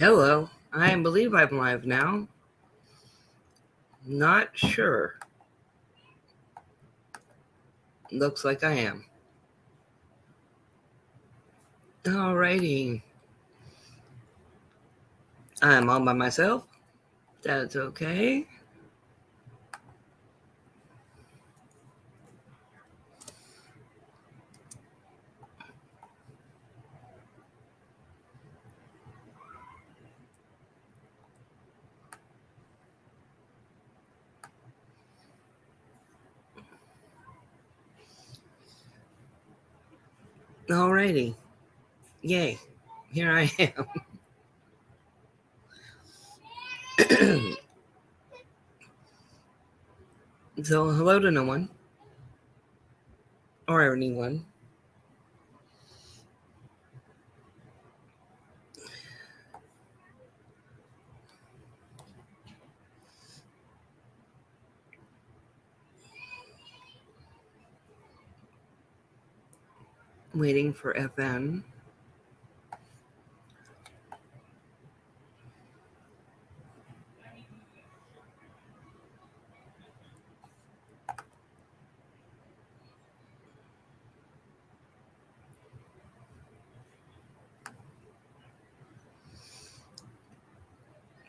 Hello, I believe I'm live now. Not sure. Looks like I am. Alrighty. I'm all by myself. That's okay. Alrighty. Yay. Here I am. So, hello to no one. Or anyone. Waiting for FN.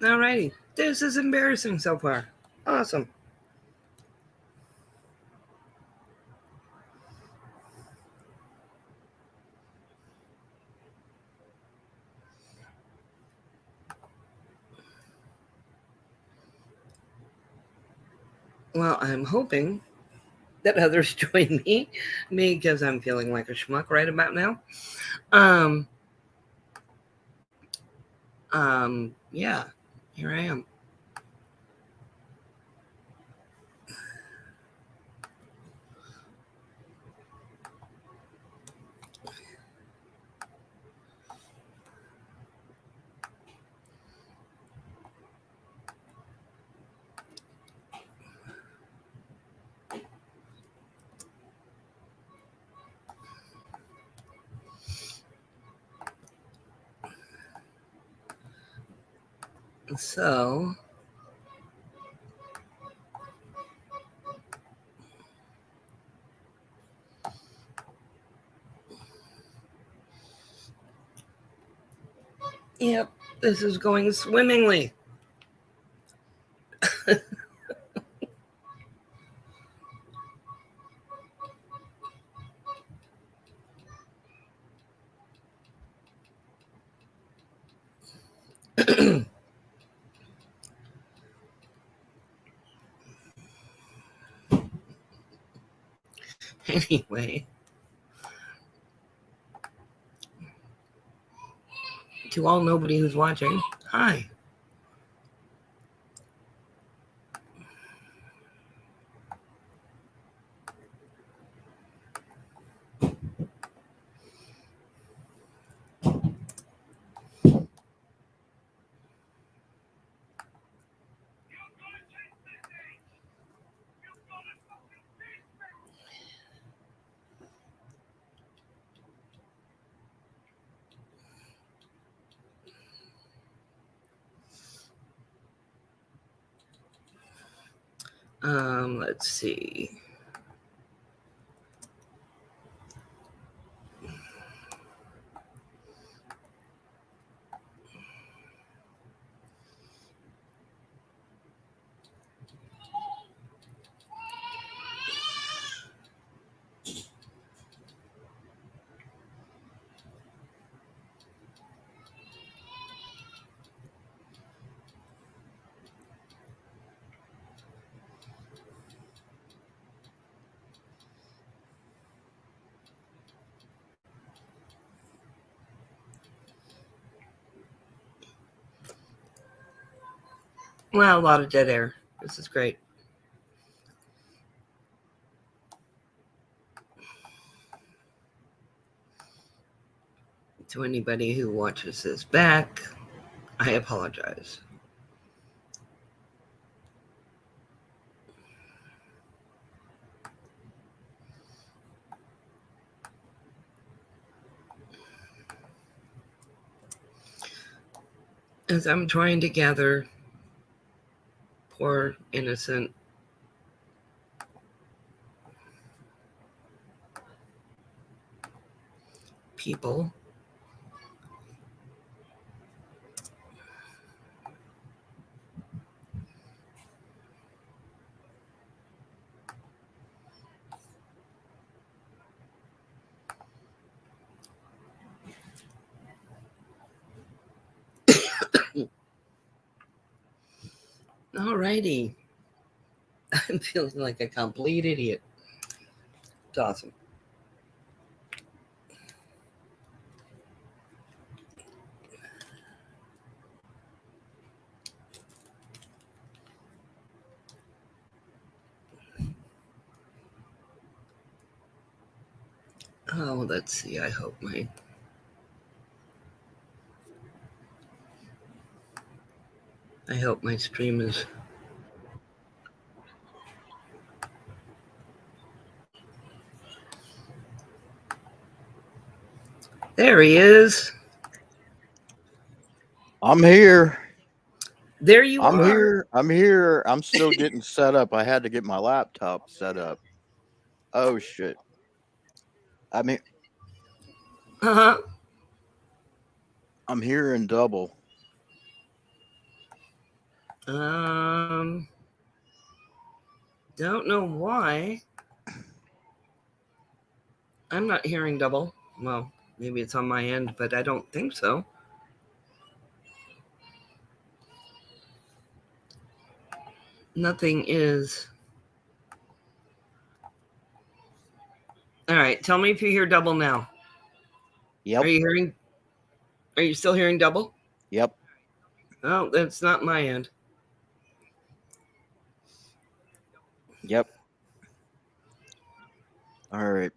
Alrighty. This is embarrassing so far. Awesome. Well, I'm hoping that others join me because I'm feeling like a schmuck right about now. Yeah, here I am. So, yep, this is going swimmingly. Anyway, to all nobody who's watching, hi. Let's see. Well, a lot of dead air. This is great. To anybody who watches this back, I apologize. as I'm trying to gather poor innocent people. Alrighty. I'm feeling like a complete idiot. It's awesome. Oh, let's see. I hope my stream is. There he is. I'm here. There you I'm are. here. I'm here. I'm still getting set up. I had to get my laptop set up. Oh shit. I mean, Uh-huh. I'm here in double. Don't know why. I'm not hearing double. Well, maybe it's on my end, but I don't think so. Nothing is. All right. Tell me if you hear double now. Yep. Are you still hearing double? Yep. Oh, that's not my end. Yep. All right.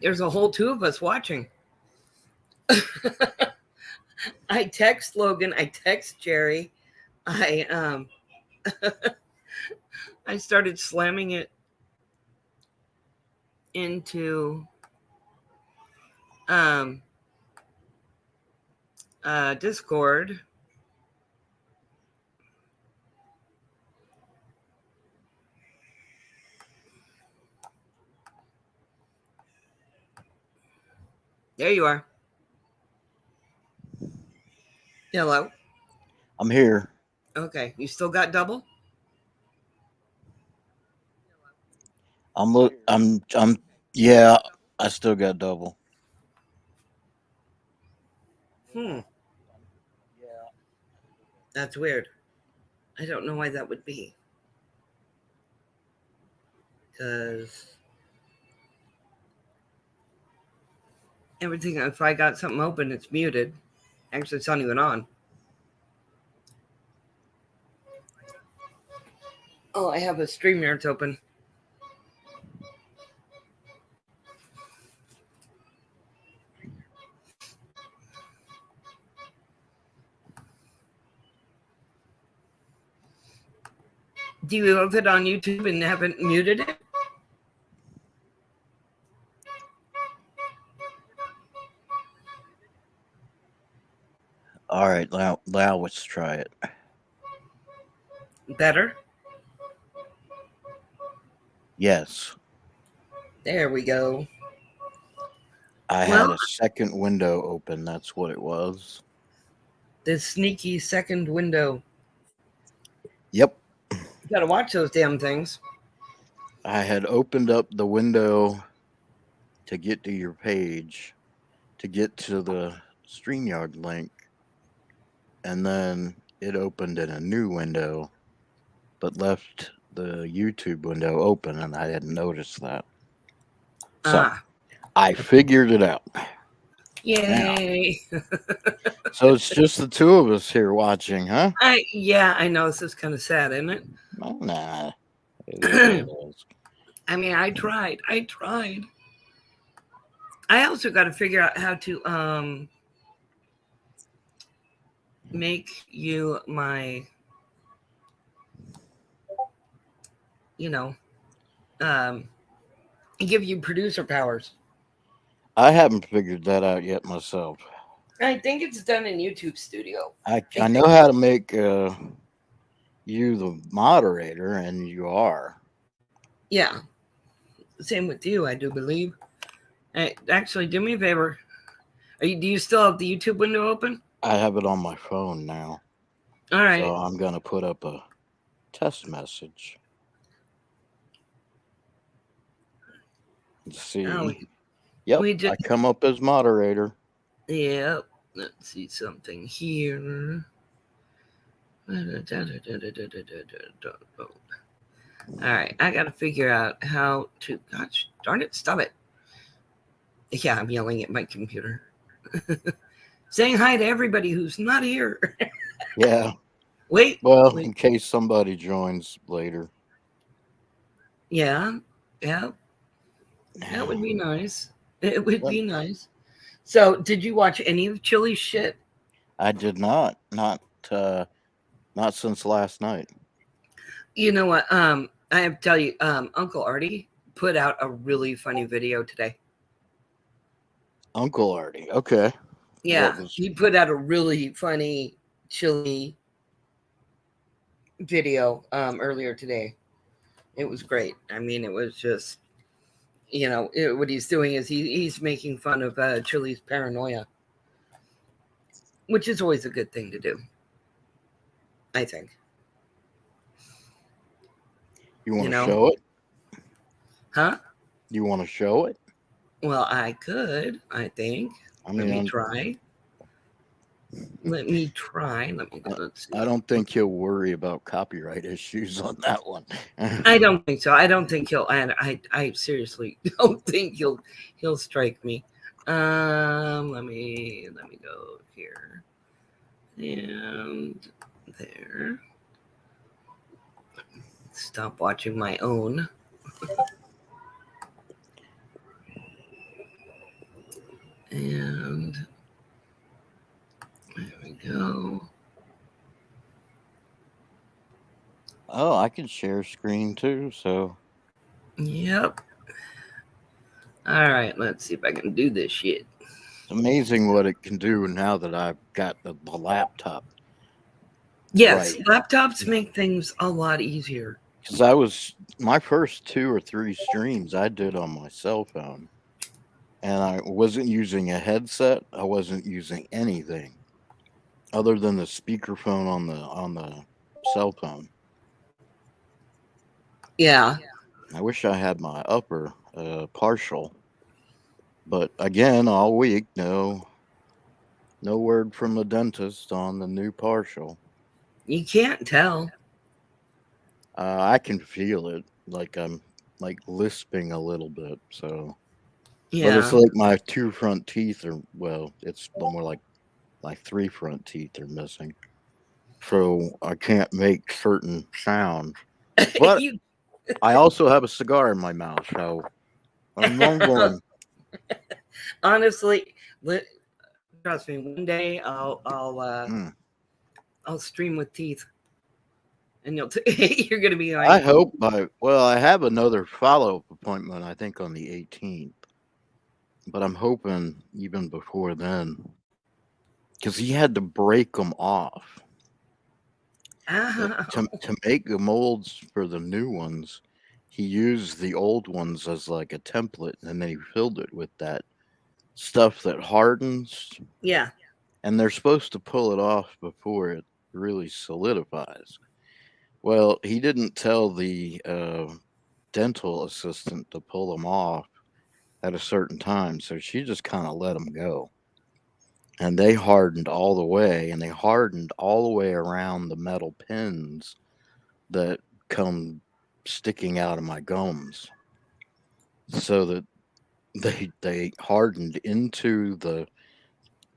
There's a whole two of us watching. I text Logan. I text Jerry. I I started slamming it into Discord. There you are. Hello. I'm here. Okay, you still got double? Yeah, I still got double. That's weird. I don't know why that would be. Because everything, if I got something open, it's muted. Actually, it's not even on. Oh, I have a StreamYard open. Do you have it on YouTube and haven't muted it? All right, now let's try it. Better? Yes. There we go. I had a second window open. That's what it was. This sneaky second window. Yep. You gotta watch those damn things. I had opened up the window to get to your page, to get to the StreamYard link, and then it opened in a new window, but left the YouTube window open, and I didn't notice that. So I figured it out. Yay! So it's just the two of us here watching, huh? I know this is kind of sad, isn't it? Oh, nah. I mean, I tried. I also got to figure out how to make you my, and give you producer powers. I haven't figured that out yet myself. I think it's done in YouTube Studio. I I know think. how to make you the moderator, and you are. Yeah. Same with you, I do believe. Actually, do me a favor. Do you still have the YouTube window open? I have it on my phone now. All right. So I'm going to put up a test message. Let's see. Oh, Yep, we just. I come up as moderator. Yep. Let's see something here. All right, I gotta figure out how to. Gosh darn it! Stop it. Yeah, I'm yelling at my computer. Saying hi to everybody who's not here. Yeah. Wait. Well, Wait. in case somebody joins later. Yeah. Yeah. That would be nice. It would be nice. So, did you watch any of Chili's shit? I did not. Not since last night. You know what? I have to tell you, Uncle Artie put out a really funny video today. Uncle Artie. Okay. Yeah, he put out a really funny Chili video earlier today. It was great. I mean, it was just, what he's doing is he's making fun of Chili's paranoia, which is always a good thing to do, I think. You want to show it? Huh? You want to show it? Well, I could, I think. Let me try. Let me try. Let's see. I don't think he'll worry about copyright issues on that one. I don't think so. I don't think he'll. I seriously don't think he'll strike me. Let me go here and there. Stop watching my own. And there we go. Oh, I can share screen too, so. Yep. All right, let's see if I can do this shit. It's amazing what it can do now that I've got the laptop. Yes, laptops make things a lot easier. Because my first 2 or 3 streams I did on my cell phone. And I wasn't using a headset. I wasn't using anything other than the speakerphone on the cell phone. Yeah. I wish I had my upper partial, but again, all week, no word from the dentist on the new partial. You can't tell. I can feel it, like I'm like lisping a little bit. So, yeah. But it's like my 2 front teeth are it's more like 3 front teeth are missing, so I can't make certain sounds. But I also have a cigar in my mouth, so I'm going. Honestly, trust me. One day I'll stream with teeth, and you're gonna be like. I hope I have another follow-up appointment. I think on the 18th, but I'm hoping even before then, because he had to break them off. To make the molds for the new ones, he used the old ones as like a template, and then he filled it with that stuff that hardens. Yeah. And they're supposed to pull it off before it really solidifies. Well, he didn't tell the dental assistant to pull them off at a certain time, so she just kind of let them go. And they hardened all the way, and they hardened all the way around the metal pins that come sticking out of my gums, so that they hardened into the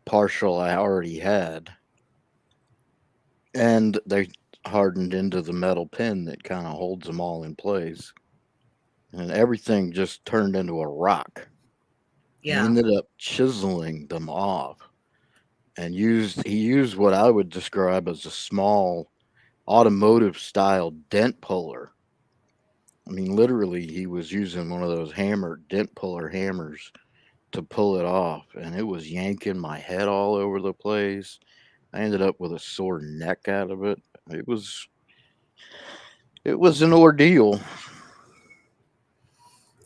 partial I already had, and they hardened into the metal pin that kind of holds them all in place, and everything just turned into a rock. Yeah. He ended up chiseling them off, and he used what I would describe as a small automotive style dent puller, I mean, literally, he was using one of those dent puller hammers to pull it off, and it was yanking my head all over the place. I ended up with a sore neck out of it. It was an ordeal.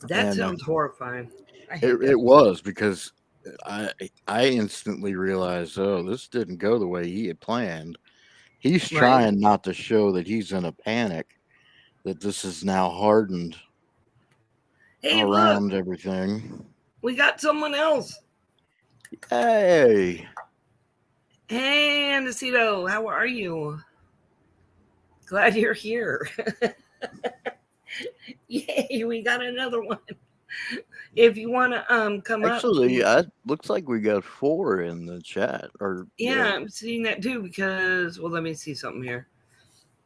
That And sounds horrifying. I hate it that. was because I instantly realized, oh, this didn't go the way he had planned. He's Right. trying not to show that he's in a panic, that this is now hardened Hey, look, around everything. we got someone else. Hey, Hey, Andesito, how are you? Glad you're here. Yay, we got another one. If you want to come actually, up. looks like we got 4 in the chat. Yeah, I'm seeing that too because, well, let me see something here.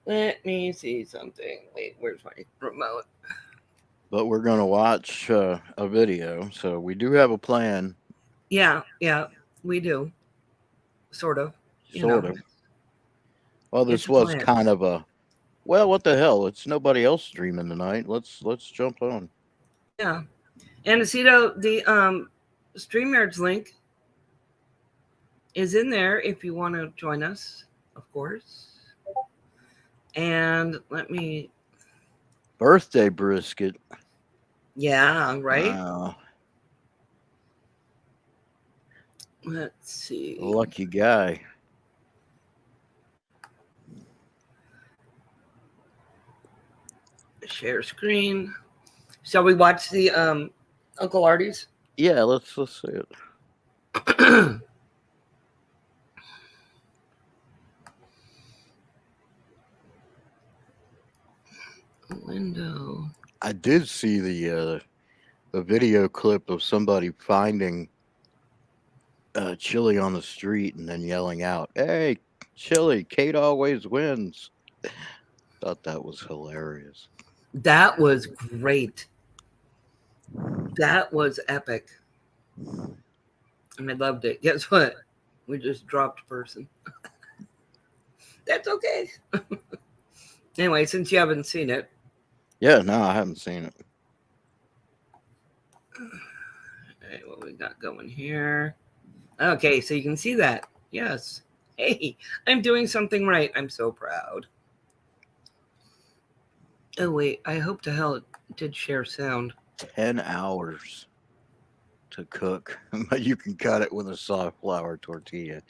Let me see something. Wait, where's my remote? But we're going to watch a video, so we do have a plan. Yeah, we do. Sort of. Sort of. Well, this It's a was plan. kind of a, well, what the hell? It's nobody else streaming tonight. Let's jump on. Yeah. Andesito, the StreamYard's link is in there if you want to join us, of course. And let me. Birthday brisket. Yeah, right? Wow. Let's see. Lucky guy. Share screen. Shall we watch the Uncle Artie's? Yeah, let's see it. Window. I did see the video clip of somebody finding Chili on the street and then yelling out, "Hey, Chili, Kate always wins." Thought that was hilarious. That was great. That was epic. And I loved it. Guess what? We just dropped a person. That's okay. Anyway, since you haven't seen it. Yeah, no, I haven't seen it. Hey, what we got going here? Okay, so you can see that. Yes. Hey, I'm doing something right. I'm so proud. Oh, wait. I hope to hell it did share sound. 10 hours to cook, but you can cut it with a soft flour tortilla.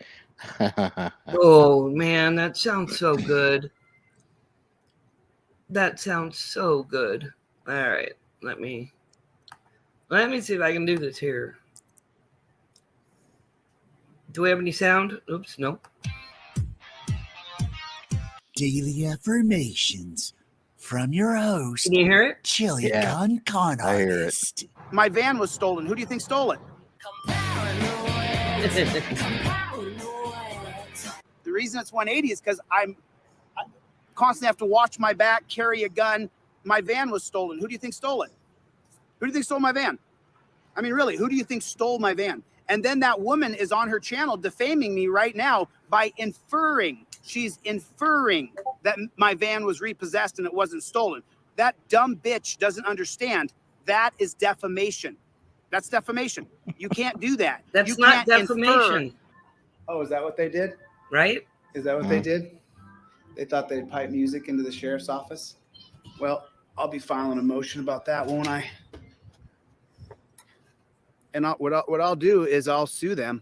Oh, man, that sounds so good. That sounds so good. All right, let me see if I can do this here. Do we have any sound? Oops, nope. Daily affirmations from your host, Can you hear it? Chili Yeah, Con Con I hear it. Artist. My van was stolen. Who do you think stole it? The reason it's 180 is because I constantly have to watch my back, carry a gun. My van was stolen. Who do you think stole it? Who do you think stole my van? I mean, really, who do you think stole my van? And then that woman is on her channel defaming me right now by inferring. She's inferring that my van was repossessed and it wasn't stolen. That dumb bitch doesn't understand. That is defamation. That's defamation. You can't do that. That's you not can't defamation, infer. Oh, is that what they did? right? Is that what they did? They thought they'd pipe music into the sheriff's office? Well, I'll be filing a motion about that, won't I? And what I'll do is I'll sue them.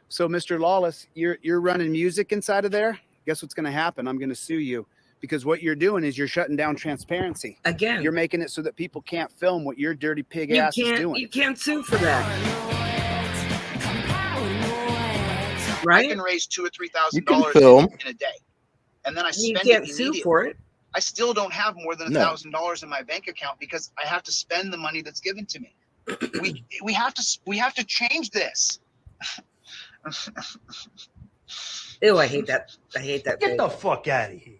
So, Mr. Lawless, you're running music inside of there. Guess what's going to happen? I'm going to sue you because what you're doing is you're shutting down transparency. Again, You're making it so that people can't film what your dirty pig ass is doing. You can't sue for that, I right? can raise $2,000 or You can $3,000 film. in a day, and then I You spend can't it sue immediately. for it. I still don't have more than No. $1,000 in my bank account because I have to spend the money that's given to me. We have to change this. Ew, I hate that. I hate that. Get thing. the fuck out of here.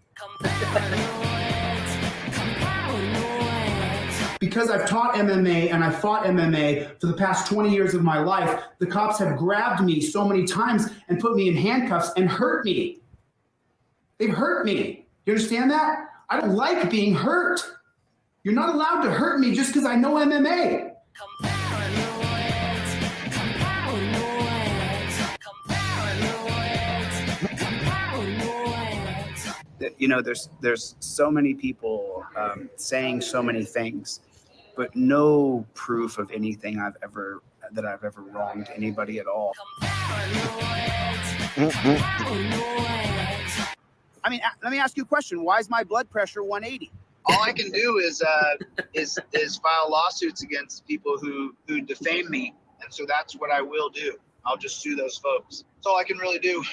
Because I've taught MMA and I fought MMA for the past 20 years of my life, the cops have grabbed me so many times and put me in handcuffs and hurt me. They've hurt me. You understand that? I don't like being hurt. You're not allowed to hurt me just because I know MMA. You know, there's so many people saying so many things, but no proof of anything that I've ever wronged anybody at all. I mean, let me ask you a question. Why is my blood pressure 180? All I can do is file lawsuits against people who defame me, and so that's what I will do. I'll just sue those folks. That's all I can really do.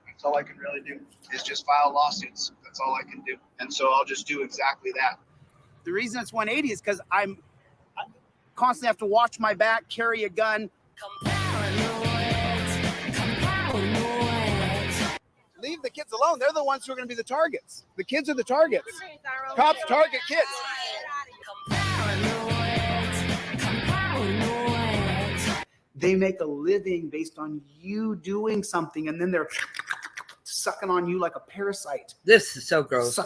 That's all I can really do is just file lawsuits. That's all I can do, and so I'll just do exactly that. The reason it's 180 is because I constantly have to watch my back, carry a gun. Leave the kids alone. They're the ones who are going to be the targets. The kids are the targets. Cops target kids. They make a living based on you doing something, and then they're sucking on you like a parasite. This is so gross.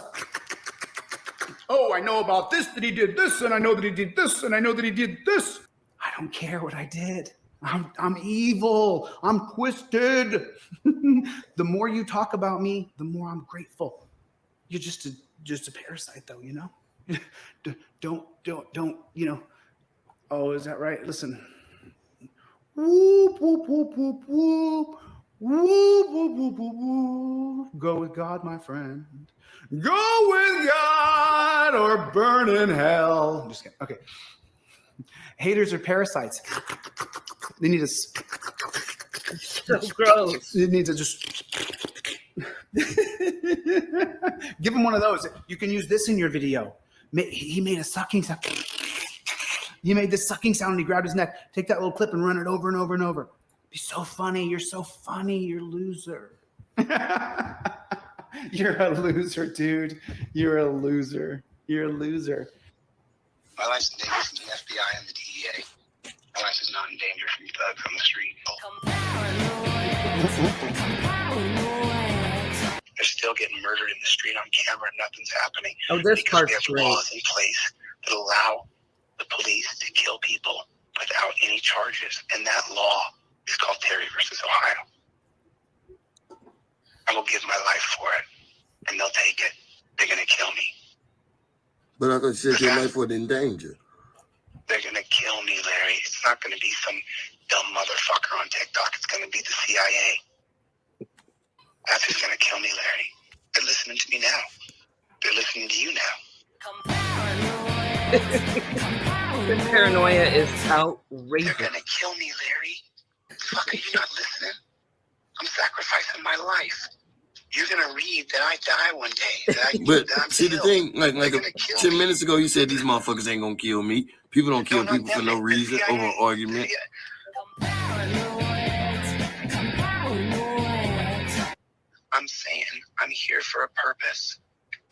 Oh, I know about this, that he did this, and I know that he did this, and I know that he did this. I don't care what I did. I'm evil. I'm twisted. The more you talk about me, the more I'm grateful. You're just a parasite, though, you know? Don't, you know. Oh, is that right? Listen. Whoop, whoop, whoop, whoop, whoop. Whoop, whoop, whoop, whoop, whoop. Go with God, my friend. Go with God or burn in hell. Just kidding. Okay. Haters are parasites. They need to. So gross. They need to just give him one of those. You can use this in your video. He made a sucking sound. He made this sucking sound and he grabbed his neck. Take that little clip and run it over and over and over. Be so funny. You're so funny. You're a loser. You're a loser, dude. You're a loser. You're a loser. My life's in danger from the FBI and the DEA. My life is not in danger from thugs on the street. They're still getting murdered in the street on camera and nothing's happening. Oh, this because we part's have great. laws in place that allow the police to kill people without any charges. And that law is called Terry versus Ohio. I will give my life for it, and they'll take it. They're going to kill me. But I thought you said your life was in danger. They're going to kill me, Larry. It's not going to be some dumb motherfucker on TikTok. It's going to be the CIA. That's who's going to kill me, Larry. They're listening to me now. They're listening to you now. The paranoia is They're outrageous. going to kill me, Larry. Fuck, are you not listening? I'm sacrificing my life. You're going to read that I die one day. But that I'm see the killed. thing, like They're gonna kill 10 me. minutes ago, you said these motherfuckers ain't gonna kill me. People don't kill people for no reason over an argument. I'm saying I'm here for a purpose,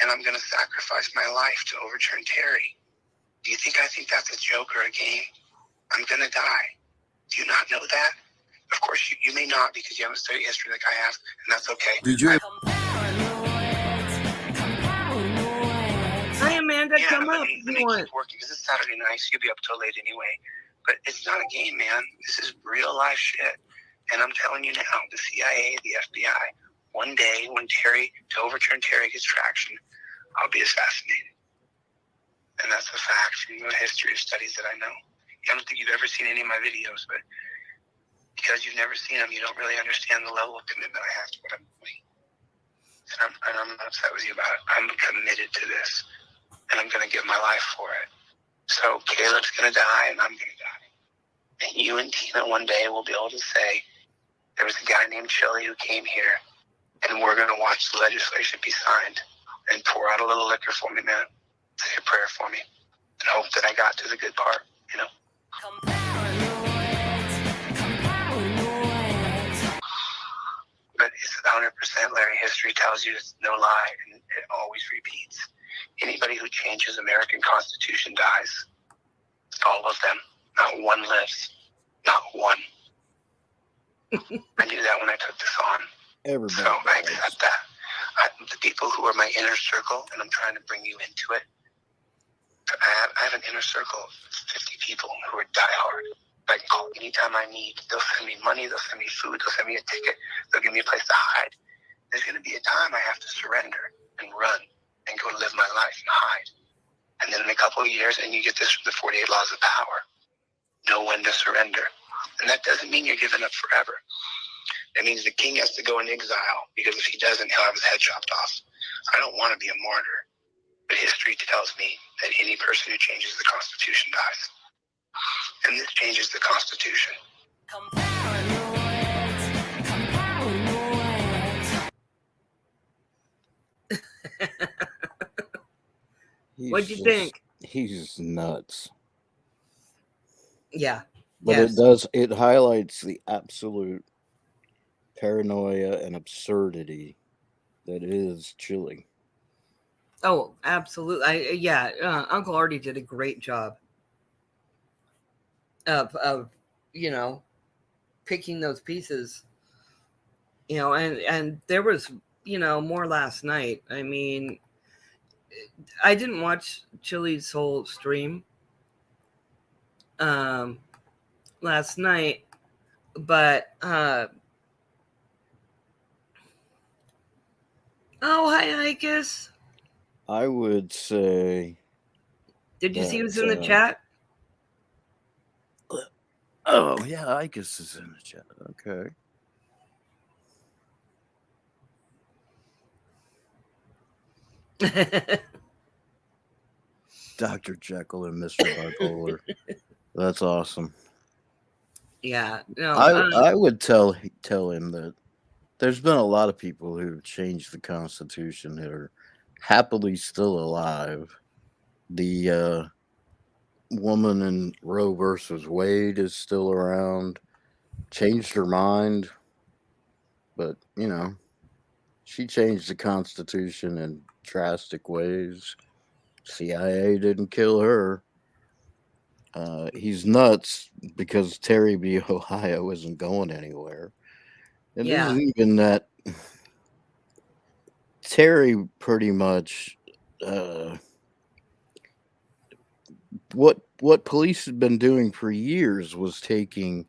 and I'm going to sacrifice my life to overturn Terry. Do you think I think that's a joke or a game? I'm going to die. Do you not know that? Of course, you may not because you haven't studied history like I have, and that's okay. Did you? Hi, Amanda. Yeah, Come let up me if you want. keep working because it's Saturday night, so you'll be up till late anyway. But it's not a game, man. This is real life shit. And I'm telling you now, the CIA, the FBI, one day when to overturn Terry gets traction, I'll be assassinated. And that's a fact from the history of studies that I know. I don't think you've ever seen any of my videos, but because you've never seen them, you don't really understand the level of commitment I have to what I'm doing. And I'm not upset with you about it. I'm committed to this, and I'm going to give my life for it. So Caleb's going to die, and I'm going to die. And you and Tina one day will be able to say, there was a guy named Chili who came here, and we're going to watch the legislation be signed and pour out a little liquor for me, man. Say a prayer for me and hope that I got to the good part, you know? But it's 100%, Larry. History tells you it's no lie, and it always repeats. Anybody who changes American Constitution dies. All of them. Not one lives. Not one. I knew that when I took this on. Everybody. So I accept that. The people who are my inner circle, and I'm trying to bring you into it, I have an inner circle of 50 people who are diehard. I can call anytime I need. They'll send me money. They'll send me food. They'll send me a ticket. They'll give me a place to hide. There's going to be a time I have to surrender and run and go live my life and hide. And then in a couple of years, and you get this from the 48 laws of power. Know when to surrender. And that doesn't mean you're giving up forever. That means the king has to go in exile, because if he doesn't, he'll have his head chopped off. I don't want to be a martyr, but history tells me that any person who changes the Constitution dies. And this changes the Constitution. What'd you think? He's nuts. Yeah. But Yes. it highlights the absolute paranoia and absurdity that is Chili. Oh, absolutely. Uncle Artie did a great job of picking those pieces. And there was more last night. I mean, I didn't watch Chili's whole stream last night, but oh, hi Icus. I would say. Did you see that, who's in the chat? Oh yeah, Icus is in the chat. Okay. Dr. Jekyll and Mr. Bipolar. That's awesome. Yeah. No. I would tell him that there's been a lot of people who changed the Constitution that are happily still alive. The woman in Roe versus Wade is still around. Changed her mind, but she changed the Constitution in drastic ways. CIA didn't kill her. He's nuts because Terry B. Ohio isn't going anywhere. And Yeah. this is even that Terry pretty much what police had been doing for years was taking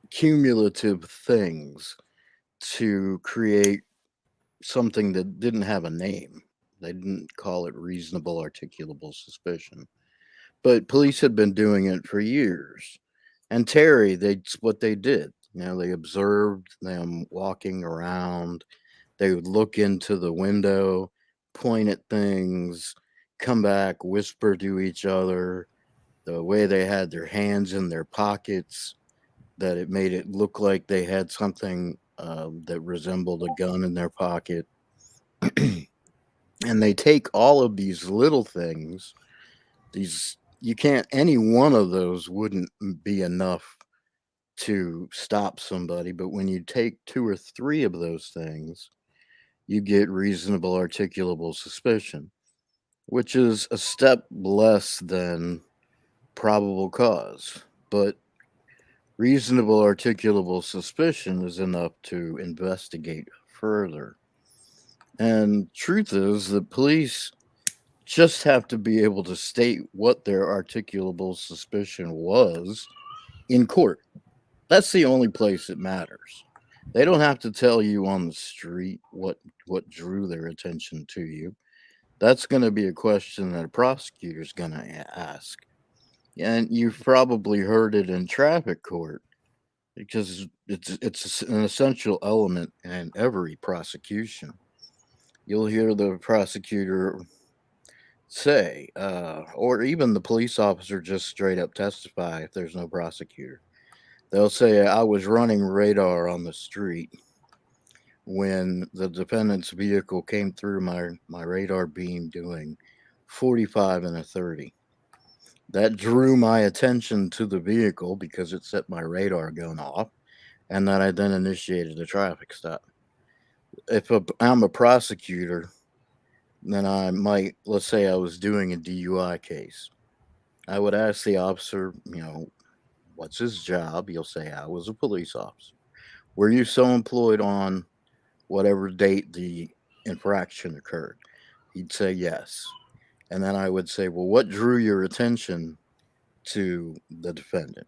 cumulative things to create something that didn't have a name. They didn't call it reasonable articulable suspicion. But police had been doing it for years. And Terry, what they did. They observed them walking around. They would look into the window, point at things, come back, whisper to each other. The way they had their hands in their pockets, that it made it look like they had something that resembled a gun in their pocket. And they take all of these little things, any one of those wouldn't be enough to stop somebody. But when you take 2 or 3 of those things, you get reasonable articulable suspicion, which is a step less than probable cause. But reasonable articulable suspicion is enough to investigate further. And truth is that police just have to be able to state what their articulable suspicion was in court. That's the only place it matters. They don't have to tell you on the street what drew their attention to you. That's going to be a question that a prosecutor's going to ask. And you've probably heard it in traffic court, because it's an essential element in every prosecution. You'll hear the prosecutor say, or even the police officer just straight up testify if there's no prosecutor. They'll say, I was running radar on the street when the defendant's vehicle came through my radar beam doing 45 and a 30. That drew my attention to the vehicle because it set my radar gun off, and that I then initiated a traffic stop. If I'm a prosecutor, then I might, let's say I was doing a DUI case. I would ask the officer, what's his job? He'll say, I was a police officer. Were you so employed on whatever date the infraction occurred? He'd say yes. And then I would say, well, what drew your attention to the defendant?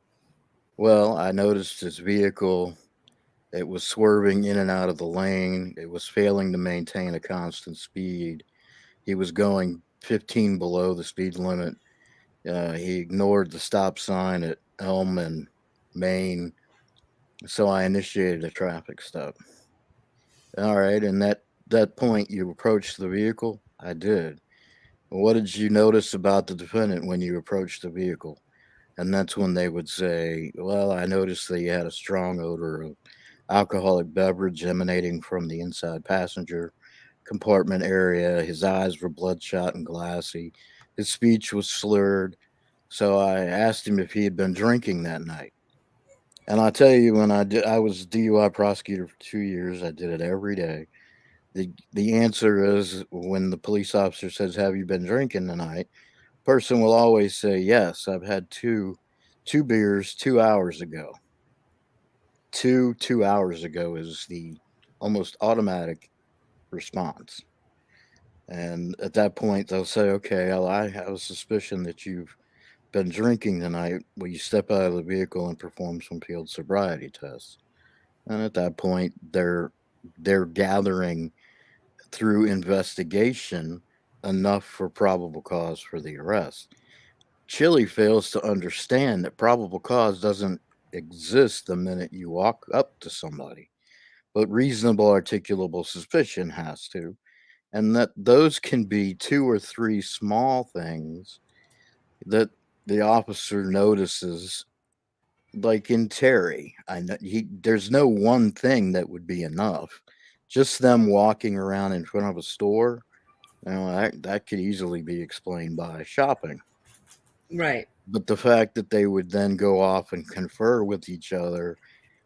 Well, I noticed his vehicle. It was swerving in and out of the lane. It was failing to maintain a constant speed. He was going 15 below the speed limit. He ignored the stop sign at Elm and Main. So I initiated a traffic stop. All right. And that point, you approached the vehicle? I did. What did you notice about the defendant when you approached the vehicle? And that's when they would say, well, I noticed that he had a strong odor of alcoholic beverage emanating from the inside passenger compartment area. His eyes were bloodshot and glassy. His speech was slurred. So I asked him if he had been drinking that night. And I tell you, when I was DUI prosecutor for 2 years. I did it every day. The answer is, when the police officer says, "Have you been drinking tonight?" Person will always say, "Yes, I've had two beers 2 hours ago." 2 hours ago is the almost automatic response. And at that point, they'll say, "Okay, well, I have a suspicion that you've been drinking tonight. Will you step out of the vehicle and perform some field sobriety tests?" And at that point, they're gathering through investigation enough for probable cause for the arrest. Chili fails to understand that probable cause doesn't exist the minute you walk up to somebody, but reasonable articulable suspicion has to, and that those can be 2 or 3 small things that the officer notices. Like in Terry, I know there's no one thing that would be enough. Just them walking around in front of a store, that could easily be explained by shopping. Right. But the fact that they would then go off and confer with each other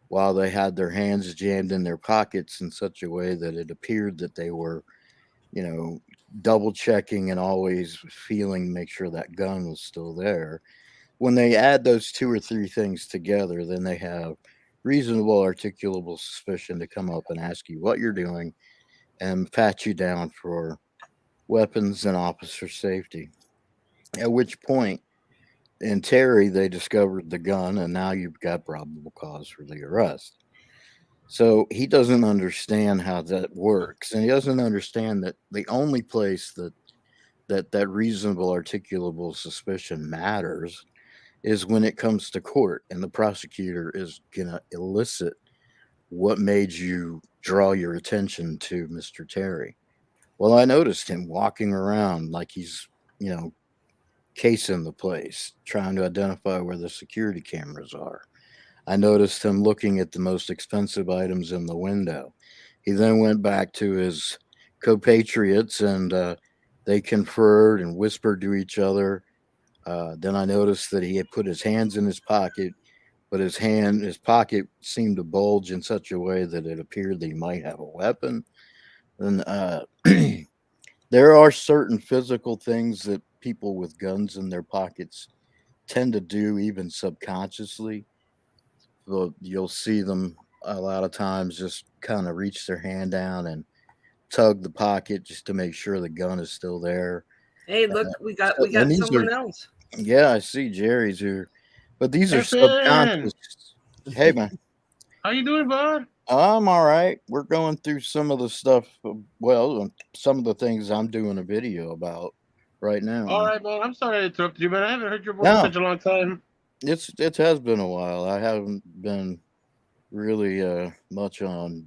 while they had their hands jammed in their pockets in such a way that it appeared that they were, double checking and always feeling, make sure that gun was still there. When they add those 2 or 3 things together, then they have reasonable articulable suspicion to come up and ask you what you're doing and pat you down for weapons and officer safety. At which point, in Terry, they discovered the gun, and now you've got probable cause for the arrest. So he doesn't understand how that works, and he doesn't understand that the only place that reasonable articulable suspicion matters is when it comes to court, and the prosecutor is going to elicit what made you draw your attention to Mr. Terry. Well, I noticed him walking around like he's, casing the place, trying to identify where the security cameras are. I noticed him looking at the most expensive items in the window. He then went back to his compatriots, and they conferred and whispered to each other. Then I noticed that he had put his hands in his pocket, but his pocket seemed to bulge in such a way that it appeared that he might have a weapon. And there are certain physical things that people with guns in their pockets tend to do, even subconsciously. You'll see them a lot of times just kind of reach their hand down and tug the pocket just to make sure the gun is still there. Hey, look, we got someone else. Yeah, I see Jerry's here, but these are subconscious. Hey, man, how you doing, bud? I'm all right. We're going through some of the stuff. Well, some of the things I'm doing a video about right now. All right, man. I'm sorry I interrupted you, man. I haven't heard your voice in such a long time. It has been a while. I haven't been really much on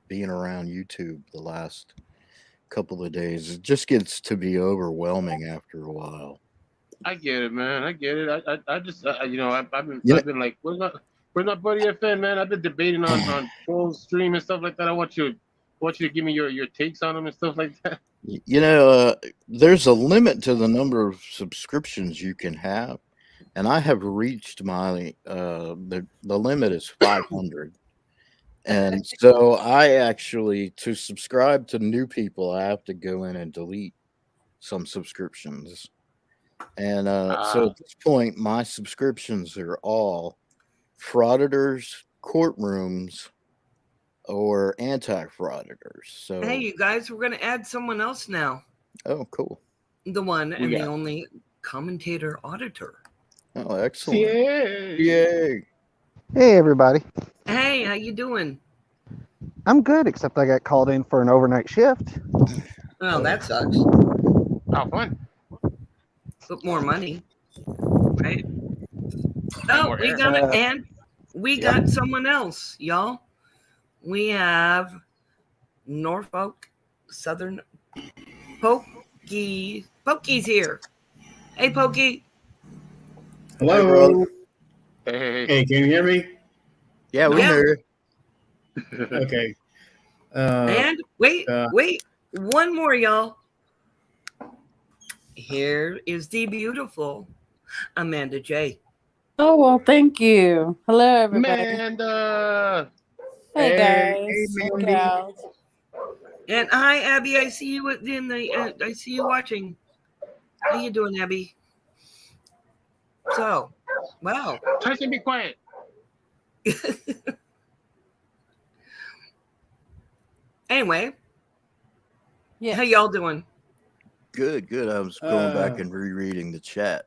being around YouTube the last couple of days. It just gets to be overwhelming after a while. I get it, man. I get it. I just I've been like, where's my buddy FN, man? I've been debating on full stream and stuff like that. I want you to give me your takes on them and stuff like that. There's a limit to the number of subscriptions you can have, and I have reached my the limit is 500. And so I actually, to subscribe to new people, I have to go in and delete some subscriptions. And so at this point, my subscriptions are all frauditors, courtrooms, or anti-frauditors. So hey, you guys, we're going to add someone else now. Oh, cool. the one and got? the only commentator auditor. Oh, excellent. Yay! Yay. Hey, everybody. Hey, how you doing? I'm good, except I got called in for an overnight shift. Well, that sucks. Oh, fun. But more money, right? Oh, more we air. got it, and we got someone else, y'all. We have Norfolk Southern Pokey. Pokey's here. Hey, Pokey. Hello. Hey. Hey, can you hear me? Yeah, we Yeah. hear Okay. And wait, one more, y'all. Here is the beautiful Amanda J. Oh, well, thank you. Hello, everybody. Amanda. Hey, guys. Hey, Hey, Mandy. gals. And hi, Abby. I see you in the. I see you watching. How you doing, Abby? So, wow. Tyson, be quiet. Anyway, Yeah. how y'all doing? Good. I was going back and rereading the chat.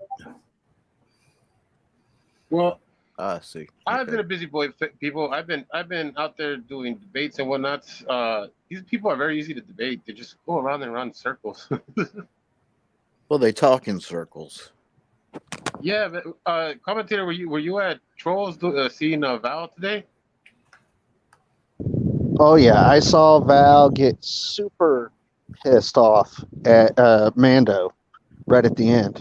Well, I see. I've been a busy boy, people. I've been out there doing debates and whatnot. These people are very easy to debate. They just go around and around in circles. Well, they talk in circles. Yeah, but, commentator, were you at Trolls seeing Val today? Oh, yeah. I saw Val get super pissed off at Mando right at the end.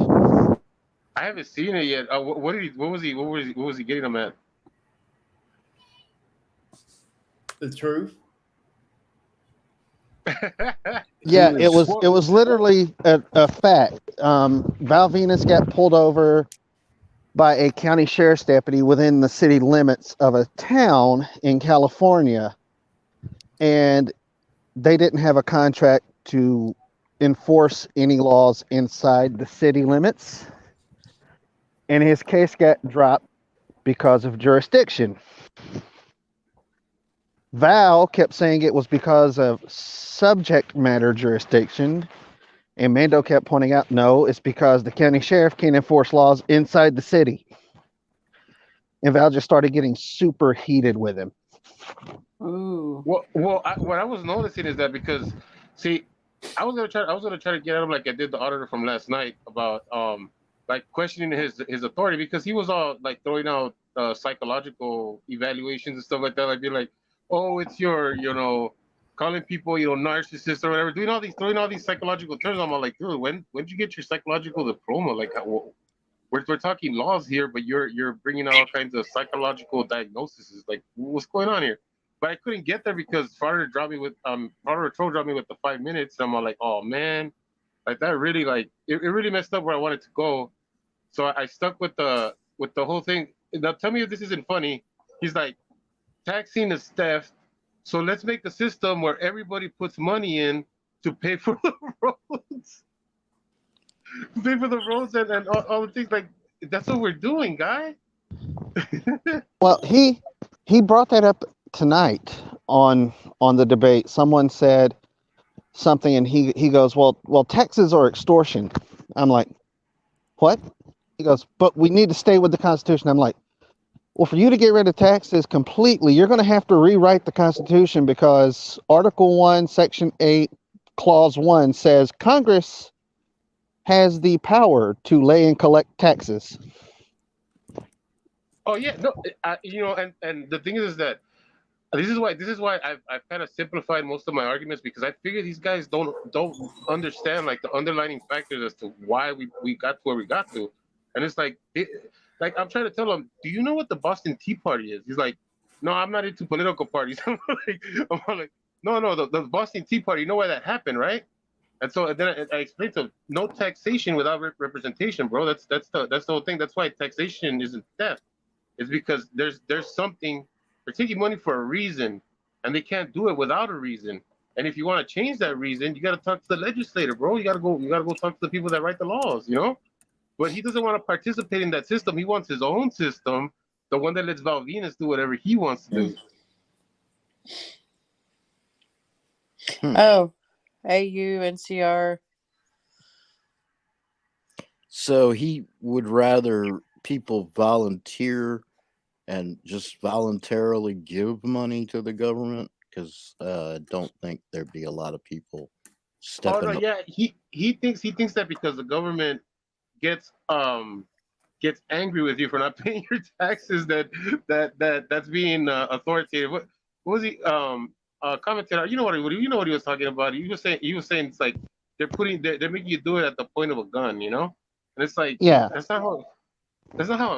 I haven't seen it yet. What was he getting them at? The truth. Yeah, it was literally a fact. Val Venus got pulled over by a county sheriff's deputy within the city limits of a town in California, and they didn't have a contract to enforce any laws inside the city limits, and his case got dropped because of jurisdiction. Val kept saying it was because of subject matter jurisdiction, and Mando kept pointing out, no, it's because the county sheriff can't enforce laws inside the city. And Val just started getting super heated with him. Ooh. Well, what I was noticing is that because, see, I was gonna try to get at him like I did the auditor from last night about like questioning his authority, because he was all like throwing out psychological evaluations and stuff like that. Like, be like, oh, it's your, calling people, narcissists or whatever, throwing all these psychological terms. I'm all like, dude, when did you get your psychological diploma? Like, we're talking laws here, but you're bringing out all kinds of psychological diagnoses. Like, what's going on here? But I couldn't get there because Farter dropped me with the 5 minutes. And I'm all like, oh man, like that really it really messed up where I wanted to go. So I stuck with the whole thing. Now tell me if this isn't funny. He's like, taxing is theft, so let's make the system where everybody puts money in to pay for the roads. Pay for the roads and all the things. Like, that's what we're doing, guy. Well, he brought that up tonight on the debate. Someone said something, and he goes, well, taxes are extortion. I'm like, what? He goes, but we need to stay with the Constitution. I'm like, well, for you to get rid of taxes completely, you're going to have to rewrite the Constitution, because Article 1, Section 8, Clause 1 says Congress has the power to lay and collect taxes. Oh yeah, no, and the thing is that this is why I've kind of simplified most of my arguments, because I figure these guys don't understand like the underlying factors as to why we got to where we got to, and it's like I'm trying to tell him, do you know what the Boston Tea Party is? He's like, no, I'm not into political parties. I'm like, no, the Boston Tea Party, you know why that happened, right? And so then I explained to him, no taxation without representation, bro. That's the whole thing. That's why taxation isn't theft. It's because there's something. They're taking money for a reason, and they can't do it without a reason. And if you want to change that reason, you got to talk to the legislator, bro. You got to go talk to the people that write the laws, But he doesn't want to participate in that system. He wants his own system, the one that lets Val Venus do whatever he wants to do. Oh, AU, NCR. So he would rather people volunteer and just voluntarily give money to the government because I don't think there'd be a lot of people Oh stepping no, up. yeah. He thinks that because the government gets gets angry with you for not paying your taxes, that's being authoritative. What was he commentator? You know what he was talking about. He was saying it's like they're making you do it at the point of a gun, and it's like Yeah. that's not how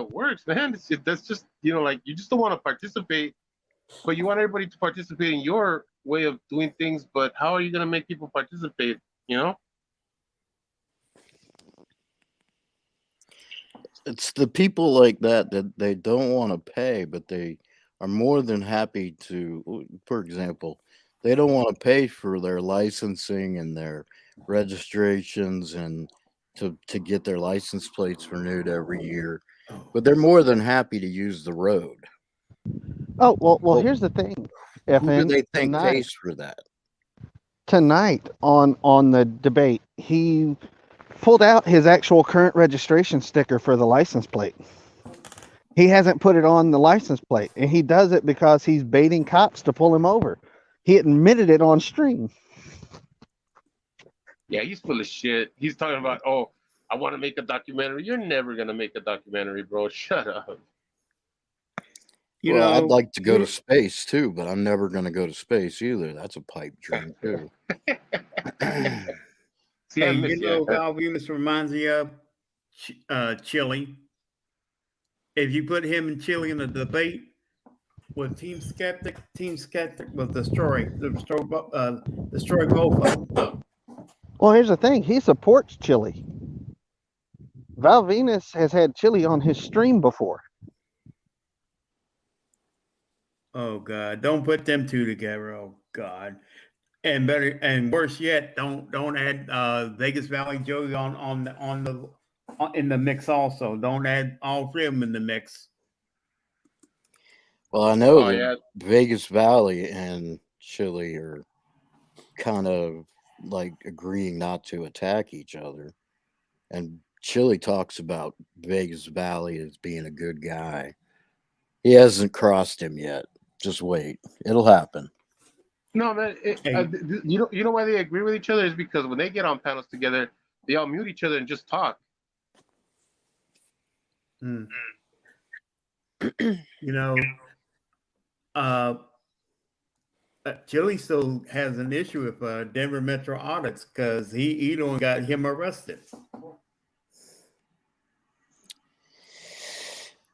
it works, man. That's just like you just don't want to participate, but you want everybody to participate in your way of doing things. But how are you gonna make people participate? You know? It's the people like that they don't want to pay, but they are more than happy to. For example, they don't want to pay for their licensing and their registrations and to get their license plates renewed every year, but they're more than happy to use the road. Oh well. Well, Here's the thing, who do FN. they think pays for that? Tonight on the debate, he pulled out his actual current registration sticker for the license plate. He hasn't put it on the license plate, and he does it because he's baiting cops to pull him over. He admitted it on stream. Yeah, he's full of shit. He's talking about, oh, I want to make a documentary. You're never gonna make a documentary, bro. Shut up. You Well, I'd know, like to go to space too, but I'm never going to go to space either. That's a pipe dream too. See, I hey, miss you know, yeah. Val Venus reminds me of Chile. If you put him and Chile in a debate with Team Skeptic will destroy both of them. Well, here's the thing. He supports Chile. Val Venus has had Chile on his stream before. Oh God! Don't put them two together. Oh God! And better and worse yet, don't add Vegas Valley Joey in the mix also. Don't add all three of them in the mix. Well, I know Oh that yeah. Vegas Valley and Chile are kind of like agreeing not to attack each other. And Chile talks about Vegas Valley as being a good guy. He hasn't crossed him yet. Just wait. It'll happen. No, man. Hey. You know why they agree with each other is because when they get on panels together, they all mute each other and just talk. You know, Chile still has an issue with Denver Metro Audits because he don't got him arrested.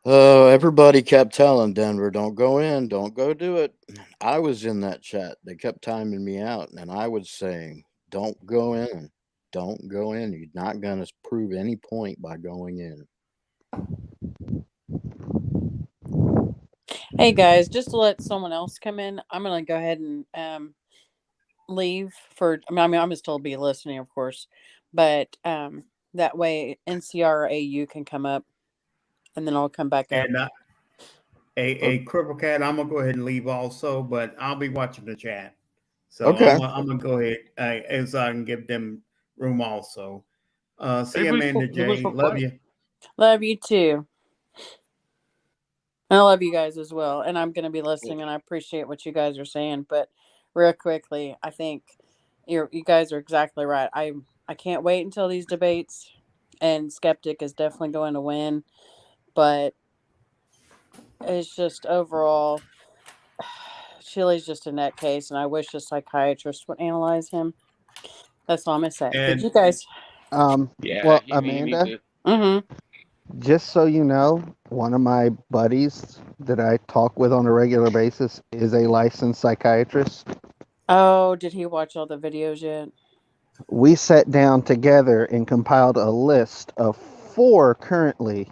Oh, everybody kept telling Denver, don't go in, don't go do it. I was in that chat. They kept timing me out, and I was saying, don't go in. Don't go in. You're not going to prove any point by going in. Hey guys, just to let someone else come in, I'm gonna go ahead and leave for. I mean, I'm still be listening, of course, but that way NCRAU can come up, and then I'll come back up. And a Cripple Cat, I'm gonna go ahead and leave also, but I'll be watching the chat. So Okay. I'm gonna go ahead so I can give them room also. See you, Amanda J. Love you. Love you too. I love you guys as well, and I'm going to be listening, and I appreciate what you guys are saying. But real quickly, I think you guys are exactly right. I can't wait until these debates, and Skeptic is definitely going to win. But it's just overall, Chile's just a net case, and I wish a psychiatrist would analyze him. That's all I'm gonna say. But you guys, Yeah. Well, you need Amanda, to. just so you know, one of my buddies that I talk with on a regular basis is a licensed psychiatrist. Oh, did he watch all the videos yet? We sat down together and compiled a list of 4 currently.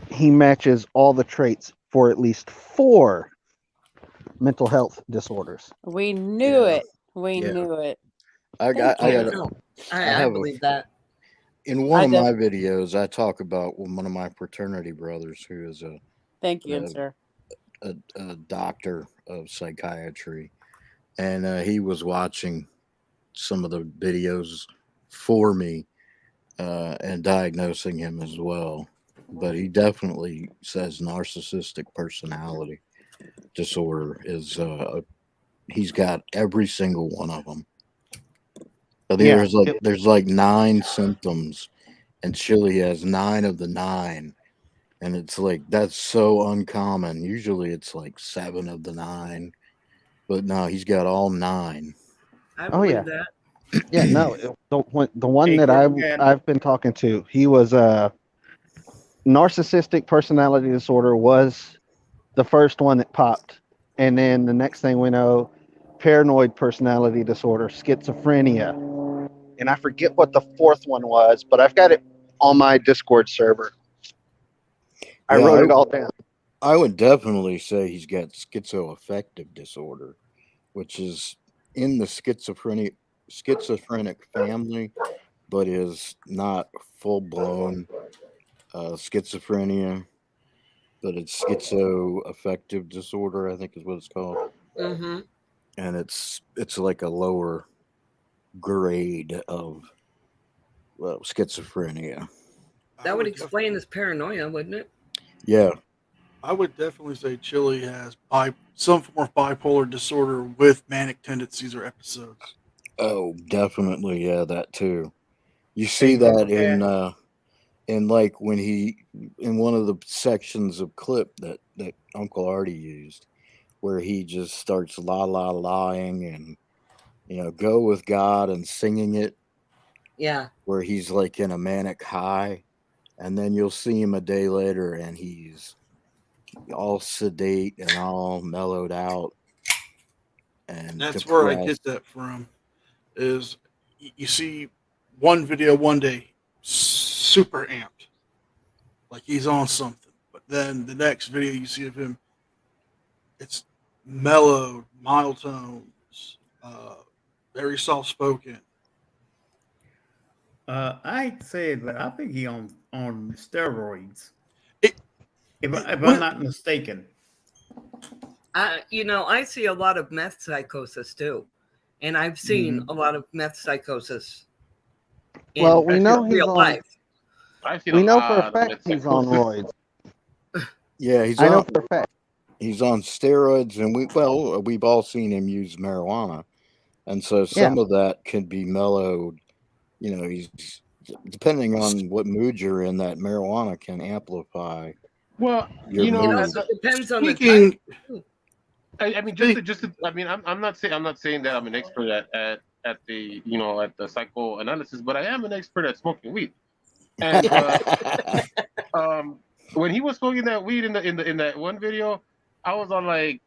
He matches all the traits for at least 4 mental health disorders. We knew it. We Yeah. knew it. I I believe that. In one of my videos, I talk about one of my fraternity brothers who is Thank you, sir. A doctor of psychiatry, and he was watching some of the videos for me, and diagnosing him as well. But he definitely says narcissistic personality disorder is he's got every single one of them. But Yeah. there's like 9 symptoms, and Chili has 9 of the 9, and it's like that's so uncommon. Usually it's like 7 of the 9, but no, he's got all 9. I Oh, believe yeah. that. Yeah, no, the one Hey, that Corcoran. I've been talking to, he was narcissistic personality disorder was the first one that popped, and then the next thing we know, paranoid personality disorder, schizophrenia, and I forget what the fourth one was, but I've got it on my Discord server. I Yeah, wrote it all down. I would definitely say he's got schizoaffective disorder, which is in the schizophrenic family, but is not full blown schizophrenia. But it's schizoaffective disorder, I think is what it's called, Mm-hmm. and it's like a lower grade of schizophrenia. That would explain his paranoia, wouldn't it? Yeah, I would definitely say Chili has some form of bipolar disorder with manic tendencies or episodes. oh, definitely, yeah, that too. You see that Corcoran. in like when he in one of the sections of clip that Uncle Artie used, where he just starts lying and go with God and singing it, Yeah. where he's like in a manic high, and then you'll see him a day later and he's all sedate and all mellowed out and That's depressed. where I get that from. Is you see one video one day super amped, like he's on something, but then the next video you see of him, it's mellowed, mild tones, very soft spoken. I'd say that I think he on steroids. If I'm not mistaken. I see a lot of meth psychosis too, and I've seen a lot of meth psychosis. Well, we know he's real on. life. We know for a fact he's on roids. Yeah, I know for a fact. He's on steroids, and we've all seen him use marijuana, and so some of that can be mellowed. He's depending on what mood you're in. That marijuana can amplify. Well, your It mood. also depends on the Speaking, type. I mean, I mean, I'm not saying that I'm an expert at the at the psychoanalysis, but I am an expert at smoking weed. And when he was smoking that weed in that one video, I was on like,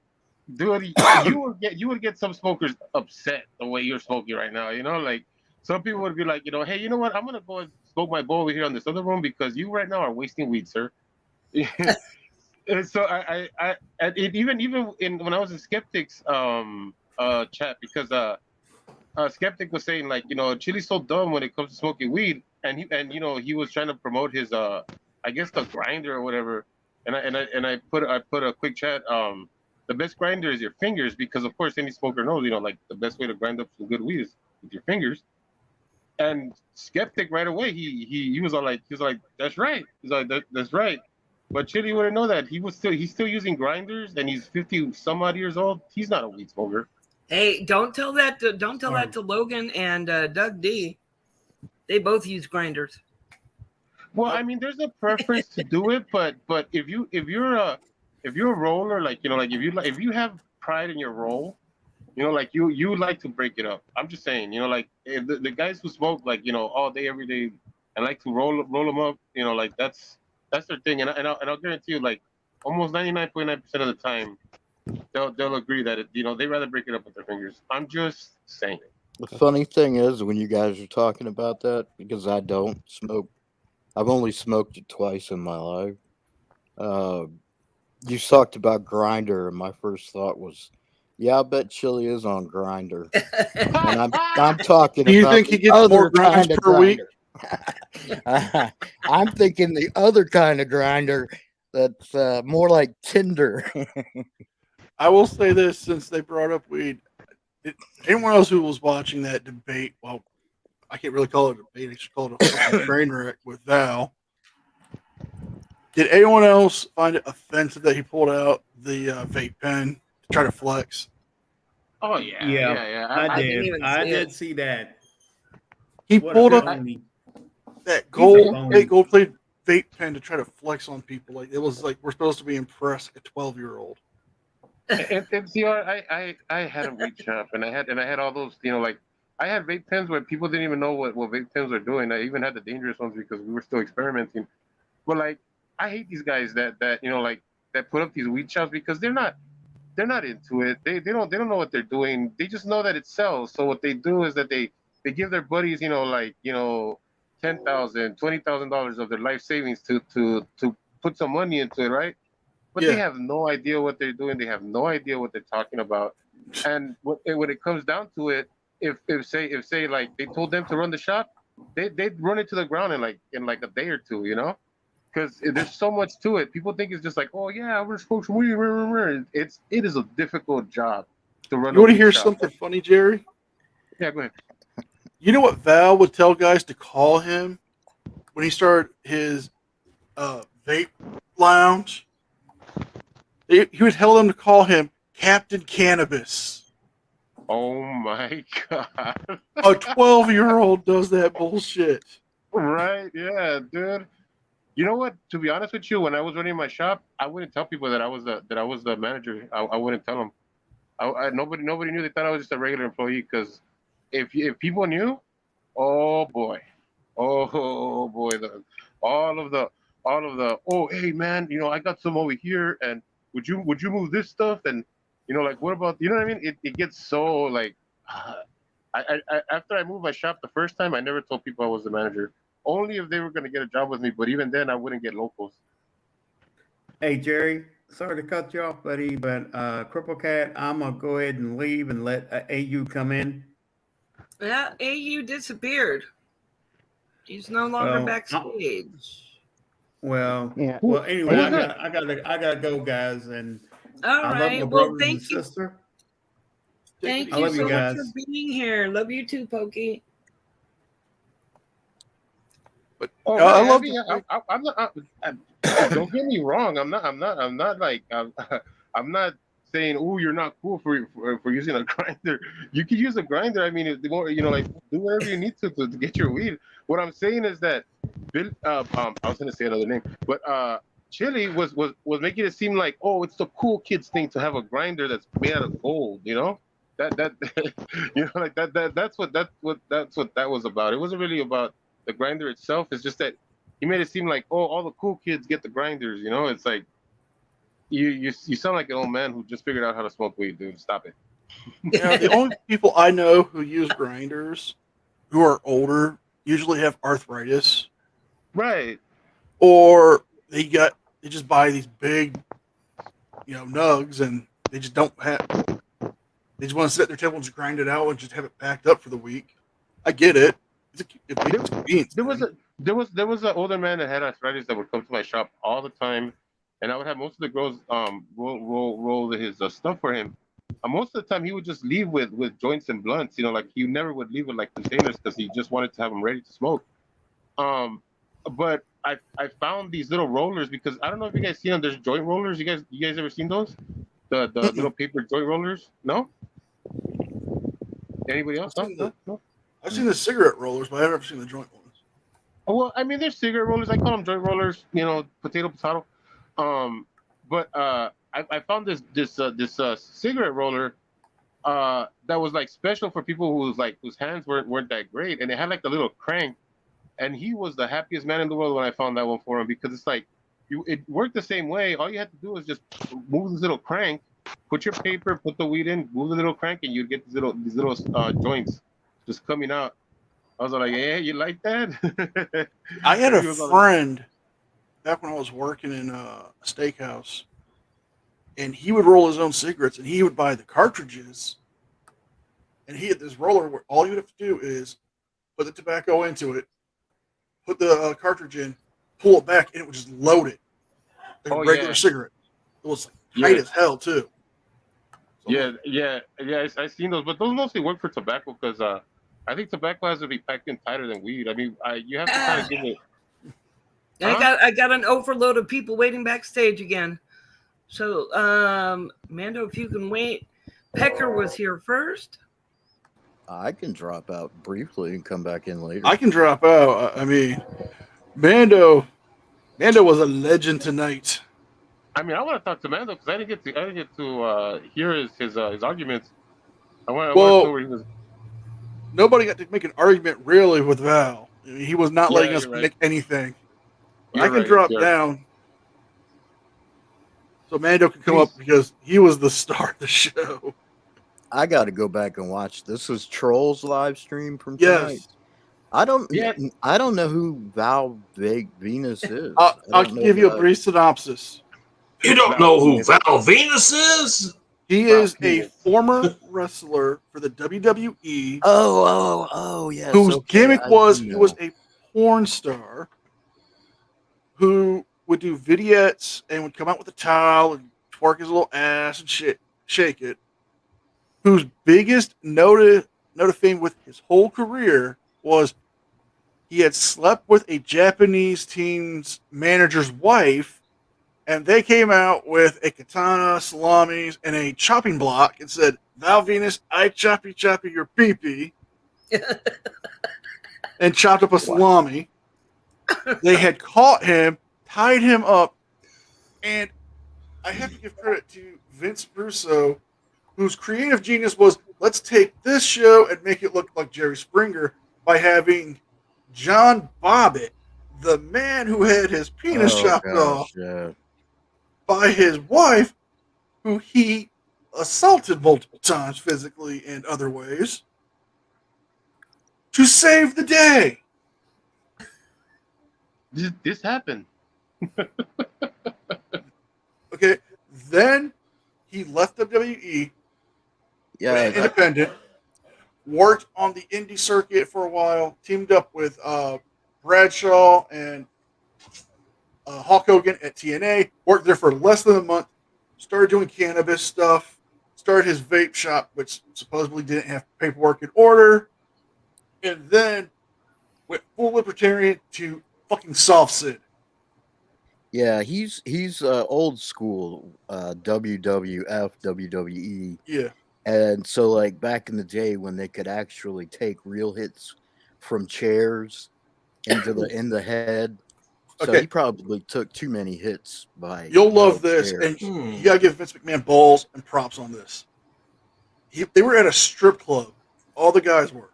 dude, you would get some smokers upset the way you're smoking right now. Like some people would be like, hey, you know what? I'm gonna go and smoke my bowl over here on this other room because you right now are wasting weed, sir. And so I even when I was in Skeptics chat, because Skeptic was saying like, Chili's so dumb when it comes to smoking weed, and he was trying to promote his I guess the grinder or whatever, and I put a quick chat, the best grinder is your fingers, because of course any smoker knows, like the best way to grind up some good weed is with your fingers. And Skeptic right away he was all like, that's right, he's like that's right. But Chili wouldn't know that he's still using grinders, and he's 50 some odd years old. He's not a weed smoker. Hey, don't tell that to Logan and Doug D. They both use grinders. Well, I mean, there's a preference to do it, but if you're a roller, like if you have pride in your role, like you like to break it up. I'm just saying, like the guys who smoke like all day every day and like to roll them up, like that's their thing, and I'll guarantee you, like almost 99.9% of the time, they'll agree that they'd rather break it up with their fingers. I'm just saying. The funny thing is, when you guys are talking about that, because I don't smoke, I've only smoked it twice in my life. You talked about Grinder, and my first thought was, yeah, I bet Chili is on Grinder. And I'm talking do you about think he the gets other more grinds kind of per week? grinder. I'm thinking the other kind of grinder that's more like Tinder. I will say this, since they brought up weed, anyone else who was watching that debate, well, I can't really call it a debate. I should call it a fucking train wreck with Val. Did anyone else find it offensive that he pulled out the vape pen to try to flex? Oh yeah, Yeah, yeah. I didn't did. even I see did it. see that. He What pulled a up phony. that He's a phony. gold-plated vape pen to try to flex on people. Like it was like we're supposed to be impressed like a 12-year-old. And see, I had them reach up, and I had all those, you know, like I had vape pens where people didn't even know what vape pens were doing. I even had the dangerous ones because we were still experimenting. But like, I hate these guys that you know, like that put up these weed shops because they're not into it. They don't know what they're doing. They just know that it sells. So what they do is that they give their buddies, you know, like, you know, $10,000, $20,000 of their life savings to put some money into it, right? But they have no idea what they're doing. They have no idea what they're talking about. And when it comes down to it, if say like they told them to run the shop, they'd run it to the ground in like a day or two, you know, because there's so much to it. People think it's just like, oh yeah, we're supposed to weed. It is a difficult job to run. You want to hear shop. something funny, Jerry? Yeah, go ahead. You know what Val would tell guys to call him when he started his vape lounge? He would tell them to call him Captain Cannabis. Oh my god! A 12-year-old does that bullshit. Right? Yeah, dude. You know what? To be honest with you, when I was running my shop, I wouldn't tell people that I was the manager. I wouldn't tell them. Nobody knew. They thought I was just a regular employee. Because if people knew, oh boy, all of the oh hey man, you know I got some over here, and would you move this stuff, and you know like what about, you know what I mean? It gets so like I after I moved my shop the first time, I never told people I was the manager. Only if they were going to get a job with me, but even then I wouldn't get locals. Hey Jerry, sorry to cut you off, buddy, but Cripple Cat, I'm gonna go ahead and leave and let AU come in. Yeah, AU disappeared. He's no longer backstage. Well, Yeah. well. Anyway, Who's I gotta go, guys, and All I love right. my Well, brothers and thank you. sister. Thank I you love so you much guys. for being here. Love you too, Pokey. But Oh, I man, love. mean, I'm not. Don't get me wrong. I'm not like. I'm not saying, "Oh, you're not cool for using a grinder." You could use a grinder. I mean, the more, you know, like do whatever you need to get your weed. What I'm saying is that Bill. I was gonna say another name, but Chili was making it seem like, oh, it's the cool kids thing to have a grinder that's made out of gold. You know, that you know, like that's what that was about. It wasn't really about the grinder itself. It's just that he made it seem like, oh, all the cool kids get the grinders. You know, it's like you sound like an old man who just figured out how to smoke weed, dude. Stop it. Yeah, the only people I know who use grinders who are older usually have arthritis, Right. or they just buy these big, nugs, and they just don't have. They just want to sit at their table and just grind it out and just have it packed up for the week. I get it. It's convenient. There was an older man that had arthritis that would come to my shop all the time, and I would have most of the girls roll his stuff for him. Most of the time, he would just leave with joints and blunts. You know, like he never would leave with like containers because he just wanted to have them ready to smoke. But I found these little rollers because I don't know if you guys seen them. There's joint rollers. You guys ever seen those? The little paper joint rollers? No. Anybody else? No. I've seen the cigarette rollers, but I've never seen the joint ones. Well, I mean, there's cigarette rollers. I call them joint rollers. You know, potato. But I found this cigarette roller that was like special for people whose hands weren't that great, and it had like a little crank. And he was the happiest man in the world when I found that one for him, because it's like it worked the same way. All you had to do was just move this little crank, put your paper, put the weed in, move the little crank, and you'd get these little joints just coming out. I was like, yeah, you like that? I had a friend back when I was working in a steakhouse, and he would roll his own cigarettes, and he would buy the cartridges, and he had this roller where all you would have to do is put the tobacco into it, put the cartridge in, pull it back, and it would just load it like a regular cigarette. It was tight as hell too. So I seen those, but those mostly work for tobacco because I think tobacco has to be packed in tighter than weed. I mean, you have to kind of give it. I got an overload of people waiting backstage again. So, Mando, if you can wait, Pecker was here first. I can drop out briefly and come back in later. I can drop out. I mean, Mando was a legend tonight. I mean, I want to talk to Mando because I didn't get to hear his arguments. I want to know where he was. Nobody got to make an argument really with Val. I mean, he was not letting us make anything. I can drop down so Mando can come up because he was the star of the show. I got to go back and watch. This is Trolls live stream from tonight. Yes. I don't know who Val Venus is. I'll give you a brief synopsis. You don't know who Val Venus is? He is a former wrestler for the WWE. Oh, yes. Whose gimmick was he was a porn star who would do vignettes and would come out with a towel and twerk his little ass and shake it. Whose biggest note of fame with his whole career was he had slept with a Japanese team's manager's wife, and they came out with a katana, salamis, and a chopping block and said, "Val Venus, I choppy your pee-pee," and chopped up a salami. They had caught him, tied him up, and I have to give credit to Vince Russo, whose creative genius was, let's take this show and make it look like Jerry Springer by having John Bobbitt, the man who had his penis chopped off by his wife, who he assaulted multiple times physically and other ways, to save the day. This happened. Okay, then he left WWE, went independent, worked on the indie circuit for a while, teamed up with Bradshaw and Hulk Hogan at TNA, worked there for less than a month, started doing cannabis stuff, started his vape shop, which supposedly didn't have paperwork in order, and then went full libertarian to fucking Soft Sid. Yeah, he's old school WWF, WWE. Yeah. And so like back in the day when they could actually take real hits from chairs into in the head. So Okay. he probably took too many hits by You'll love this, chairs. and you gotta give Vince McMahon balls and props on this. They were at a strip club, all the guys were,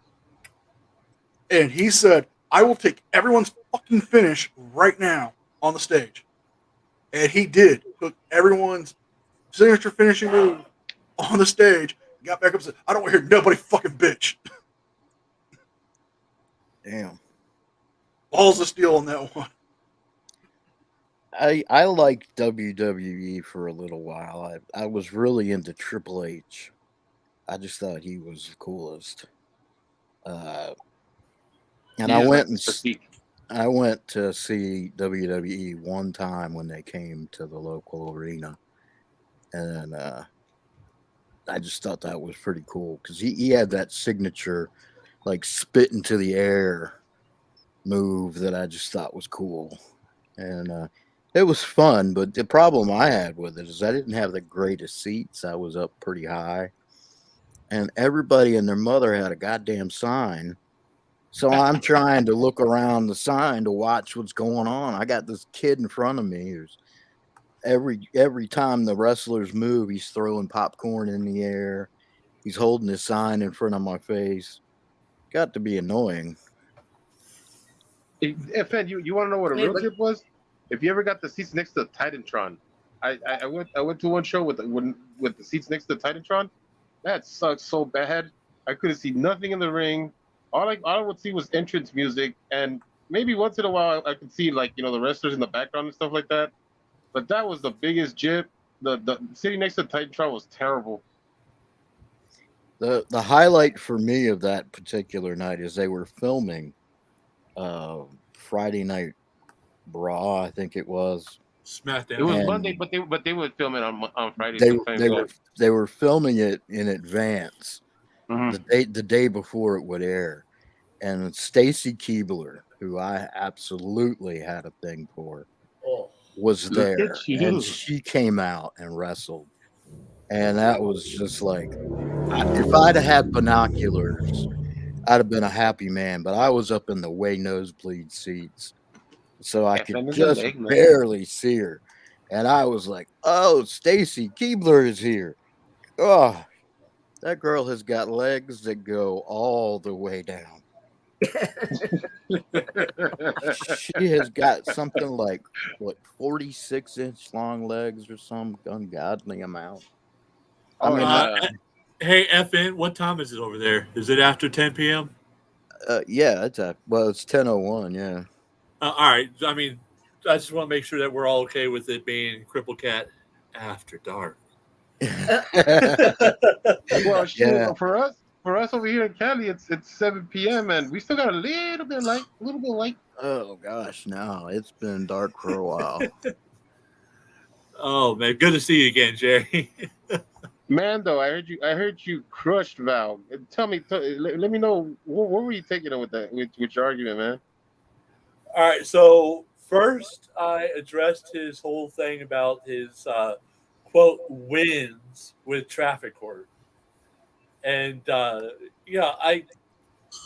and he said, "I will take everyone's fucking finish right now on the stage," and he did. Took everyone's signature finishing move on the stage, got back up and said, "I don't want to hear nobody fucking bitch." Damn. Balls of steel on that one. I liked WWE for a little while. I was really into Triple H. I just thought he was the coolest. And I went to see WWE one time when they came to the local arena, and I just thought that was pretty cool because he had that signature like spit into the air move that I just thought was cool, and it was fun. But the problem I had with it is I didn't have the greatest seats. I was up pretty high, and everybody and their mother had a goddamn sign. So I'm trying to look around the sign to watch what's going on. I got this kid in front of me who's every time the wrestlers move, he's throwing popcorn in the air. He's holding his sign in front of my face. Got to be annoying. FN, you want to know what a real tip was? If you ever got the seats next to the Titantron, I went to one show with the seats next to the Titantron. That sucked so bad. I couldn't see nothing in the ring. All I would see was entrance music, and maybe once in a while I could see the wrestlers in the background and stuff like that. But that was the biggest jip. The sitting next to the Titantron was terrible. The highlight for me of that particular night is they were filming Friday Night Raw, I think it was. SmackDown. It was Monday, but they would film it on Friday. They were filming it in advance. the day before it would air, and Stacy Keebler, who I absolutely had a thing for, was Look there, at you. and she came out and wrestled, and that was just like, if I'd have had binoculars, I'd have been a happy man. But I was up in the way nosebleed seats, so I could FN is a just leg, man. barely see her, and I was like, "Oh, Stacy Keebler is here! Oh, that girl has got legs that go all the way down." She has got something like 46-inch long legs or some ungodly amount. I mean, Hey, FN, what time is it over there? Is it after 10 p.m.? Yeah, it's 10:01. Yeah. All right. I mean, I just want to make sure that we're all okay with it being Cripple Cat after dark. Well, shoot, Yeah. for us over here in Cali, it's 7 p.m. and we still got a little bit light. Oh gosh, no, it's been dark for a while. Oh man, good to see you again, Jerry. Mando, I heard you crushed Val. Tell me, let me know where were you taking it with that with your argument, man? All right, so first I addressed his whole thing about his quote wins with traffic court, and I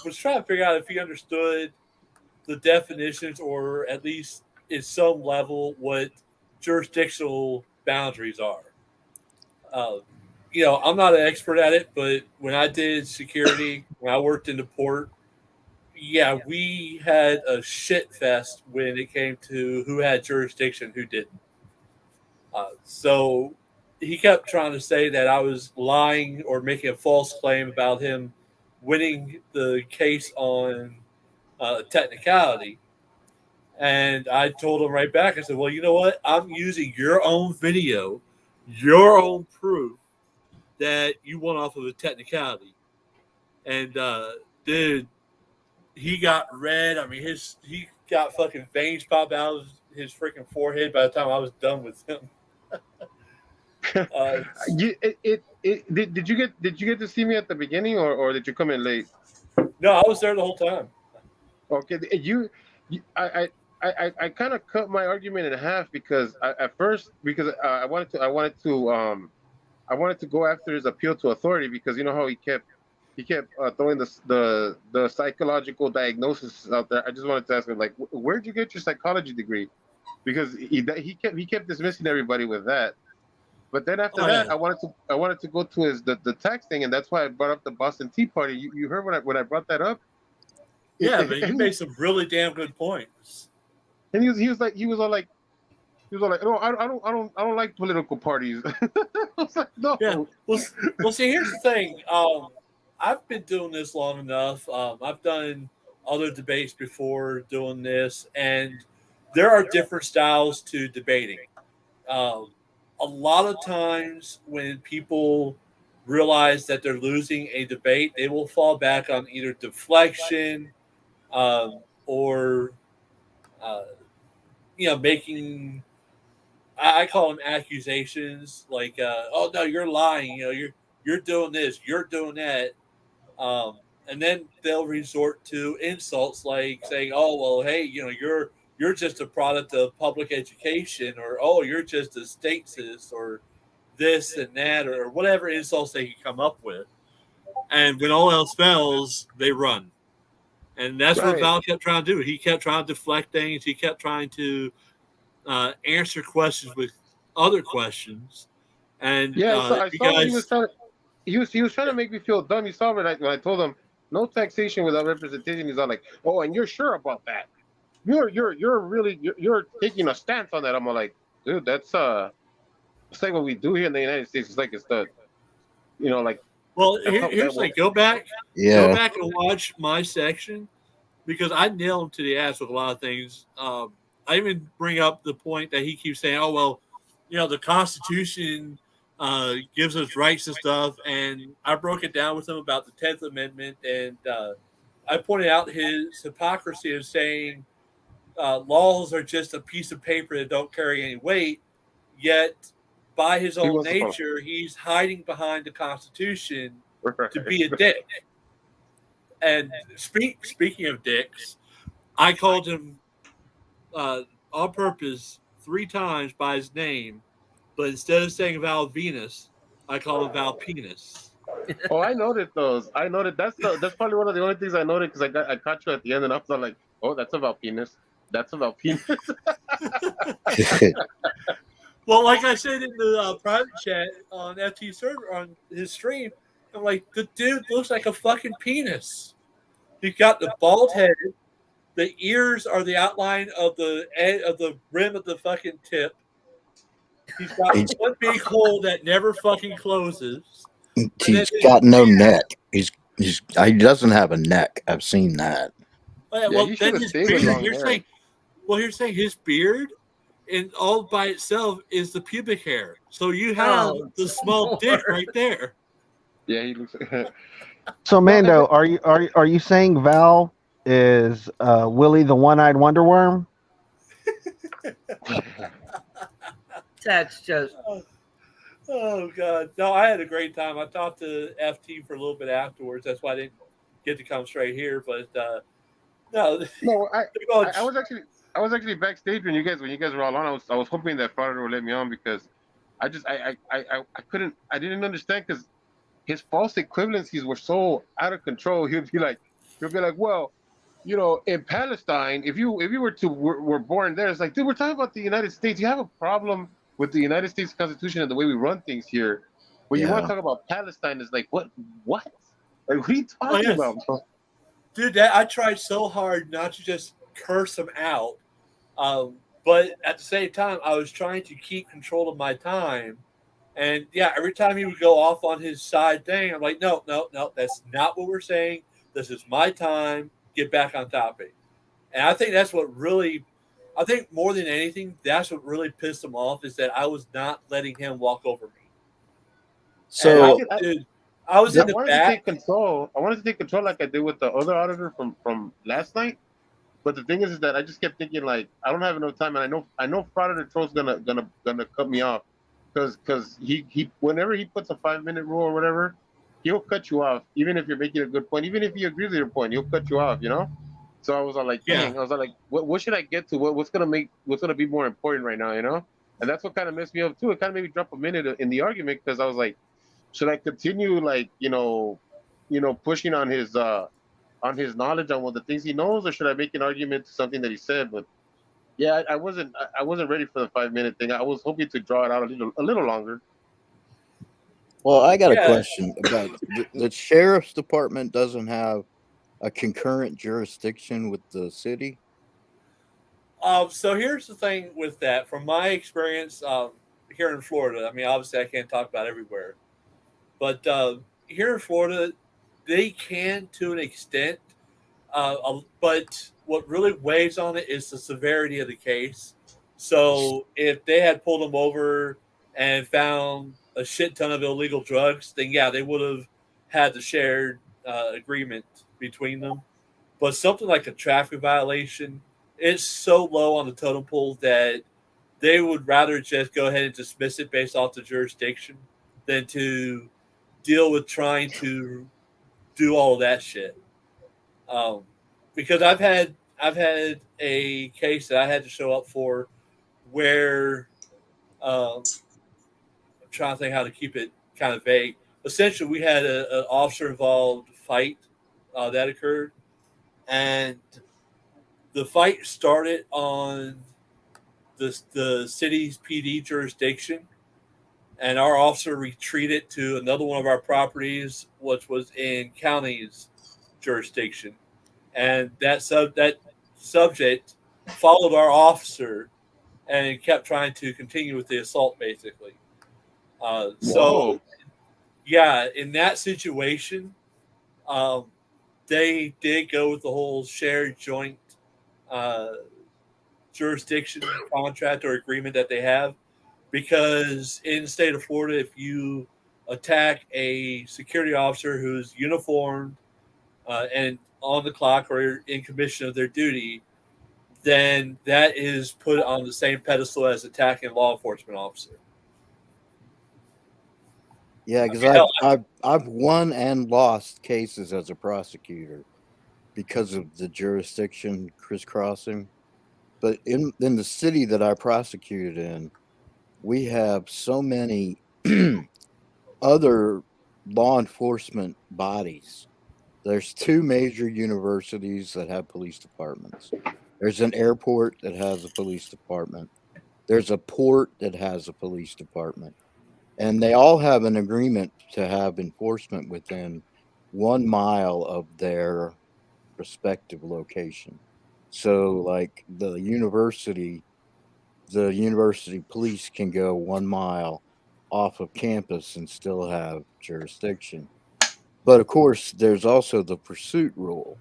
was trying to figure out if he understood the definitions, or at least at some level what jurisdictional boundaries are. I'm not an expert at it, but when I did security, when I worked in the port, we had a shit fest when it came to who had jurisdiction, who didn't. So he kept trying to say that I was lying or making a false claim about him winning the case on technicality. And I told him right back, I said, well, you know what? I'm using your own video, your own proof that you won off of a technicality. And dude, he got red. I mean, he got fucking veins pop out of his freaking forehead by the time I was done with him. Did you get to see me at the beginning, or did you come in late? No, I was there the whole time. Okay, I kind of cut my argument in half because I wanted to go after his appeal to authority, because you know how he kept throwing the psychological diagnosis out there. I just wanted to ask him, like, where'd you get your psychology degree? Because he kept dismissing everybody with that. But then after that, I wanted to go to the tax thing, and that's why I brought up the Boston Tea Party. You heard when I brought that up? Yeah, man, you made some really damn good points. And he was all like, no, I don't like political parties. I was like, no. Yeah. Well, see, here's the thing. I've been doing this long enough. I've done other debates before doing this, and there are different styles to debating. A lot of times when people realize that they're losing a debate, they will fall back on either deflection or making, I call them accusations, like, oh no, you're lying, you're doing this, you're doing that, and then they'll resort to insults like saying, oh well, hey, you're just a product of public education, or oh, you're just a statist, or this and that, or whatever insults they can come up with. And when all else fails, they run. And that's what Val kept trying to do. He kept trying to deflect things. He kept trying to answer questions with other questions. And so I saw he was trying to make me feel dumb. You saw when I told him no taxation without representation. He's all like, oh, and you're sure about that? You're taking a stance on that. I'm like, dude, that's it's like what we do here in the United States. It's like it's the, like. Well, here's the thing. Go back and watch my section, because I nail him to the ass with a lot of things. I even bring up the point that he keeps saying, oh, well, the Constitution gives us rights and stuff. And I broke it down with him about the 10th Amendment. And I pointed out his hypocrisy of saying laws are just a piece of paper that don't carry any weight, yet by his own nature, he's hiding behind the Constitution to be a dick. And speaking of dicks, I called him on purpose 3 times by his name, but instead of saying Val Venus, I call him Val Penis. Oh, I noted those. I noted that's probably one of the only things I noted because I caught you at the end and I was like, oh, that's about penis. That's about penis. Well, like I said in the private chat on FT server on his stream, I'm like, the dude looks like a fucking penis. He's got the bald head. The ears are the outline of the rim of the fucking tip. He's got one big hole that never fucking closes. He's got no neck. He doesn't have a neck. I've seen that. Well, then his beard. You're saying his beard, and all by itself is the pubic hair. So you have the small dick right there. Yeah, he looks. So Mando, are you saying Val is Willie the One-Eyed Wonder Worm? That's just. Oh God! No, I had a great time. I talked to FT for a little bit afterwards. That's why I didn't get to come straight here. But no, I was actually backstage when you guys were all on. I was hoping that Father would let me on because I didn't understand because his false equivalencies were so out of control. He'll be like, well, you know, in Palestine, if you were born there, it's like, dude, we're talking about the United States. You have a problem with the United States Constitution and the way we run things here. When you want to talk about Palestine, it's like, what? Like, what are you talking about, bro? Dude, I tried so hard not to just curse him out. But at the same time, I was trying to keep control of my time. And yeah, every time he would go off on his side thing, I'm like, no, that's not what we're saying. This is my time. Get back on topic. And I think that's what really, I think more than anything, that's what really pissed him off is that I was not letting him walk over me. So I was in the wanted back. to take control. I wanted to take control like I did with the other auditor from last night. But the thing is that I just kept thinking like I don't have enough time, and I know Fraud the Troll's gonna cut me off because he whenever he puts a 5-minute rule or whatever, he'll cut you off even if you're making a good point, even if he agrees with your point, he'll cut you off, you know. So I was all like, dang, I was all like, what should I get to? What's gonna be more important right now, you know? And that's what kind of messed me up too. It kind of made me drop a minute in the argument because I was like, should I continue like you know pushing on his knowledge on the things he knows, or should I make an argument to something that he said? But yeah, I wasn't ready for the 5-minute thing. I was hoping to draw it out a little longer. Well, I got a question about the sheriff's department doesn't have a concurrent jurisdiction with the city. So here's the thing with that. From my experience here in Florida, I mean, obviously I can't talk about everywhere, but here in Florida, they can to an extent, but what really weighs on it is the severity of the case. So if they had pulled them over and found a shit ton of illegal drugs, then yeah, they would have had the shared agreement between them. But something like a traffic violation, it's so low on the totem pole that they would rather just go ahead and dismiss it based off the jurisdiction than to deal with trying to do all of that shit. Because I've had a case that I had to show up for where I'm trying to think how to keep it kind of vague. Essentially, we had an officer involved fight that occurred, and the fight started on the city's PD jurisdiction, and our officer retreated to another one of our properties, which was in county's jurisdiction. And that subject followed our officer and kept trying to continue with the assault, basically. So, yeah, in that situation, they did go with the whole shared joint jurisdiction contract or agreement that they have. Because in the state of Florida, if you attack a security officer who's uniformed and on the clock or in commission of their duty, then that is put on the same pedestal as attacking a law enforcement officer. Yeah, because hell, I've won and lost cases as a prosecutor because of the jurisdiction crisscrossing. But in the city that I prosecuted in, we have so many other law enforcement bodies. There's two major universities that have police departments. There's an airport that has a police department. There's a port that has a police department. And they all have an agreement to have enforcement within 1 mile of their respective location. So like the university police can go 1 mile off of campus and still have jurisdiction. But of course, there's also the pursuit rule.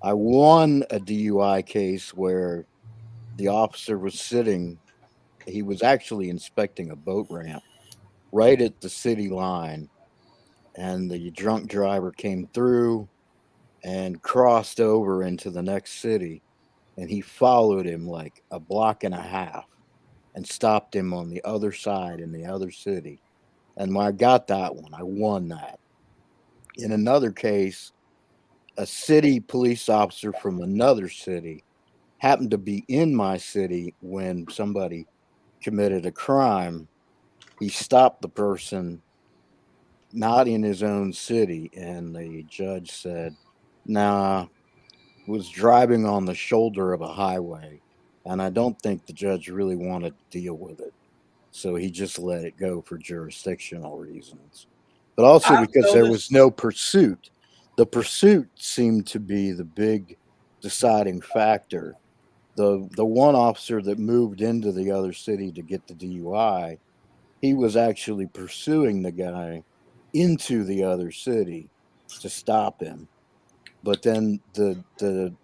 I won a DUI case where the officer was sitting, he was actually inspecting a boat ramp right at the city line, and the drunk driver came through and crossed over into the next city, and he followed him like a block and a half and stopped him on the other side in the other city. And when I got that one, I won that. In another case, a city police officer from another city happened to be in my city when somebody committed a crime. He stopped the person not in his own city, and the judge said, nah, was driving on the shoulder of a highway, and I don't think the judge really wanted to deal with it. So he just let it go for jurisdictional reasons. But also I've because there was noticed. no pursuit. The pursuit seemed to be the big deciding factor. The one officer that moved into the other city to get the DUI, he was actually pursuing the guy into the other city to stop him. But then the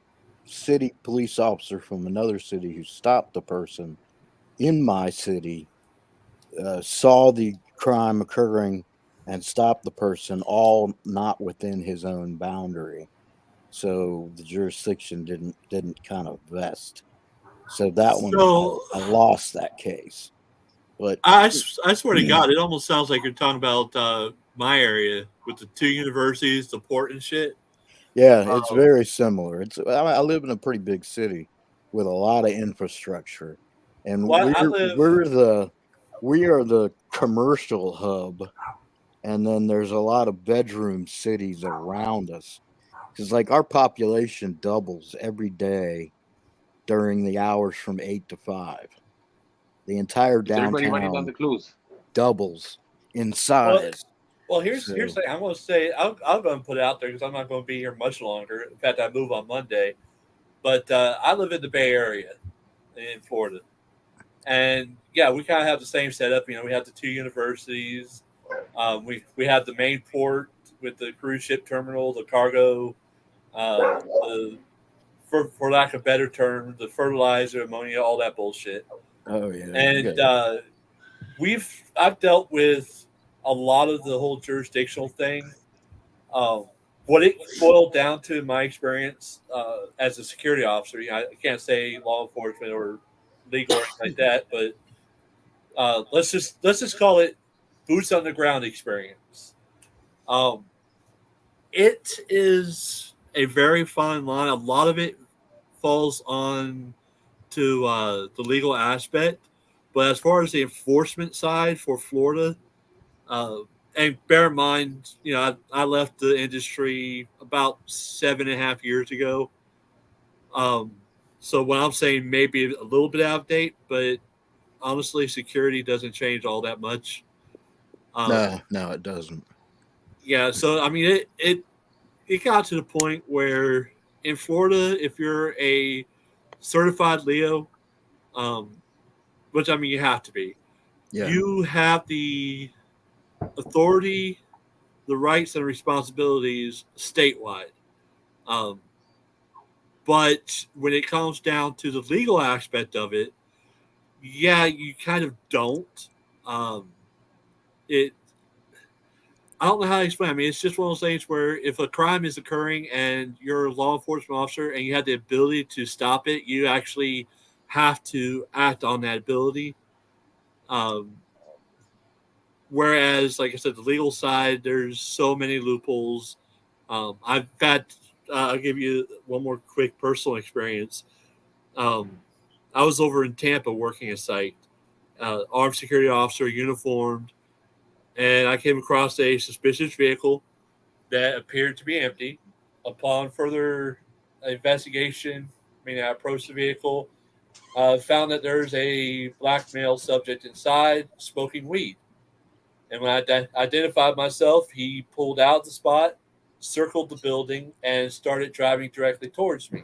city police officer from another city who stopped the person in my city saw the crime occurring and stopped the person, all not within his own boundary. So the jurisdiction didn't kind of vest. So that one So I lost that case. But I swear to God, it almost sounds like you're talking about my area with the two universities, the port and shit. yeah, it's very similar. I live in a pretty big city with a lot of infrastructure, and Well, I live. we are the commercial hub, and then there's a lot of bedroom cities around us. Because like our population doubles every day during the hours from 8 to 5. The entire Is everybody writing down downtown the clues? doubles in Well, size. well, here's So the thing. I'm going to say I'm going to put it out there because I'm not going to be here much longer. In fact, I move on Monday. But I live in the Bay Area in Florida, and yeah, we kind of have the same setup. You know, we have the two universities. We have the main port with the cruise ship terminal, the cargo, the for lack of better term, the fertilizer, ammonia, all that bullshit. oh yeah, And I've dealt with a lot of the whole jurisdictional thing. What it boiled down to, in my experience as a security officer, you know, I can't say law enforcement or legal or anything like that, but let's just call it boots on the ground experience. It is a very fine line. A lot of it falls on to the legal aspect, but as far as the enforcement side for Florida, and bear in mind, you know, I left the industry about 7.5 years ago. So what I'm saying may be a little bit out of date, but honestly, security doesn't change all that much. no, it doesn't. Yeah, so I mean, it got to the point where in Florida, if you're a certified Leo, which I mean you have to be, Yeah. you have the authority, the rights and responsibilities statewide. But when it comes down to the legal aspect of it, yeah, you kind of don't. It I don't know how to explain. I mean, it's just one of those things where if a crime is occurring and you're a law enforcement officer and you have the ability to stop it, you actually have to act on that ability. Whereas, like I said, the legal side, there's so many loopholes. I've got, I'll give you one more quick personal experience. I was over in Tampa working a site, armed security officer, uniformed, and I came across a suspicious vehicle that appeared to be empty. Upon further investigation, I approached the vehicle, found that there's a black male subject inside smoking weed. And when I identified myself, he pulled out the spot, circled the building, and started driving directly towards me.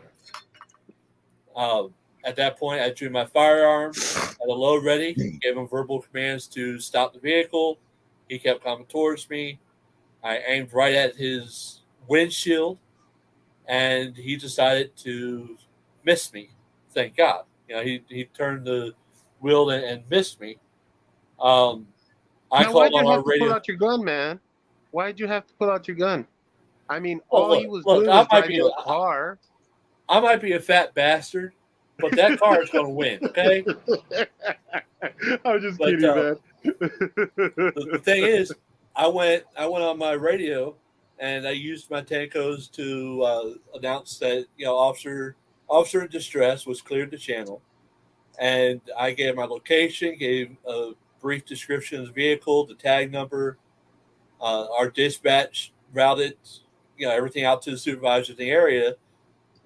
At that point, I drew my firearm at a low ready, gave him verbal commands to stop the vehicle. He kept coming towards me. I aimed right at his windshield, and he decided to miss me. Thank God. He turned the wheel and missed me. I Now, called why'd on you our have to radio. pull out your gun, man? Why'd you have to pull out your gun? I mean, Well, all he was look, doing I was might be driving a car. I might be a fat bastard, but that car is going to win. Okay. I'm just But, kidding, man. The thing is, I went on my radio, and I used my tankos to announce that officer in distress was cleared the channel, and I gave my location, gave a brief description of the vehicle, the tag number. Our dispatch routed everything out to the supervisor in the area.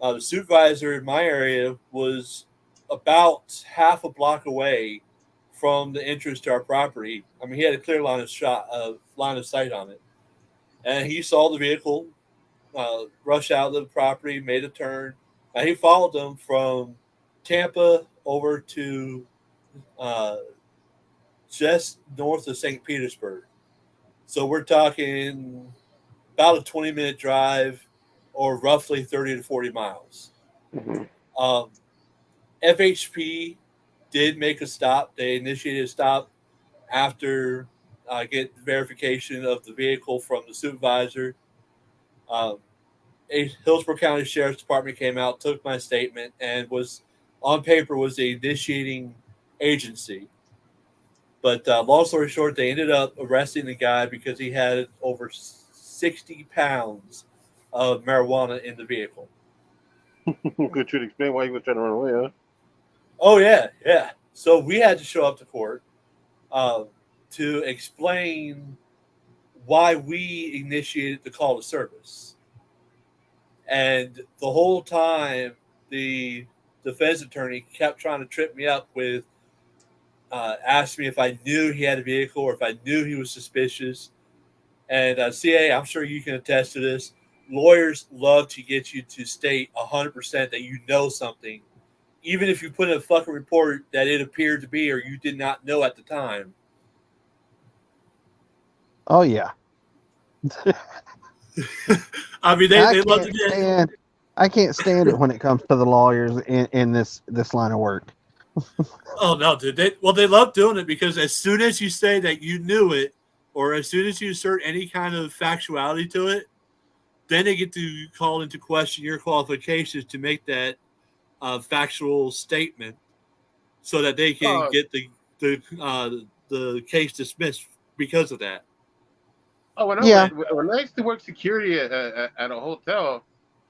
The supervisor in my area was about half a block away from the entrance to our property. I mean, he had a clear line of sight on it, and he saw the vehicle rush out of the property, made a turn, and he followed them from Tampa over to just north of St. Petersburg. So we're talking about a 20-minute drive, or roughly 30 to 40 miles. FHP did make a stop. They initiated a stop after get verification of the vehicle from the supervisor. Hillsborough County Sheriff's Department came out, took my statement, and was on paper was the initiating agency. But long story short, they ended up arresting the guy because he had over 60 pounds of marijuana in the vehicle. Could you explain why he was trying to run away, huh? Oh, yeah. So we had to show up to court to explain why we initiated the call to service. And the whole time, the defense attorney kept trying to trip me up with asked me if I knew he had a vehicle or if I knew he was suspicious. And CA, I'm sure you can attest to this. Lawyers love to get you to state 100% that you know something, even if you put in a fucking report that it appeared to be or you did not know at the time. Oh yeah. I mean, they love to get. I can't stand it when it comes to the lawyers in this line of work. Oh no, dude! They love doing it because as soon as you say that you knew it, or as soon as you assert any kind of factuality to it, then they get to call into question your qualifications to make that factual statement, so that they can get the case dismissed because of that. Oh, when I used to work security at a hotel,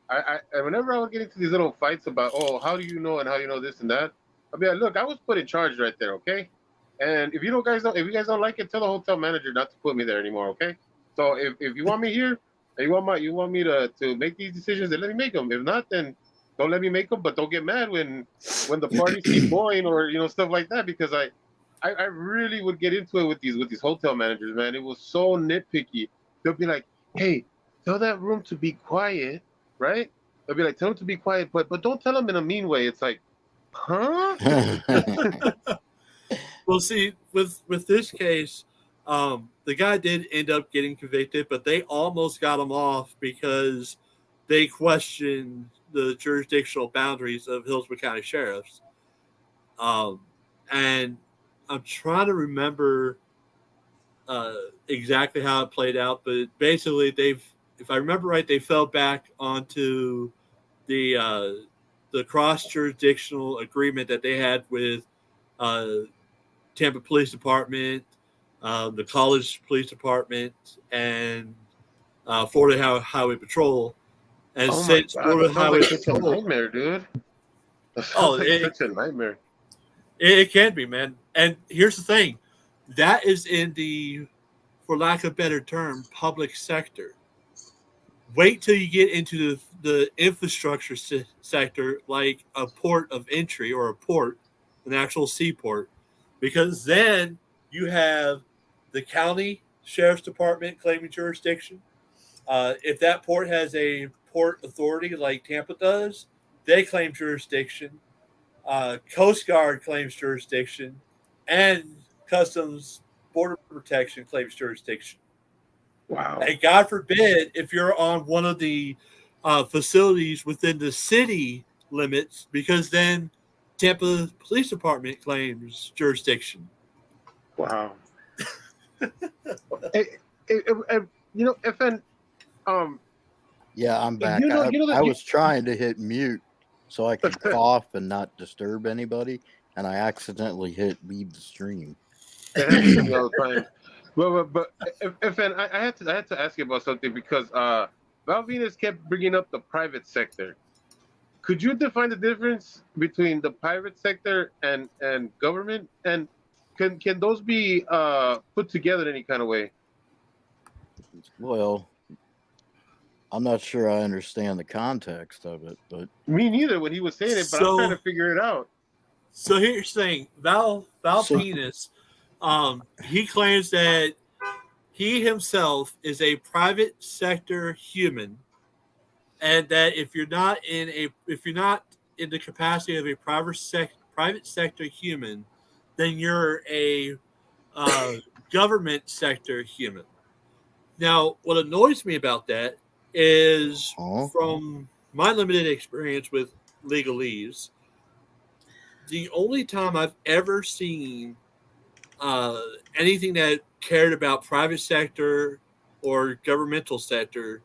I whenever I would get into these little fights about, how do you know and how do you know this and that, I'd be like, look, I was put in charge right there, okay? And if you guys don't like it, tell the hotel manager not to put me there anymore, okay? So if you want me here, and you want me to make these decisions, then let me make them. If not, then don't let me make them. But don't get mad when the parties keep going or stuff like that, because I really would get into it with these hotel managers, man. It was so nitpicky. They'll be like, hey, tell that room to be quiet, right? They'll be like, tell them to be quiet, but don't tell them in a mean way. It's like, huh? Well, see, with this case, the guy did end up getting convicted, but they almost got him off because they questioned the jurisdictional boundaries of Hillsborough County Sheriff's. And I'm trying to remember exactly how it played out, but basically if I remember right, they fell back onto the cross-jurisdictional agreement that they had with Tampa Police Department, the College Police Department, and Florida Highway Patrol. And Oh my since god, Florida that sounds Highway like such a Patrol, nightmare, dude. That oh, sounds like such a nightmare. it can be, man. And here's the thing, that is in the, for lack of a better term, public sector. Wait till you get into the infrastructure sector, like a port of entry or a port, an actual seaport, because then you have the county sheriff's department claiming jurisdiction. If that port has a port authority like Tampa does, they claim jurisdiction. Coast Guard claims jurisdiction, and Customs Border Protection claims jurisdiction. Wow. And God forbid if you're on one of the facilities within the city limits, because then Tampa Police Department claims jurisdiction. Wow. Hey, FN, Yeah, I'm back. you know that I you- was trying to hit mute so I could cough and not disturb anybody, and I accidentally hit leave the stream. That happens to me all the time. But FN, I had to ask you about something because Val Venus kept bringing up the private sector. Could you define the difference between the private sector and government? And can those be put together in any kind of way? Well, I'm not sure I understand the context of it, but Me neither when he was saying it, but I'm trying to figure it out. So here's the thing, Val Venus, he claims that he himself is a private sector human, and that if you're not in the capacity of a private sector human, then you're a government sector human. Now, what annoys me about that is, from my limited experience with legalese, the only time I've ever seen anything that cared about private sector or governmental sector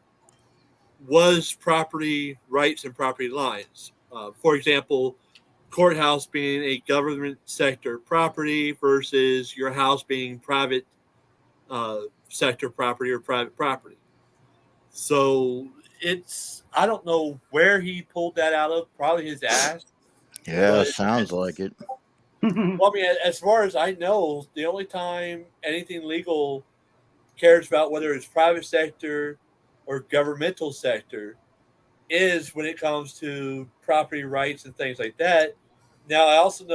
was property rights and property lines. For example, courthouse being a government sector property versus your house being private sector property or private property. So I don't know where he pulled that out of, probably his ass. yeah, sounds like it. Well, I mean, as far as I know, the only time anything legal cares about whether it's private sector or governmental sector is when it comes to property rights and things like that. Now, I also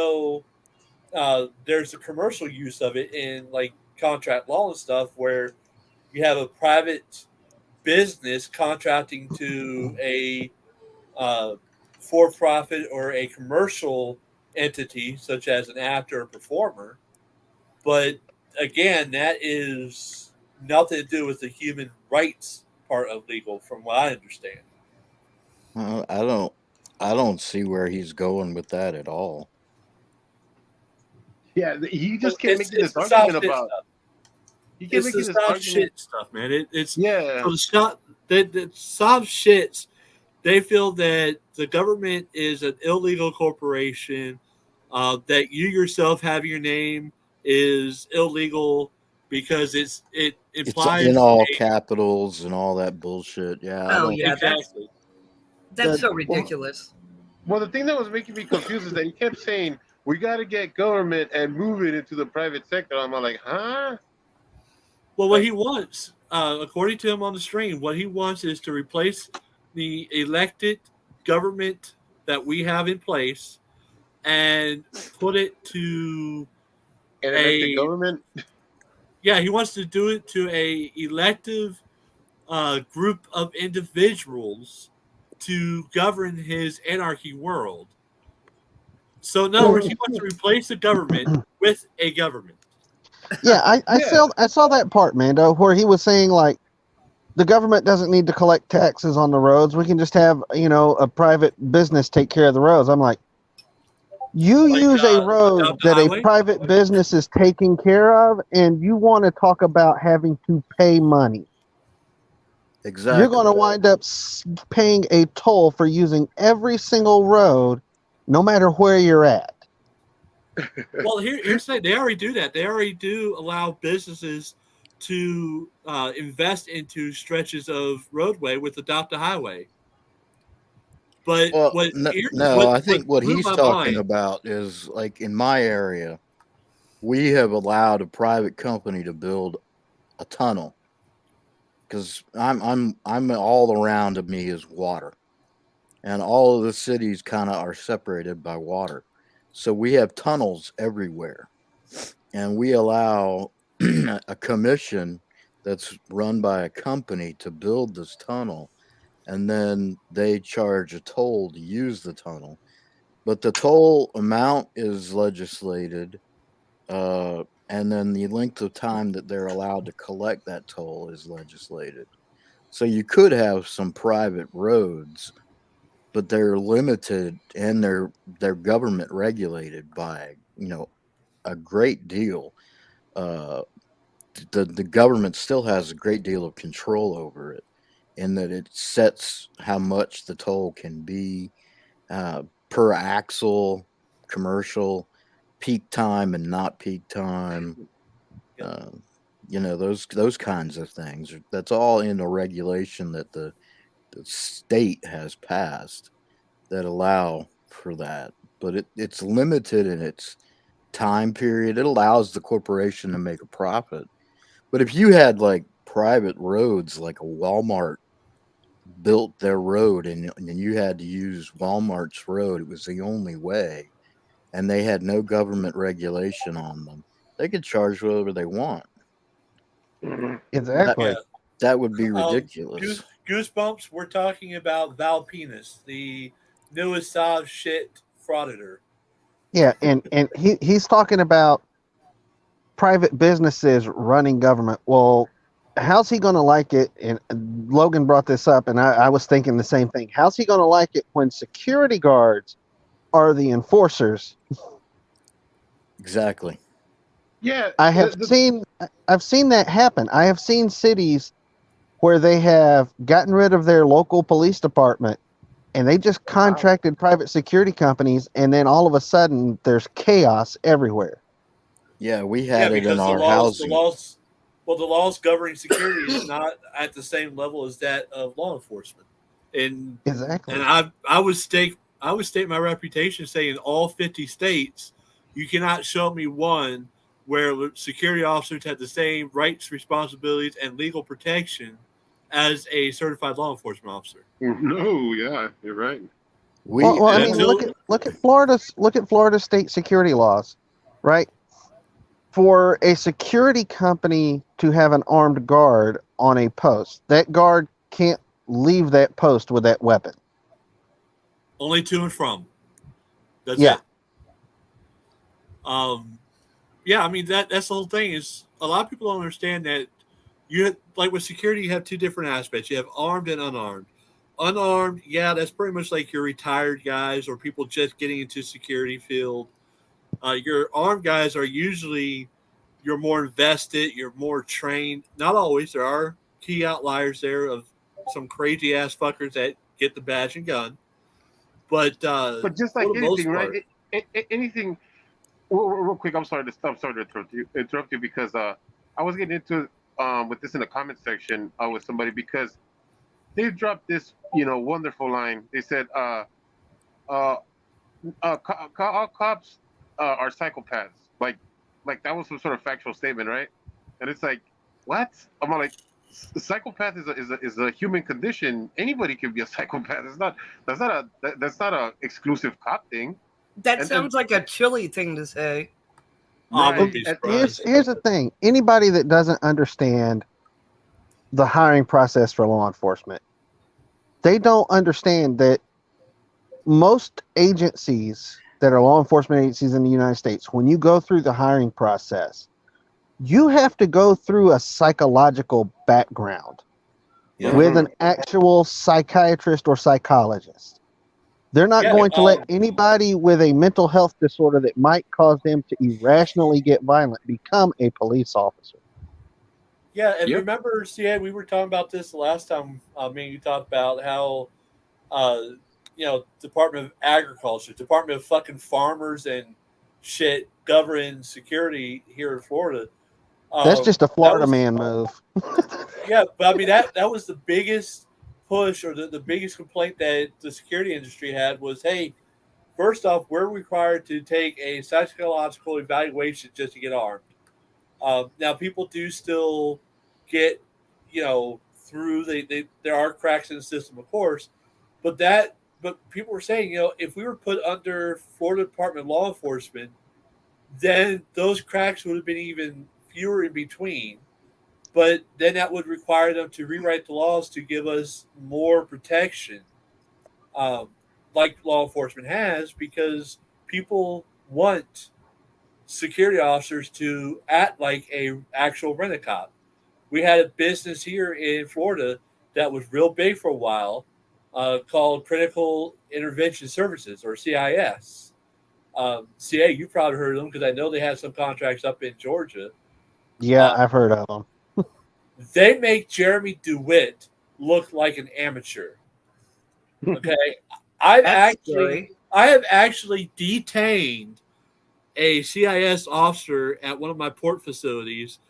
know there's a commercial use of it in like contract law and stuff, where you have a private business contracting to a for-profit or a commercial entity, such as an actor or performer. But again, that is nothing to do with the human rights part of legal, from what I understand. I don't see where he's going with that at all. Yeah, he just kept making It's this the argument soft shit about. stuff. He kept It's making the this soft argument. shit stuff, man. It's Yeah. so the soft shits. They feel that the government is an illegal corporation. That you yourself having your name is illegal because it It's implies in all capitals and all that bullshit. Yeah. I Oh don't- yeah, exactly. that's so ridiculous. Well, the thing that was making me confused is that he kept saying we got to get government and move it into the private sector. I'm like, huh? Well, what he wants, according to him on the stream, what he wants is to replace the elected government that we have in place and put it to An elected government? Yeah, he wants to do it to a elective group of individuals to govern his anarchy world. So, in other words, he wants to replace the government with a government. Yeah, I saw that part, Mando, where he was saying like the government doesn't need to collect taxes on the roads. We can just have, a private business take care of the roads. I'm like, you use a road that a private business is taking care of, and you want to talk about having to pay money. Exactly. You're going to wind up paying a toll for using every single road, no matter where you're at. Well, here's the thing. They already do that. They already do allow businesses to invest into stretches of roadway with Adopt a Highway. But Well, no, I think what blew he's my talking mind- about is like in my area, we have allowed a private company to build a tunnel because I'm all around of me is water, and all of the cities kind of are separated by water, so we have tunnels everywhere, and we allow a commission that's run by a company to build this tunnel, and then they charge a toll to use the tunnel, but the toll amount is legislated, and then the length of time that they're allowed to collect that toll is legislated. So you could have some private roads, but they're limited and they're government regulated by a great deal. Uh, the government still has a great deal of control over it, in that it sets how much the toll can be, per axle, commercial, peak time and not peak time. Those kinds of things. That's all in a regulation that the state has passed that allow for that. But it's limited in its time period. It allows the corporation to make a profit. But if you had like private roads, like a Walmart built their road, and you had to use Walmart's road, it was the only way, and they had no government regulation on them, they could charge whatever they want. Exactly. That would be ridiculous. Goosebumps. We're talking about Val Penis, the newest shit frauditor. Yeah, and he's talking about private businesses running government. Well, how's he going to like it? And Logan brought this up, and I was thinking the same thing. How's he going to like it when security guards are the enforcers? Exactly. Yeah, I've seen that happen. I have seen cities where they have gotten rid of their local police department and they just contracted private security companies, and then all of a sudden there's chaos everywhere. Yeah, we had it in because our the laws, housing. the laws governing security is not at the same level as that of law enforcement. And Exactly. And I would stake my reputation saying in all 50 states, you cannot show me one where security officers had the same rights, responsibilities, and legal protection as a certified law enforcement officer. No, yeah, you're right. Well, I mean, look at Florida's state security laws, right? For a security company to have an armed guard on a post, that guard can't leave that post with that weapon. Only to and from. That's Yeah. it. Yeah, I mean that's the whole thing. Is a lot of people don't understand that like with security, you have two different aspects. You have armed and unarmed. Unarmed, yeah, that's pretty much like your retired guys or people just getting into security field. Your armed guys are usually you're more invested, you're more trained. Not always. There are key outliers there of some crazy ass fuckers that get the badge and gun. But just like for the most anything, part, right? Anything. Real quick, I'm sorry to interrupt you because I was getting into with this in the comment section with somebody because they dropped this wonderful line. They said all cops are psychopaths. Like that was some sort of factual statement, right? And it's like, what? I'm like, psychopath is a human condition. Anybody can be a psychopath. That's not a exclusive cop thing. That sounds like a chilly thing to say. Here's the thing. Anybody that doesn't understand the hiring process for law enforcement, they don't understand that most agencies that are law enforcement agencies in the United States, when you go through the hiring process, you have to go through a psychological background with an actual psychiatrist or psychologist. They're not going to let anybody with a mental health disorder that might cause them to irrationally get violent become a police officer. yeah, and remember, we were talking about this the last time. Me and you talked about how, Department of Agriculture, Department of fucking Farmers and shit govern security here in Florida. That's just a That Florida was, man move. yeah, but I mean that was the biggest push or the biggest complaint that the security industry had was, hey, first off, we're required to take a psychological evaluation just to get armed. Now, people do still get, through. There are cracks in the system, of course, but people were saying, if we were put under Florida Department of Law Enforcement, then those cracks would have been even fewer in between. But then that would require them to rewrite the laws to give us more protection, like law enforcement has, because people want security officers to act like a actual rent-a-cop. We had a business here in Florida that was real big for a while, called Critical Intervention Services, or CIS. CA, you probably heard of them because I know they had some contracts up in Georgia. Yeah, I've heard of them. They make Jeremy DeWitt look like an amateur. Okay, I have actually detained a CIS officer at one of my port facilities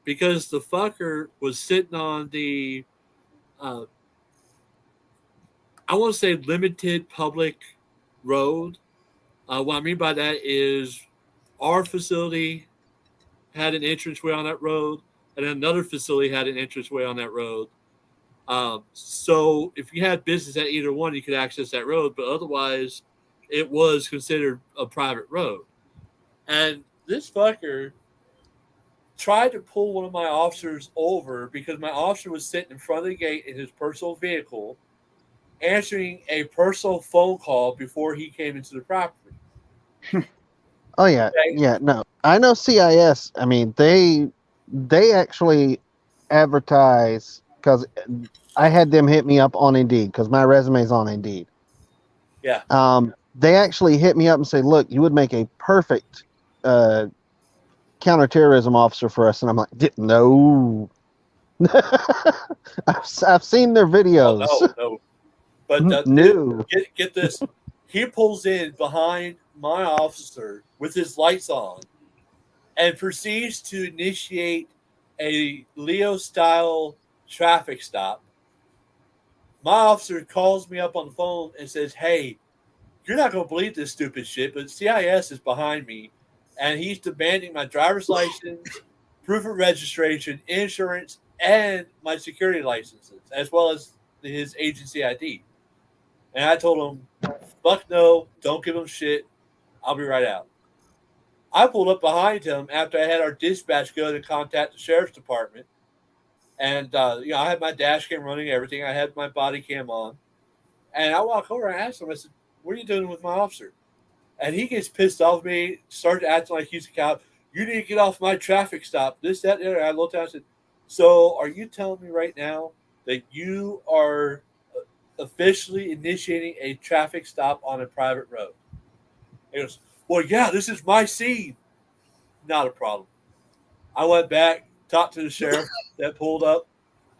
because the fucker was sitting on the, I want to say, limited public road. What I mean by that is our facility had an entranceway on that road, and another facility had an entranceway on that road. So if you had business at either one, you could access that road, but otherwise it was considered a private road. And this fucker tried to pull one of my officers over because my officer was sitting in front of the gate in his personal vehicle, answering a personal phone call before he came into the property. Oh yeah, yeah. No, I know CIS. I mean, they actually advertise, because I had them hit me up on Indeed because my resume's on Indeed. Yeah. They actually hit me up and say, "Look, you would make a perfect counterterrorism officer for us." And I'm like, "No." I've seen their videos. Oh, no. But No. get this. He pulls in behind my officer with his lights on and proceeds to initiate a Leo-style traffic stop. My officer calls me up on the phone and says, "Hey, you're not going to believe this stupid shit, but CIS is behind me, and he's demanding my driver's license, proof of registration, insurance, and my security licenses, as well as his agency ID." And I told him, "Fuck no, don't give him shit. I'll be right out." I pulled up behind him after I had our dispatch go to contact the sheriff's department. And, I had my dash cam running, everything. I had my body cam on. And I walk over and ask him, I said, "What are you doing with my officer?" And he gets pissed off at me, started acting like he's a cow. "You need to get off my traffic stop." This, that, and the other. I looked at him and said, "So are you telling me right now that you are officially initiating a traffic stop on a private road?" He goes, "Well, yeah, this is my scene." Not a problem. I went back, talked to the sheriff that pulled up,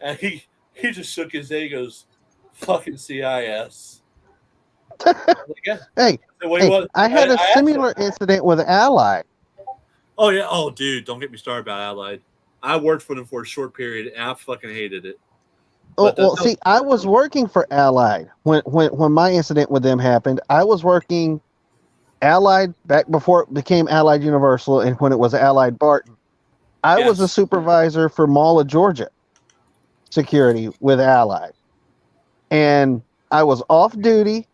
and he just shook his head. He goes, "Fucking CIS." Like, yeah. Hey, So what do you want? I had a asked similar him. incident with Allied. Oh, yeah. Oh, dude, don't get me started about Allied. I worked for them for a short period, and I fucking hated it. Oh, But well, see, I was working for Allied when my incident with them happened. I was working Allied back before it became Allied Universal, and when it was Allied Barton. I was a supervisor for Mall of Georgia security with Allied. And I was off duty.